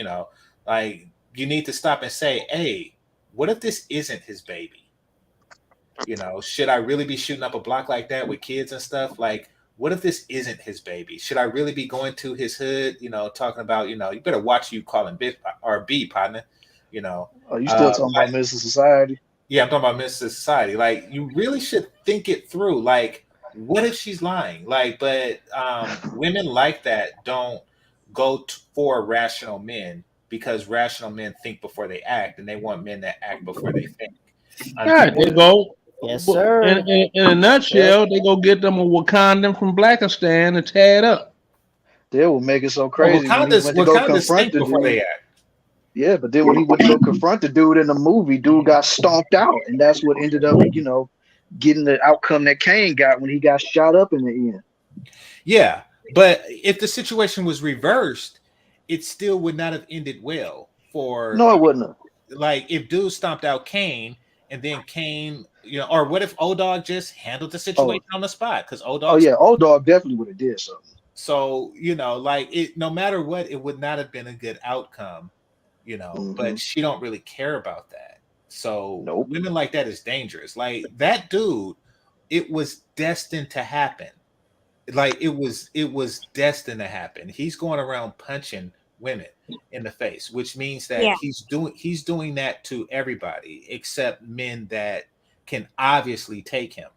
you need to stop and say, hey, what if this isn't his baby? Should I really be shooting up a block like that with kids and stuff? Like, what if this isn't his baby? Should I really be going to his hood, talking about, you better watch you calling B or B partner, Are you still talking about Mr. Society? yeah, I'm talking about Mr. Society. Like, you really should think it through. Like, what if she's lying? Like, but women like that don't go for rational men because rational men think before they act, and they want men that act before they think. Right, they go. Yes, Well, sir. In a nutshell, they go get them a Wakandan from Blackistan and tie it up. They will make it so Well, crazy when he went to go Wakanda's confront think the before they dude. act. Yeah, but then when he went to go confront the dude in the movie, dude got stomped out, and that's what ended up, getting the outcome that Kane got when he got shot up in the end. Yeah, but if the situation was reversed, it still would not have ended well for. No, it wouldn't have. Like, if dude stomped out Kane and then Kane, or what if O-Dog just handled the situation on the spot? Because Oh O-Dog. yeah, old dog definitely would have did something. So, like, it, no matter what, it would not have been a good outcome, but she don't really care about that. So women like that is dangerous. Like, that dude, it was destined to happen. Like, it was destined to happen. He's going around punching women in the face, which means that Yeah. he's doing that to everybody except men that can obviously take him.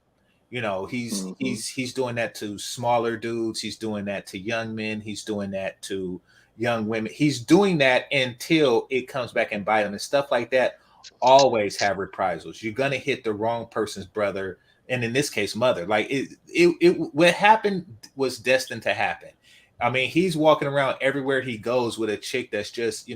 He's doing that to smaller dudes, he's doing that to young men, he's doing that to young women. He's doing that until it comes back and bite him, and stuff like that always have reprisals. You're gonna hit the wrong person's brother, and in this case mother. Like, it what happened was destined to happen. I mean, he's walking around everywhere he goes with a chick that's just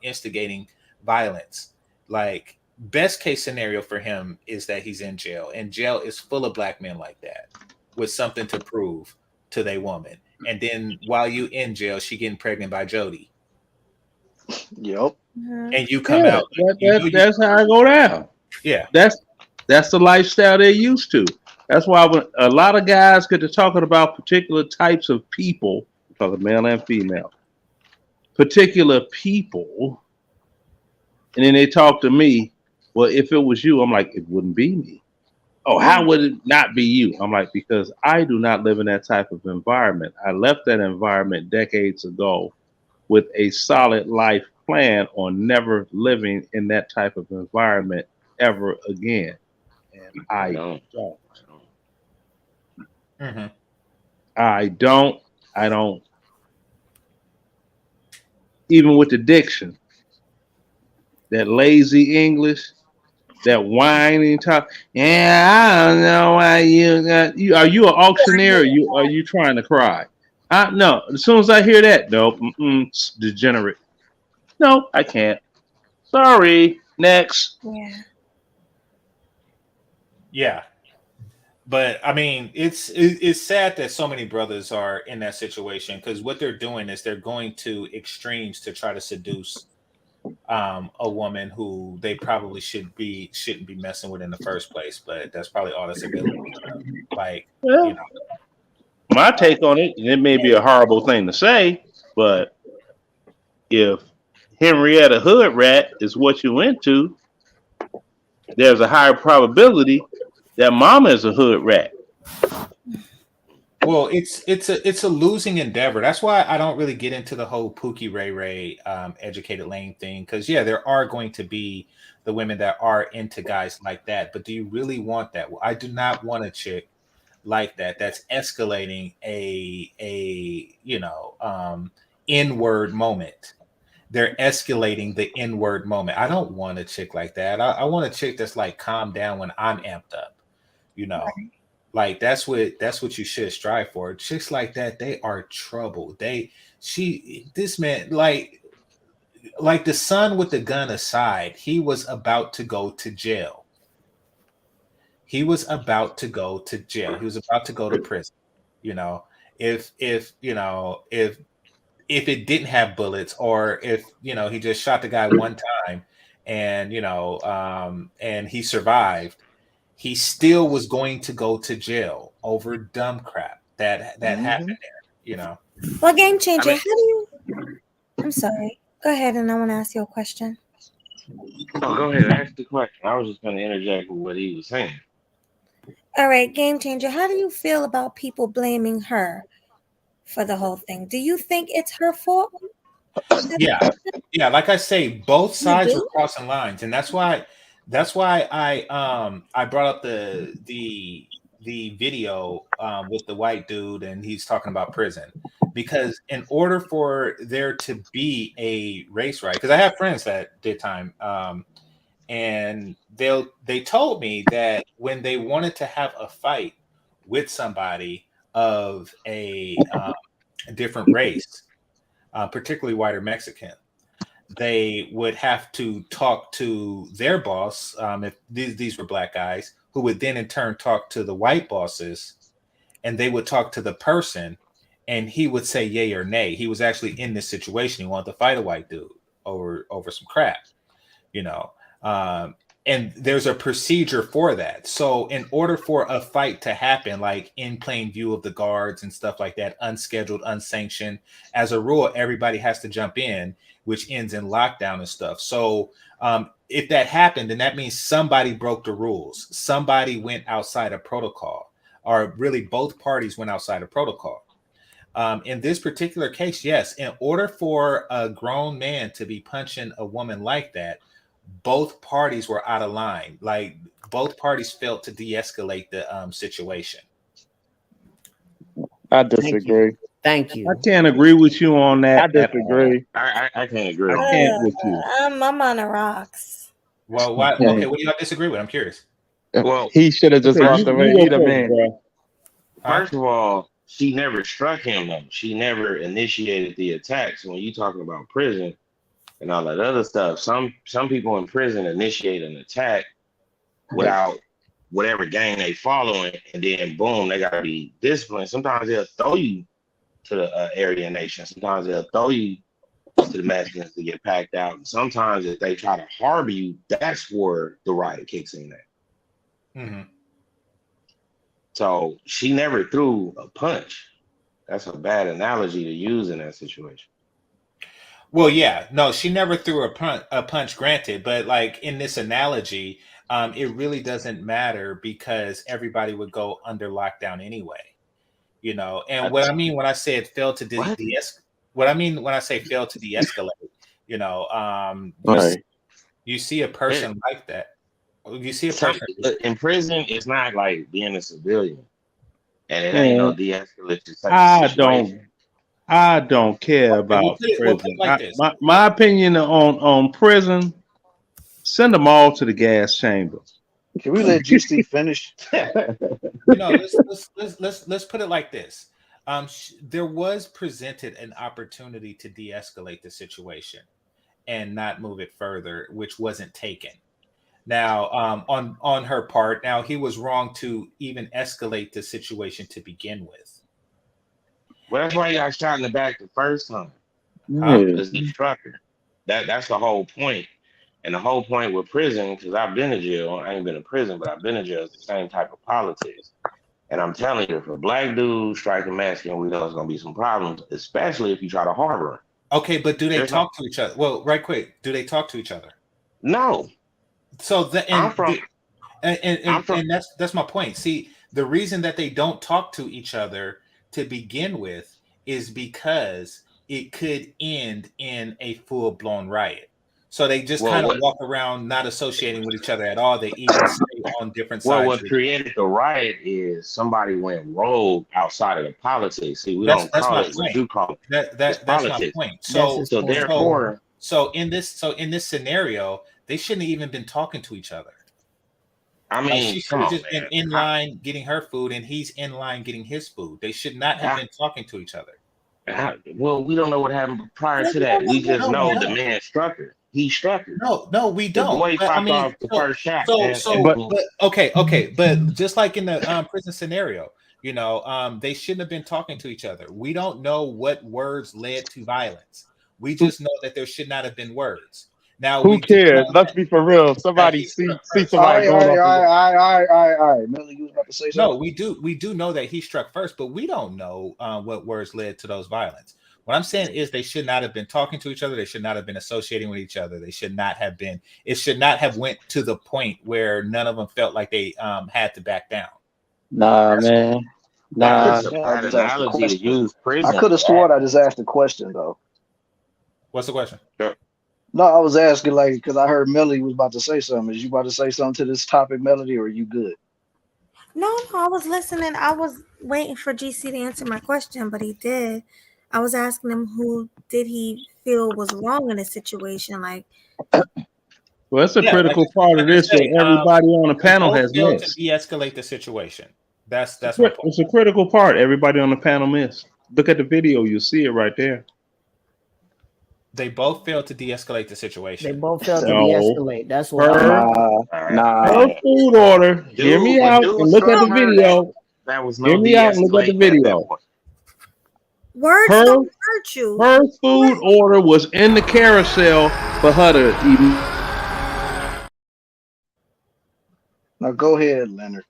instigating violence. Like, best case scenario for him is that he's in jail, and jail is full of black men like that with something to prove to their woman. And then while you in jail, she getting pregnant by Jody. Yep. And you come out. That's how I go down. Yeah. That's the lifestyle they're used to. That's why when a lot of guys get to talking about particular types of people, talking male and female, particular people, and then they talk to me. Well, if it was you, I'm like, it wouldn't be me. Oh, how would it not be you? I'm like, because I do not live in that type of environment. I left that environment decades ago with a solid life plan on never living in that type of environment ever again. And I don't. Mm-hmm. I don't. Even with the diction, that lazy English, that whining talk. Yeah, I don't know why you got you. Are you an auctioneer? Or are you trying to cry? No. As soon as I hear that, no, degenerate. No, I can't. Sorry. Next. Yeah. Yeah. But I mean, it's sad that so many brothers are in that situation, because what they're doing is they're going to extremes to try to seduce a woman who they probably shouldn't be messing with in the first place. But that's probably all that's available to them. Like, Well, my take on it, and it may be a horrible thing to say, but if Henrietta Hood Rat is what you into, there's a higher probability that Mama is a hood rat. well, it's a losing endeavor. That's why I don't really get into the whole Pookie Ray Ray educated lane thing. Because yeah, there are going to be the women that are into guys like that. But do you really want that? Well, I do not want a chick like that that's escalating a N-word moment. They're escalating the N-word moment. I don't want a chick like that. I want a chick that's like calm down when I'm amped up, you know. Like that's what you should strive for. Chicks like that, they are trouble. This man, like the son with the gun aside, he was about to go to jail. He was about to go to jail. He was about to go to prison. You know, if it didn't have bullets, or if he just shot the guy one time and and he survived, he still was going to go to jail over dumb crap that happened there. Well, game changer. I mean- How do you? I'm sorry. Go ahead, and I want to ask you a question. Oh, go ahead. Ask the question. I was just going to interject with what he was saying. All right, game changer. How do you feel about people blaming her for the whole thing? Do you think it's her fault? Yeah, like I say, both sides were do? crossing lines, and that's why I brought up the video with the white dude, and he's talking about prison, because in order for there to be a race riot, because I have friends that did time, and they told me that when they wanted to have a fight with somebody of a different race, particularly white or Mexican, they would have to talk to their boss, if these were black guys, who would then in turn talk to the white bosses, and they would talk to the person, and he would say yay or nay. He was actually in this situation. He wanted to fight a white dude over some crap, and there's a procedure for that. So in order for a fight to happen, like in plain view of the guards and stuff like that, unscheduled, unsanctioned, as a rule, everybody has to jump in, which ends in lockdown and stuff. So if that happened, then that means somebody broke the rules. Somebody went outside of protocol, or really both parties went outside of protocol. In this particular case, yes, in order for a grown man to be punching a woman like that, both parties were out of line. Like both parties failed to de-escalate the situation. I disagree. Thank you. I can't agree with you on that. I disagree. I can't agree. I can't with you. I'm on the rocks. Well, why? Yeah. Okay, what do you disagree with? I'm curious. Well, He should have just okay, walked away. He the man. First of all, she never struck him though. She never initiated the attack. So when you talking about prison and all that other stuff, some people in prison initiate an attack without whatever gang they following, and then boom, they gotta be disciplined. Sometimes they'll throw you to the Aryan Nation. Sometimes they'll throw you to the Mexicans to get packed out. And sometimes if they try to harbor you, that's where the riot kicks in at. Mm-hmm. So she never threw a punch. That's a bad analogy to use in that situation. Well, yeah, no, she never threw a punch, granted, but like in this analogy, it really doesn't matter because everybody would go under lockdown anyway, And what I mean when I say it failed to what I mean when I say failed to de-escalate, you see a person like that. You see a person in prison. It's not like being a civilian, and it ain't no de-escalation. I don't care about we'll prison. like this. My opinion on prison: send them all to the gas chamber. Can we let GC finish? Let's put it like this. There was presented an opportunity to de-escalate the situation and not move it further, which wasn't taken. Now, on her part, now he was wrong to even escalate the situation to begin with. Well, that's why he got shot in the back the first time. Yeah. Because he struck her. That's the whole point. And the whole point with prison, because I've been to jail, I ain't been in prison, but I've been to jail, it's the same type of politics. And I'm telling you, if a black dude striking Mexican, we know it's going to be some problems, especially if you try to harbor him. Okay, but do they talk to each other? Well, right quick, do they talk to each other? No. So that's my point. See, the reason that they don't talk to each other to begin with is because it could end in a full-blown riot. So they just Well, kind of what walk around not associating with each other at all. They even stay on different well, sides what of each other. created the riot is somebody went rogue outside of the politics. See, we That's don't that's call my it what point. you call it. It's That's my politics. point. That's his So point. therefore, So in this scenario, they shouldn't have even been talking to each other. I Like mean, she should come have on, just been man. in line getting her food, and he's in line getting his food. They should not have been talking to each other. Well, we don't know what happened prior to that. We just know the man struck her. He struck her. No, we The don't. boy But I popped mean, off the first shot, so man. so, And but okay, but just like in the prison scenario, they shouldn't have been talking to each other. We don't know what words led to violence. We just know that there should not have been words. Now Who we do cares? know Let's be for real. that Somebody he see struck see first. All somebody right, all going right, off all the right, wall. all right, all right, all right. Melly, you was about to say No, something? we do know that he struck first, but we don't know what words led to those violence. What I'm saying is they should not have been talking to each other. They should not have been associating with each other. They should not have been. It should not have went to the point where none of them felt like they had to back down. Nah, man. that's Nah. a I bad just asked a analogy to question. use I prison could for have that. sworn I just asked a question though. What's the question? No, I was asking like because I heard Melly was about to say something. Is you about to say something to this topic, Melody, or are you good? No, I was listening. I was waiting for GC to answer my question, but he did. I was asking him who did he feel was wrong in this situation. Like, Well, it's a Yeah, critical part like of I this say, that everybody on the they panel both has failed to missed. de-escalate the situation. That's my point. It's a critical part everybody on the panel missed. Look at the video, you'll see it right there. They both failed to de-escalate the They situation. both failed to No. de-escalate. That's what Her food order. Hear me out and look at the video. That was Hear no me out and look at the de-escalating at that video. point. words Her don't hurt you. her food order was in the carousel for her to eat. Now go ahead, Leonard.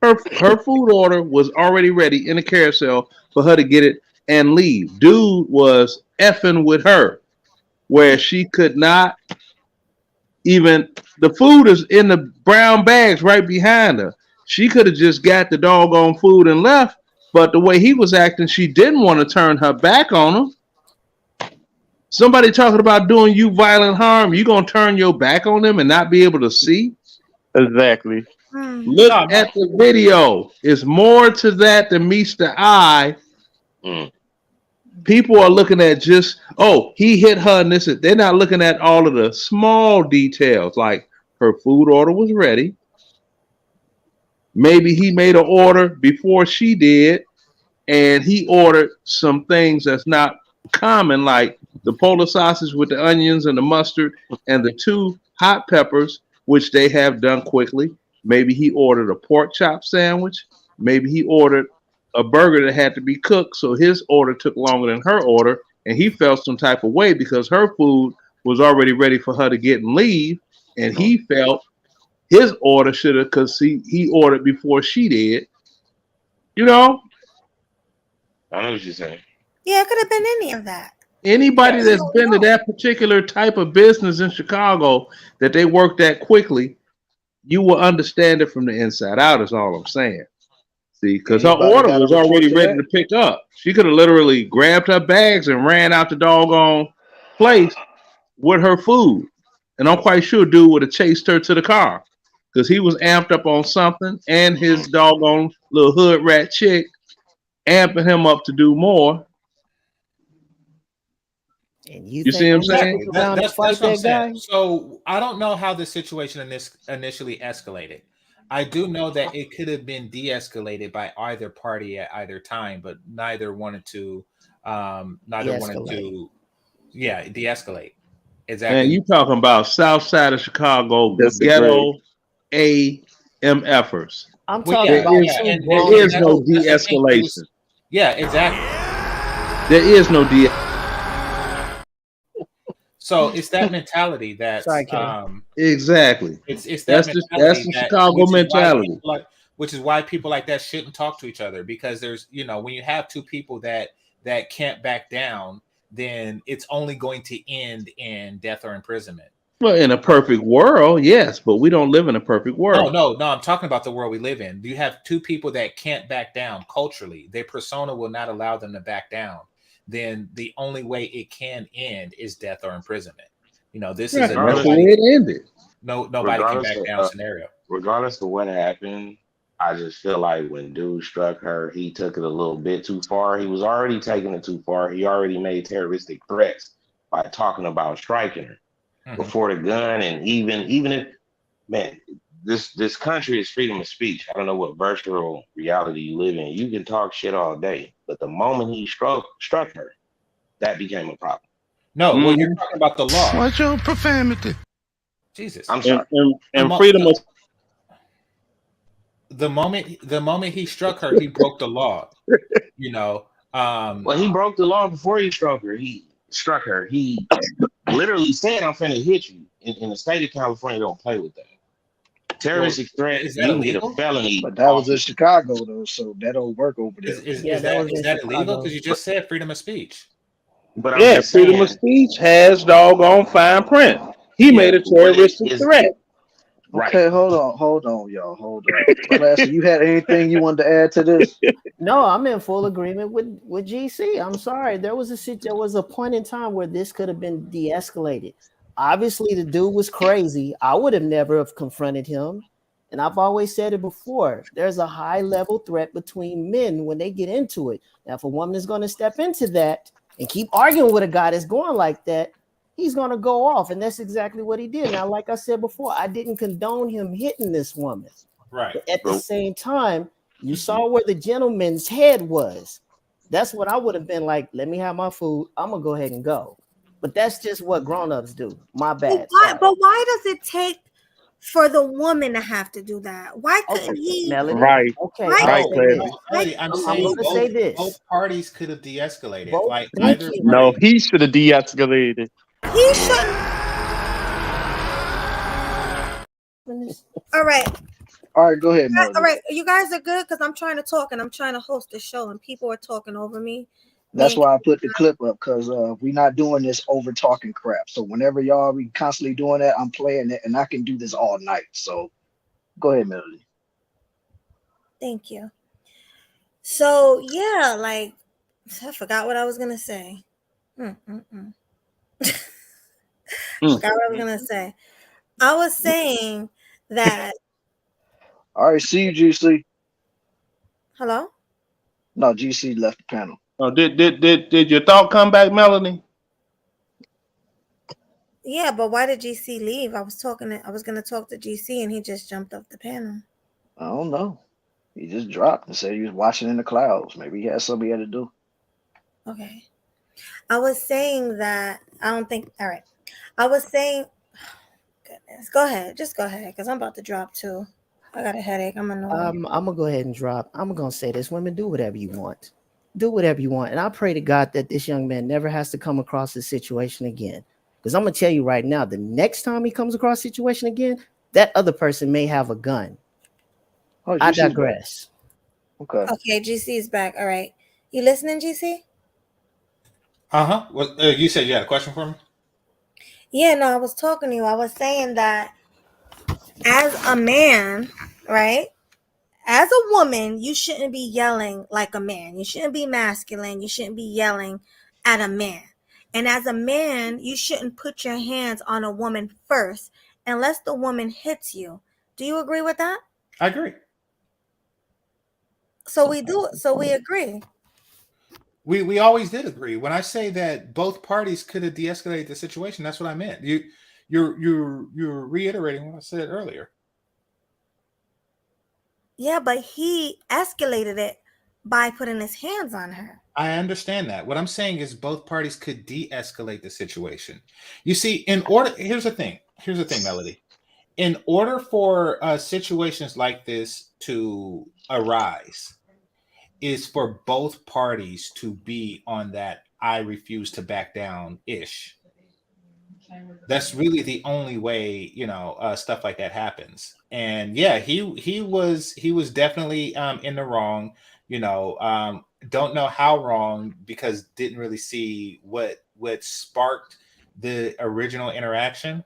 Her food order was already ready in the carousel for her to get it and leave. Dude was effing with her where she could not even, the food is in the brown bags right behind her. She could have just got the doggone food and left, but the way he was acting, she didn't want to turn her back on him. Somebody talking about doing you violent harm, you gonna turn your back on them and not be able to see? Exactly. No, Look at the video. It's more to that than meets the eye. People are looking at just, oh, he hit her and this. They're not looking at all of the small details, like her food order was ready. Maybe he made an order before she did, and he ordered some things that's not common, like the polar sausage with the onions and the mustard and the 2 hot peppers, which they have done quickly. Maybe he ordered a pork chop sandwich. Maybe he ordered a burger that had to be cooked, so his order took longer than her order, and he felt some type of way because her food was already ready for her to get and leave, and he felt his order should have, because he ordered before she did. You know? I know what you're saying. Yeah, it could have been any of that. Anybody that's been to that particular type of business in Chicago that they work that quickly, you will understand it from the inside out, is all I'm saying. See, because her Anybody order got a was report already to ready that? to pick up. She could have literally grabbed her bags and ran out the doggone place with her food. And I'm quite sure dude would have chased her to the car because he was amped up on something, and his doggone little hood rat chick amping him up to do more. And you see what I'm saying? That's what I'm saying. So I don't know how the situation initially escalated. I do know that it could have been de-escalated by either party at either time, but neither wanted to. De-escalate. Exactly. Man, you talking about South Side of Chicago, the Disagree. ghetto AMFers. I'm Well, talking about there is no de-escalation. Yeah, exactly. There is no de. So it's that mentality that Exactly. It's that that's mentality the that- Chicago which is why mentality. people which is why people like that shouldn't talk to each other, because there's when you have 2 people that can't back down, then it's only going to end in death or imprisonment. Well, in a perfect world, yes, but we don't live in a perfect world. No, I'm talking about the world we live in. You have 2 people that can't back down culturally. Their persona will not allow them to back down. then the only way it can end is death or imprisonment. You know, this Yeah, is a that's nobody the way it ended. nobody can back down scenario. Regardless of what happened, I just feel like when dude struck her, he took it a little bit too far. He was already taking it too far. He already made terroristic threats by talking about striking her before the gun. And even if, man, this country is freedom of speech. I don't know what virtual reality you live in. You can talk shit all day, but the moment he struck her, that became a problem. No, well, you're talking about the law. What's your profanity? Jesus. I'm sorry. And freedom of the moment he struck her, he broke the law. You know. Well, he broke the law before he struck her. He literally said, "I'm finna hit you." In the state of California, don't play with that. Terroristic threat, is you that can get a illegal? felony. But that was in Chicago though, so that don't work over there. Is that illegal? Because you just said freedom of speech. But I'm yeah, just freedom saying, of speech has doggone fine print. He made a terroristic threat. Okay, hold on, y'all, hold on. Classy, you had anything you wanted to add to this? No, I'm in full agreement with GC. I'm sorry. There was a point in time where this could have been de-escalated. Obviously, the dude was crazy. I would have never have confronted him. And I've always said it before. There's a high level threat between men when they get into it. Now, if a woman is going to step into that and keep arguing with a guy that's going like that, he's going to go off. And that's exactly what he did. Now, like I said before, I didn't condone him hitting this woman. Right. But at the same time, you saw where the gentleman's head was. That's what I would have been like, let me have my food. I'm going to go ahead and go. But that's just what grown-ups do. My bad. But why does it take for the woman to have to do that? Why couldn't he? Melody. Right. Okay. Right, Melody, I'm saying both parties could have de-escalated. Like either No, he should have de-escalated. He shouldn't. All right. All right, go ahead, Melody. All right, you guys are good because I'm trying to talk and I'm trying to host the show and people are talking over me. That's why I put the clip up, because we're not doing this over talking crap. So whenever y'all be constantly doing that, I'm playing it and I can do this all night. So go ahead, Melody. Thank you. So yeah, like I forgot what I was gonna say. Forgot what I was gonna say. I was saying that. All right, see you, GC. Hello? No, GC left the panel. Oh, did your thought come back, Melanie? Yeah, but why did GC leave? I was gonna talk to GC and he just jumped off the panel. I don't know. He just dropped and said he was watching in the clouds. Maybe he had something he had to do. Okay. I was saying that I don't think. All right. I was saying. Goodness, go ahead. Just go ahead, because I'm about to drop too. I got a headache. I'm annoyed. I'm gonna go ahead and drop. I'm gonna say this: women, do whatever you want. Do whatever you want, and I pray to God that this young man never has to come across this situation again. Because I'm gonna tell you right now, the next time he comes across a situation again, that other person may have a gun. I digress. Okay, GC is back. All right. You listening, GC? Well, you said you had a question for me? Yeah, no, I was talking to you. I was saying that as a man, right? As a woman, you shouldn't be yelling like a man. You shouldn't be masculine. You shouldn't be yelling at a man. And as a man, you shouldn't put your hands on a woman first unless the woman hits you. Do you agree with that? I agree. So we do. So we agree. We always did agree. When I say that both parties could have de-escalated the situation, that's what I meant. You're reiterating what I said earlier. Yeah, but he escalated it by putting his hands on her. I understand that. What I'm saying is both parties could de-escalate the situation. You see, here's the thing, Melody. In order for situations like this to arise, is for both parties to be on that I refuse to back down ish. That's really the only way, stuff like that happens. And yeah, he was definitely in the wrong. Don't know how wrong, because didn't really see what sparked the original interaction.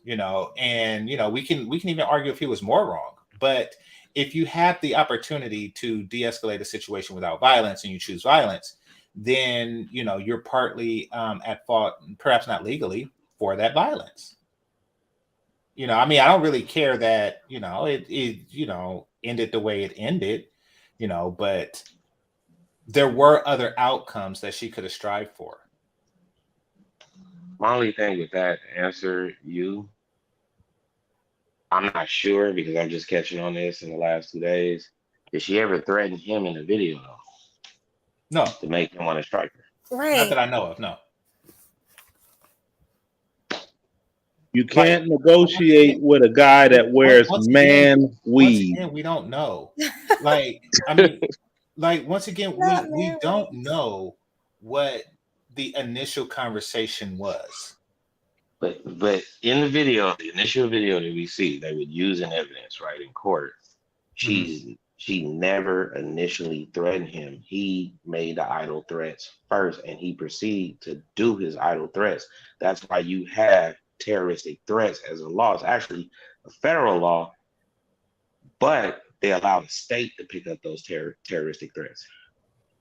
And we can even argue if he was more wrong. But if you have the opportunity to de-escalate a situation without violence and you choose violence, then you're partly at fault, perhaps not legally, for that violence. I mean, I don't really care that it ended the way it ended, but there were other outcomes that she could have strived for. My only thing with that answer, I'm not sure because I'm just catching on this in the last 2 days. Did she ever threaten him in the video though? No. To make him want to strike her? Not Right. that I know of. No. You can't negotiate with a guy that wears Once weed. again, we don't know. Like, I mean, once again, we don't know what the initial conversation was. But in the video, the initial video that we see, they would use in evidence, right, in court. She never initially threatened him. He made the idle threats first, and he proceeded to do his idle threats. That's why you have terroristic threats as a law. It's actually a federal law, but they allow the state to pick up those terroristic threats.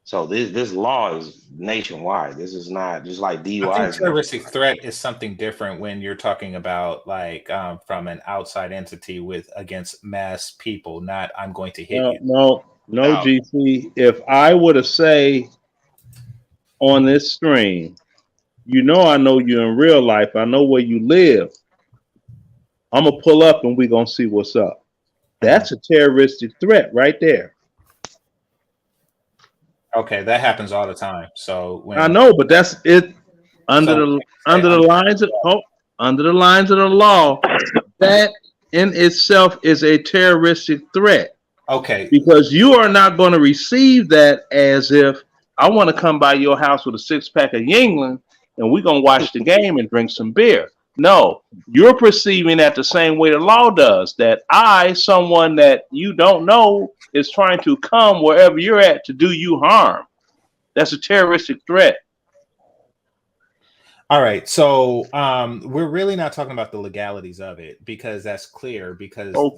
So this law is nationwide. This is not just like DUI. I think terroristic threat is something different when you're talking about from an outside entity against mass people. Not I'm going to hit you. No, GC. If I were to say on this stream, I know you in real life. I know where you live. I'm gonna pull up and we're gonna see what's up. That's a terroristic threat right there. Okay, that happens all the time. So I know, but that's it under the lines of the law. That in itself is a terroristic threat. Okay, because you are not going to receive that as if I want to come by your house with a 6-pack of Yingling and we're going to watch the game and drink some beer. No, you're perceiving that the same way the law does, that someone that you don't know, is trying to come wherever you're at to do you harm. That's a terroristic threat. All right, so we're really not talking about the legalities of it because that's clear. Because well,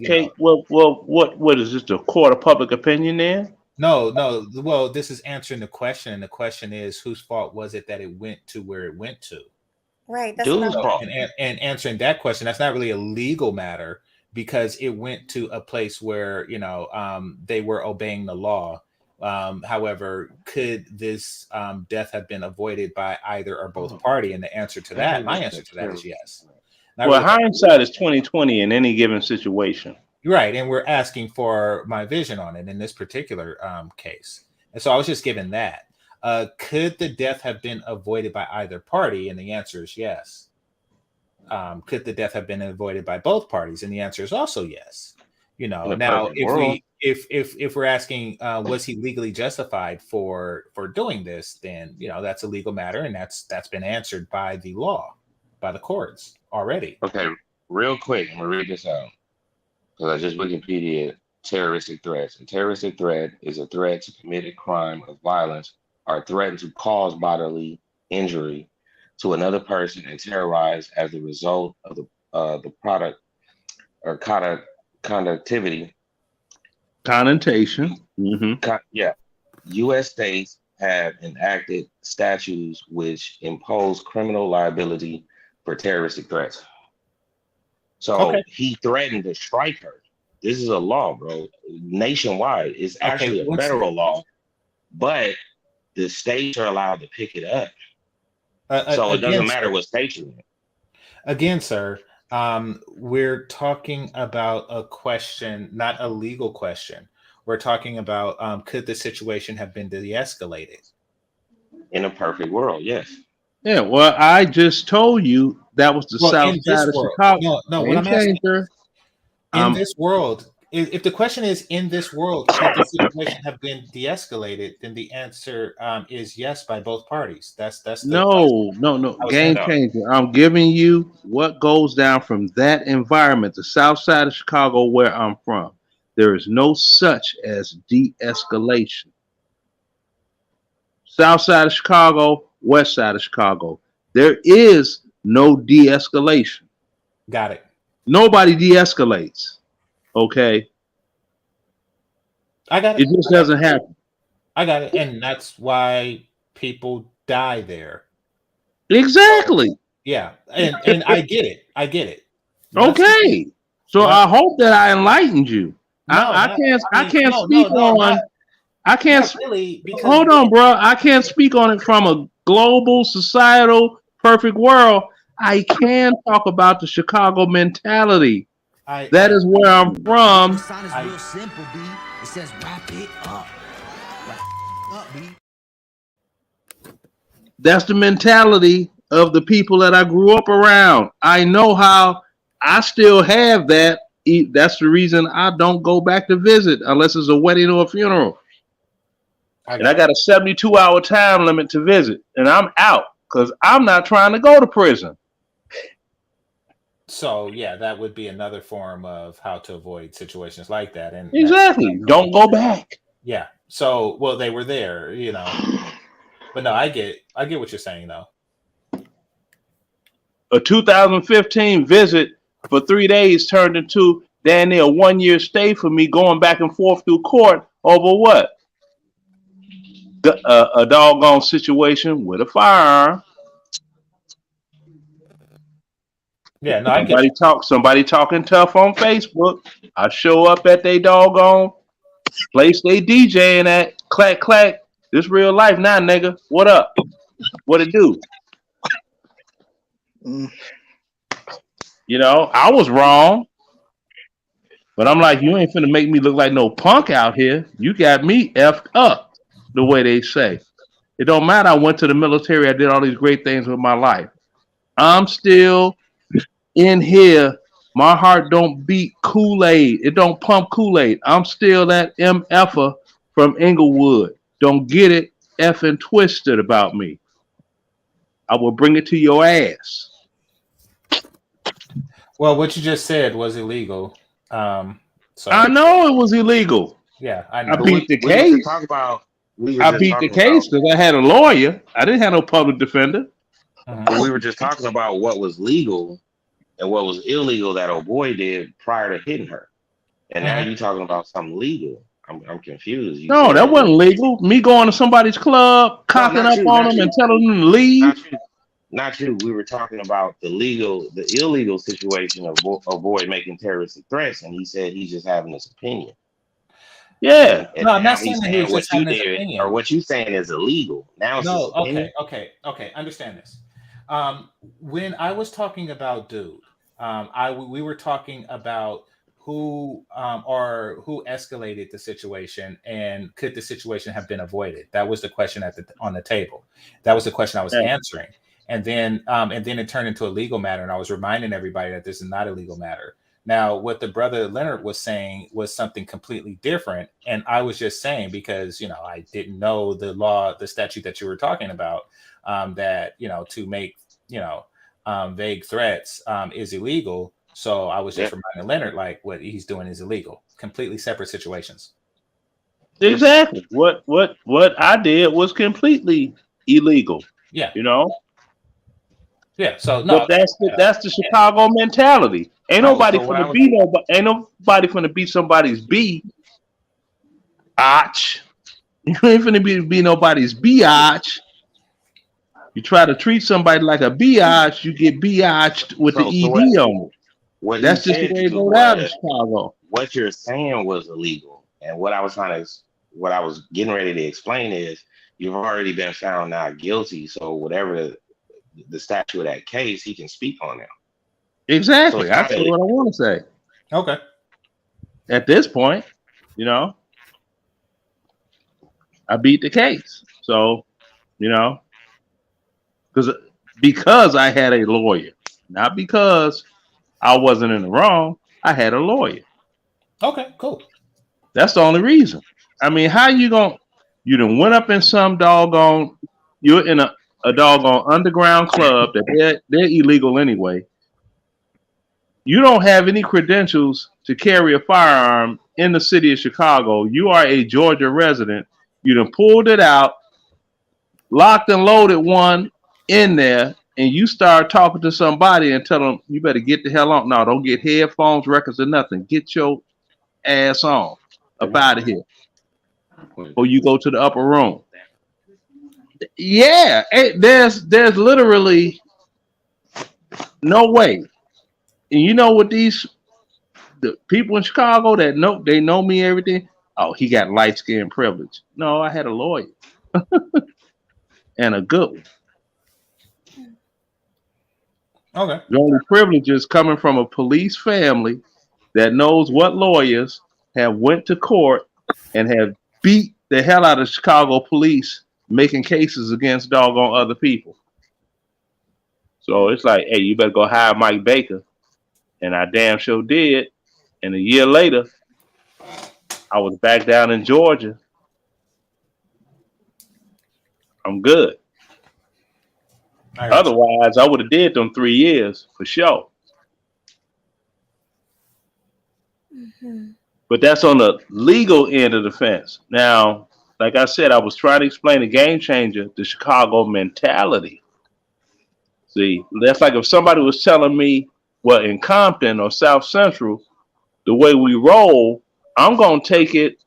what is this? The court of public opinion then? No. Well, this is answering the question, and the question is, whose fault was it that it went to where it went to? Right. That's not and answering that question, that's not really a legal matter because it went to a place where they were obeying the law. However, could this death have been avoided by either or both party? And the answer to that, my answer to that is yes. Well, hindsight is 20/20 in any given situation. Right, and we're asking for my vision on it in this particular case. And so I was just given that. Could the death have been avoided by either party? And the answer is yes. Could the death have been avoided by both parties? And the answer is also yes. Now if we're asking was he legally justified for doing this, then that's a legal matter, and that's been answered by the law, by the courts already. Okay, real quick, I'm gonna read this out because I just Wikipedia terroristic threats. A terroristic threat is a threat to commit a crime of violence or threaten to cause bodily injury to another person and terrorize as a result of the product or connotation. Yeah. U.S. states have enacted statutes which impose criminal liability for terroristic threats. So he threatened to strike her. This is a law, bro. Nationwide. It's actually a federal law, but the states are allowed to pick it up. So it doesn't matter what state you're in. Again, sir, we're talking about a question, not a legal question. We're talking about could the situation have been de-escalated? In a perfect world, yes. Yeah, well, I just told you that was the south side of Chicago. No, what I'm asking, in this world, if the question is in this world, could the situation have been de-escalated, then the answer is yes by both parties. That's no, game changer. I'm giving you what goes down from that environment, the south side of Chicago, where I'm from. There is no such as de-escalation. South side of Chicago, west side of Chicago. There is no de-escalation. Got it. Nobody de-escalates. Okay. I got it. It just doesn't happen. I got it. And that's why People die there. Exactly. Yeah, and I get it. I get it. Okay. So I hope that I enlightened you. I can't speak on. I can't really, because hold on, bro. I can't speak on it from a global, societal, perfect world. I can talk about the Chicago mentality. That is where I'm from. Sign is real simple, B. It says wrap it up. Wrap it up, B. That's the mentality of the people that I grew up around. I know how I still have that. That's the reason I don't go back to visit unless it's a wedding or a funeral. And I got a 72-hour time limit to visit, and I'm out because I'm not trying to go to prison. So yeah, that would be another form of how to avoid situations like that. And exactly, don't go back. Yeah. So well, they were there, you know. But no, I get what you're saying though. A 2015 visit for 3 days turned into damn near a 1-year stay for me, going back and forth through court over what? A doggone situation with a firearm. Yeah, no, I get somebody talking tough on Facebook. I show up at they doggone place they DJing at. Clack clack. This real life now, nigga. What up? What it do? You know, I was wrong. But I'm like, you ain't finna make me look like no punk out here. You got me effed up. The way they say. It don't matter. I went to the military. I did all these great things with my life. I'm still in here. My heart don't beat Kool-Aid. It don't pump Kool-Aid. I'm still that MFer from Inglewood. Don't get it effing twisted about me. I will bring it to your ass. Well, what you just said was illegal. So I know it was illegal. Yeah, I know. I beat the case. I beat the case because I had a lawyer. I didn't have no public defender. But we were just talking about what was legal and what was illegal that old boy did prior to hitting her. And now you're talking about something legal. I'm confused. No, that wasn't legal. Me going to somebody's club, cocking up on them and telling them to leave. Not you. We were talking about the illegal situation of a boy making terroristic threats, and he said he's just having his opinion. Yeah. No, I'm not saying that he was just having his opinion. Or what you saying is illegal. Now it's his opinion. Okay. Understand this. When I was talking about dude, we were talking about who escalated the situation and could the situation have been avoided? That was the question on the table. That was the question I was answering. And then it turned into a legal matter, and I was reminding everybody that this is not a legal matter. Now, what the brother Leonard was saying was something completely different, and I was just saying because I didn't know the statute that you were talking about, that to make vague threats is illegal. So I was just reminding Leonard like what he's doing is illegal. Completely separate situations. Exactly. What I did was completely illegal. Yeah. Yeah. So no, but that's the Chicago mentality. Ain't nobody finna be somebody's B. Arch. You ain't finna be nobody's biatch. You try to treat somebody like a biatch, you get biatched with the ED on it. That's just the way it goes down in Chicago. What you're saying was illegal, and what I was getting ready to explain is you've already been found not guilty. So whatever the statute of that case, he can speak on now. Exactly. So that's what I want to say. Okay. At this point, I beat the case. So, because I had a lawyer, not because I wasn't in the wrong. I had a lawyer. Okay, cool. That's the only reason. I mean, how you done went up in some doggone, you're in a doggone underground club that they're illegal anyway. You don't have any credentials to carry a firearm in the city of Chicago. You are a Georgia resident. You done pulled it out, locked and loaded one in there, and you start talking to somebody and tell them, you better get the hell on. No, don't get headphones, records, or nothing. Get your ass on up out of here. Or you go to the upper room. Yeah, there's literally no way. And you know what these the people in Chicago that know me everything. Oh, he got light skin privilege. No, I had a lawyer and a good one. Okay. The only privilege is coming from a police family that knows what lawyers have went to court and have beat the hell out of Chicago police making cases against doggone other people. So it's like, hey, you better go hire Mike Baker. And I damn sure did. And a year later, I was back down in Georgia. I'm good. I got you. Otherwise, I would have did them 3 years for sure. But that's on the legal end of the fence. Now, like I said, I was trying to explain the game changer, the Chicago mentality. See, that's like if somebody was telling me, well, in Compton or South Central, the way we roll, I'm going to take it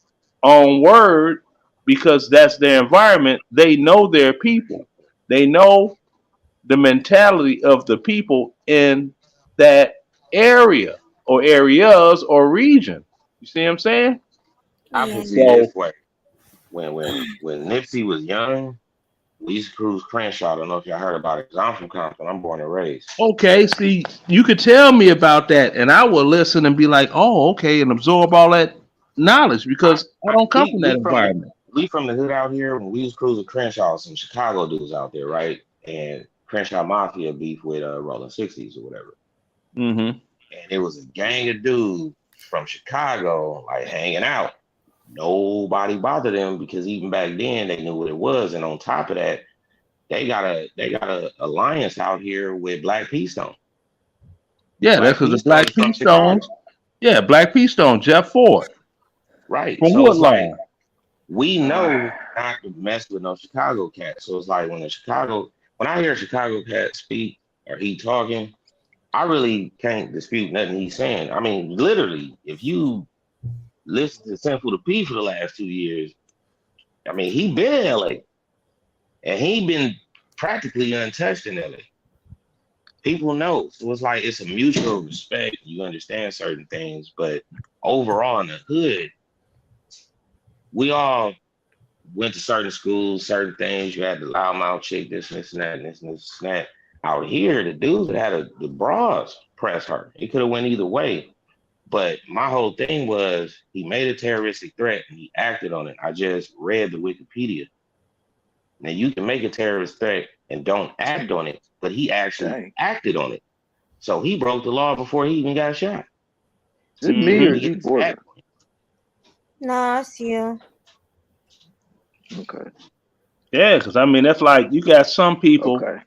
on word because that's their environment. They know their people. They know the mentality of the people in that area or areas or region. You see what I'm saying? I can see So, this way. When Nipsey was young, we used to cruise Crenshaw. I don't know if y'all heard about it. 'Cause I'm from Compton. I'm born and raised. okay, see, you could tell me about that and I will listen and be like, oh, okay, and absorb all that knowledge because I don't come We from that we from the environment. we from the hood out here. When we was cruising Crenshaw, some Chicago dudes out there, right? And Crenshaw Mafia beef with Rolling 60s or whatever. Mm-hmm. And it was a gang of dudes from Chicago like hanging out. Nobody bothered them because even back then they knew what it was. And on top of that, they got a alliance out here with Black P Stone. Yeah, that's Black because P the Stone Black is from P Chicago. Stones. Yeah, Black P Stone, Jeff Ford Right. from So it's like Woodlawn. we know not to mess with no Chicago cat. So it's like when I hear a Chicago cat speak or he talking, I really can't dispute nothing he's saying. I mean, literally, if you listen to Sinful to P for the last 2 years, I mean, he been in LA and he been practically untouched in LA. People know. So it's like it's a mutual respect. You understand certain things, but overall in the hood, we all went to certain schools, certain things. You had the loudmouth chick, this, and that, and this, and this, and that. Out here, the dudes that had the bras press her. It could have went either way. But my whole thing was he made a terroristic threat and he acted on it. I just read the Wikipedia. Now you can make a terrorist threat and don't act on it, but he actually acted on it. So he broke the law before he even got shot. Is it me or is He you gets bored? No, it's you. Okay. Yeah, because I mean that's like you got some people, Okay.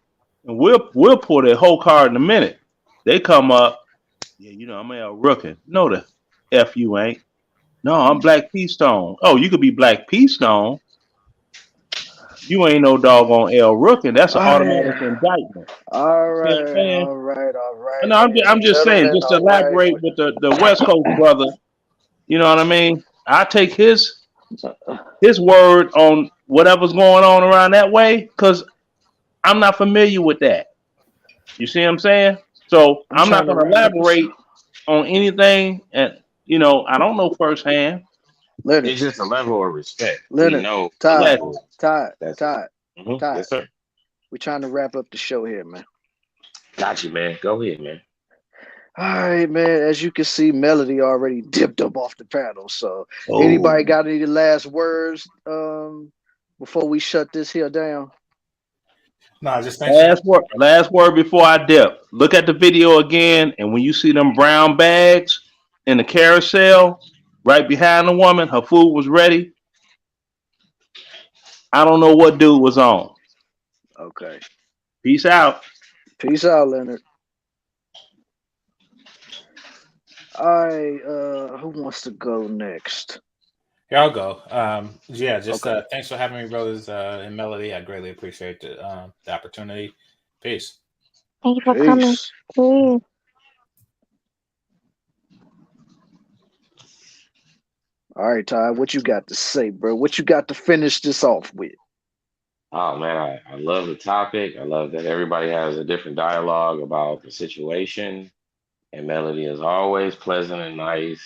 and we'll pull their whole card in a minute. They come up, yeah, I'm L Rookin. No, the F you ain't. No, I'm Black P Stone. Oh, you could be Black P Stone. You ain't no doggone L Rookin. That's an All automatic right. indictment. All See what I'm right. saying? All right. All right. No, Ladies I'm and just saying, gentlemen. just to All right. elaborate with the West Coast brother. You know what I mean? I take his word on whatever's going on around that way because I'm not familiar with that. You see what I'm saying? So I'm I'm not trying to going to wrap up the show. elaborate on anything, and I don't know firsthand. Leonard. It's just a level of respect. We Leonard. know the Todd. level. Todd. That's it. Todd. Todd. Yes, sir. We're trying to wrap up the show here, man. Got you, man. Go ahead, man. All right, man. As you can see, Melody already dipped up off the panel. So, Oh, anybody got any last words before we shut this here down? No, just thanks for having me. Last word before I dip. Look at the video again, and when you see them brown bags in the carousel right behind the woman, her food was ready. I don't know what dude was on. Okay. Peace out. Peace out, Leonard. All right, who wants to go next? Here I'll go. Just Okay. thanks for having me, brothers, and Melody. I greatly appreciate the opportunity. Peace. Thank you for coming. Peace. Peace. All right, Ty, what you got to say, bro? What you got to finish this off with? Oh man, I love the topic. I love that everybody has a different dialogue about the situation. And Melody is always pleasant and nice.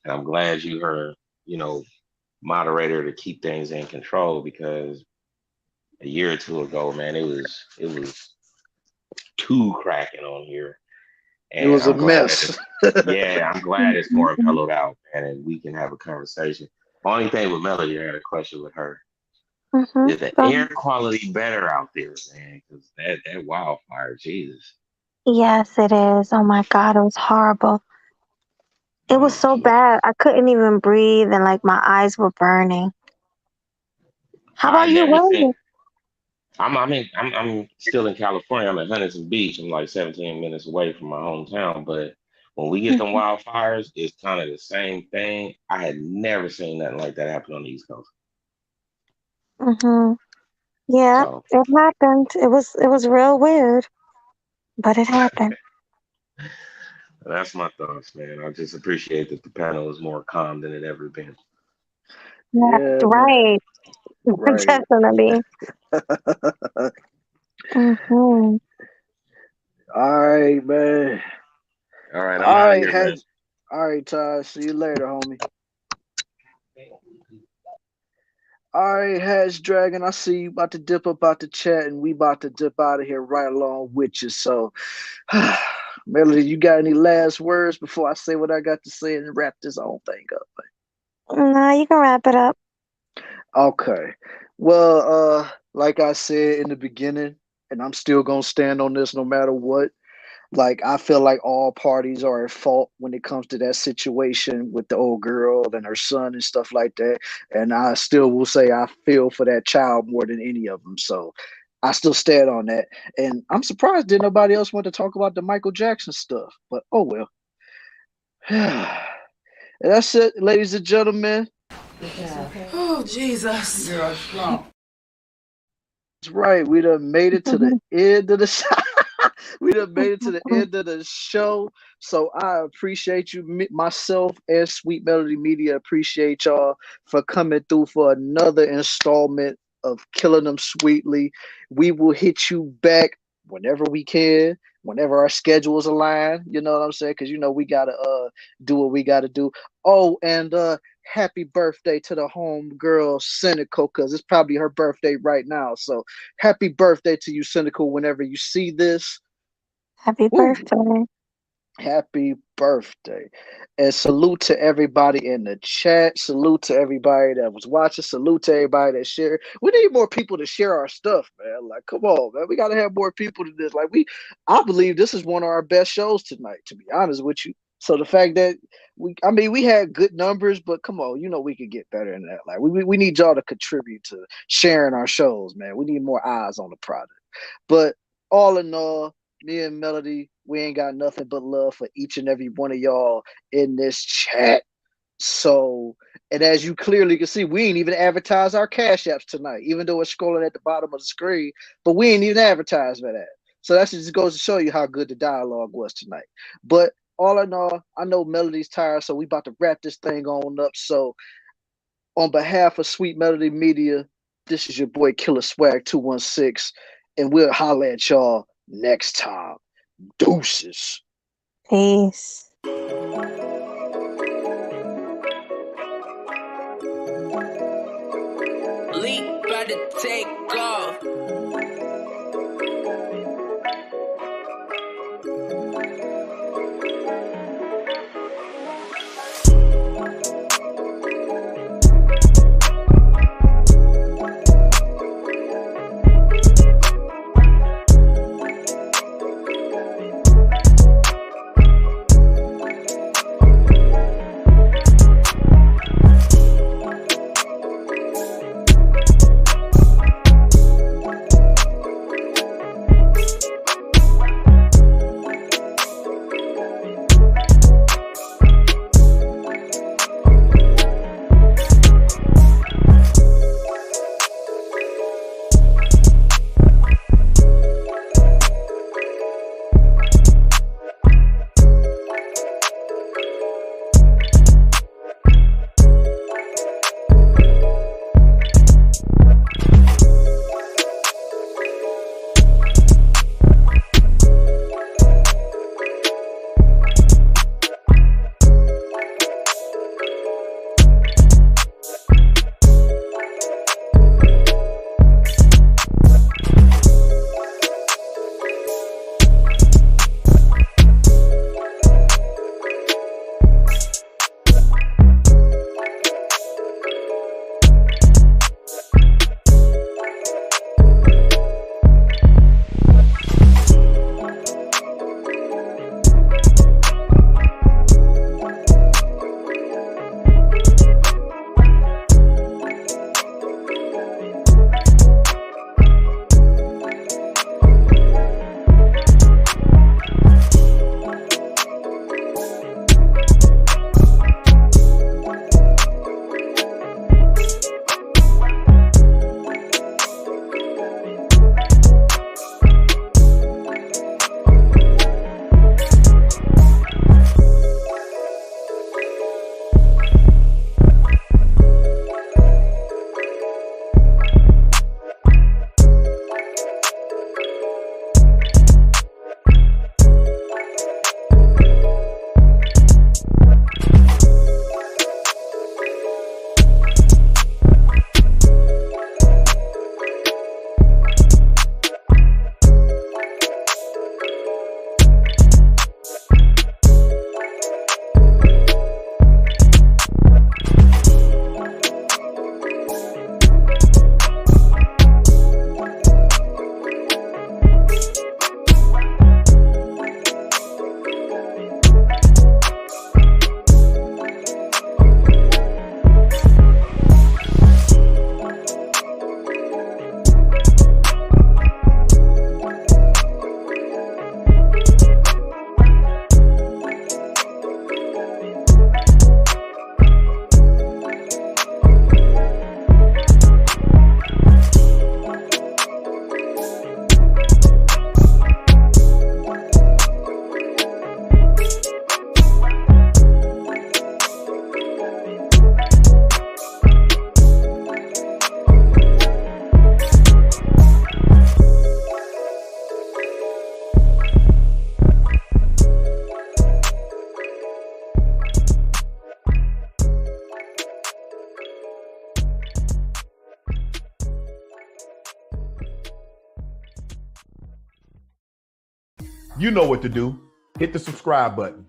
And I'm glad you heard, you know, moderator to keep things in control because a year or two ago, man, it was too cracking on here. It And was a I'm glad that mess. yeah, I'm glad it's more mellowed out, man, and we can have a conversation. Only thing with Melody, I had a question with her. Is the air quality better out there, man? Because that wildfire, Jesus. Yes, it is. Oh my God, it was horrible. It was Oh, so bad. I couldn't even breathe and like my eyes were burning. How I about you? never Where are seen. you? I'm still in California. I'm at Huntington Beach. I'm like 17 minutes away from my hometown. But when we get them wildfires, it's kind of the same thing. I had never seen nothing like that happen on the East Coast. Mm-hmm. Yeah, So it happened. It was real weird, but it happened. that's my thoughts, man. I just appreciate that the panel is more calm than it ever been. Yeah, Yeah, man. right. Right. Definitely. Mm-hmm. All right, man. All right, I'm All out of right, here, man. all right, Ty. See you later, homie. All right, Hash Dragon. I see you about to dip up out the chat, and we about to dip out of here right along with you. So, Melody, you got any last words before I say what I got to say and wrap this whole thing up? No, you can wrap it up. Okay. Well, like I said in the beginning, and I'm still gonna stand on this no matter what. Like I feel like all parties are at fault when it comes to that situation with the old girl and her son and stuff like that. And I still will say I feel for that child more than any of them. So I still stand on that. And I'm surprised did nobody else want to talk about the Michael Jackson stuff. But oh well. And that's it, ladies and gentlemen. Oh, Jesus. You're strong. That's right. We done made it to the end of the show. We done made it to the end of the show. So I appreciate you, myself and Sweet Melody Media. Appreciate y'all for coming through for another installment of Killing Them Sweetly. We will hit you back whenever we can, whenever our schedules align. You know what I'm saying? Because you know we gotta do what we gotta do. Oh, and happy birthday to the home girl Cynical, because it's probably her birthday right now. So happy birthday to you, Cynical, whenever you see this. Happy birthday. Happy birthday. And salute to everybody in the chat. Salute to everybody that was watching. Salute to everybody that shared. We need more people to share our stuff, man. Like, come on, man. We got to have more people to this. Like, I believe this is one of our best shows tonight, to be honest with you. So the fact that we had good numbers, but come on, you know we could get better than that. Like, we need y'all to contribute to sharing our shows, man. We need more eyes on the product. But all in all, me and Melody, we ain't got nothing but love for each and every one of y'all in this chat. So, and as you clearly can see, we ain't even advertise our Cash Apps tonight, even though it's scrolling at the bottom of the screen, but we ain't even advertise for that. So that just goes to show you how good the dialogue was tonight. But all in all, I know Melody's tired, so we about to wrap this thing on up. So on behalf of Sweet Melody Media, this is your boy Killer Swag 216, and we'll holler at y'all next time. Deuces. Peace. Leap, about to take off. You know what to do. Hit the subscribe button.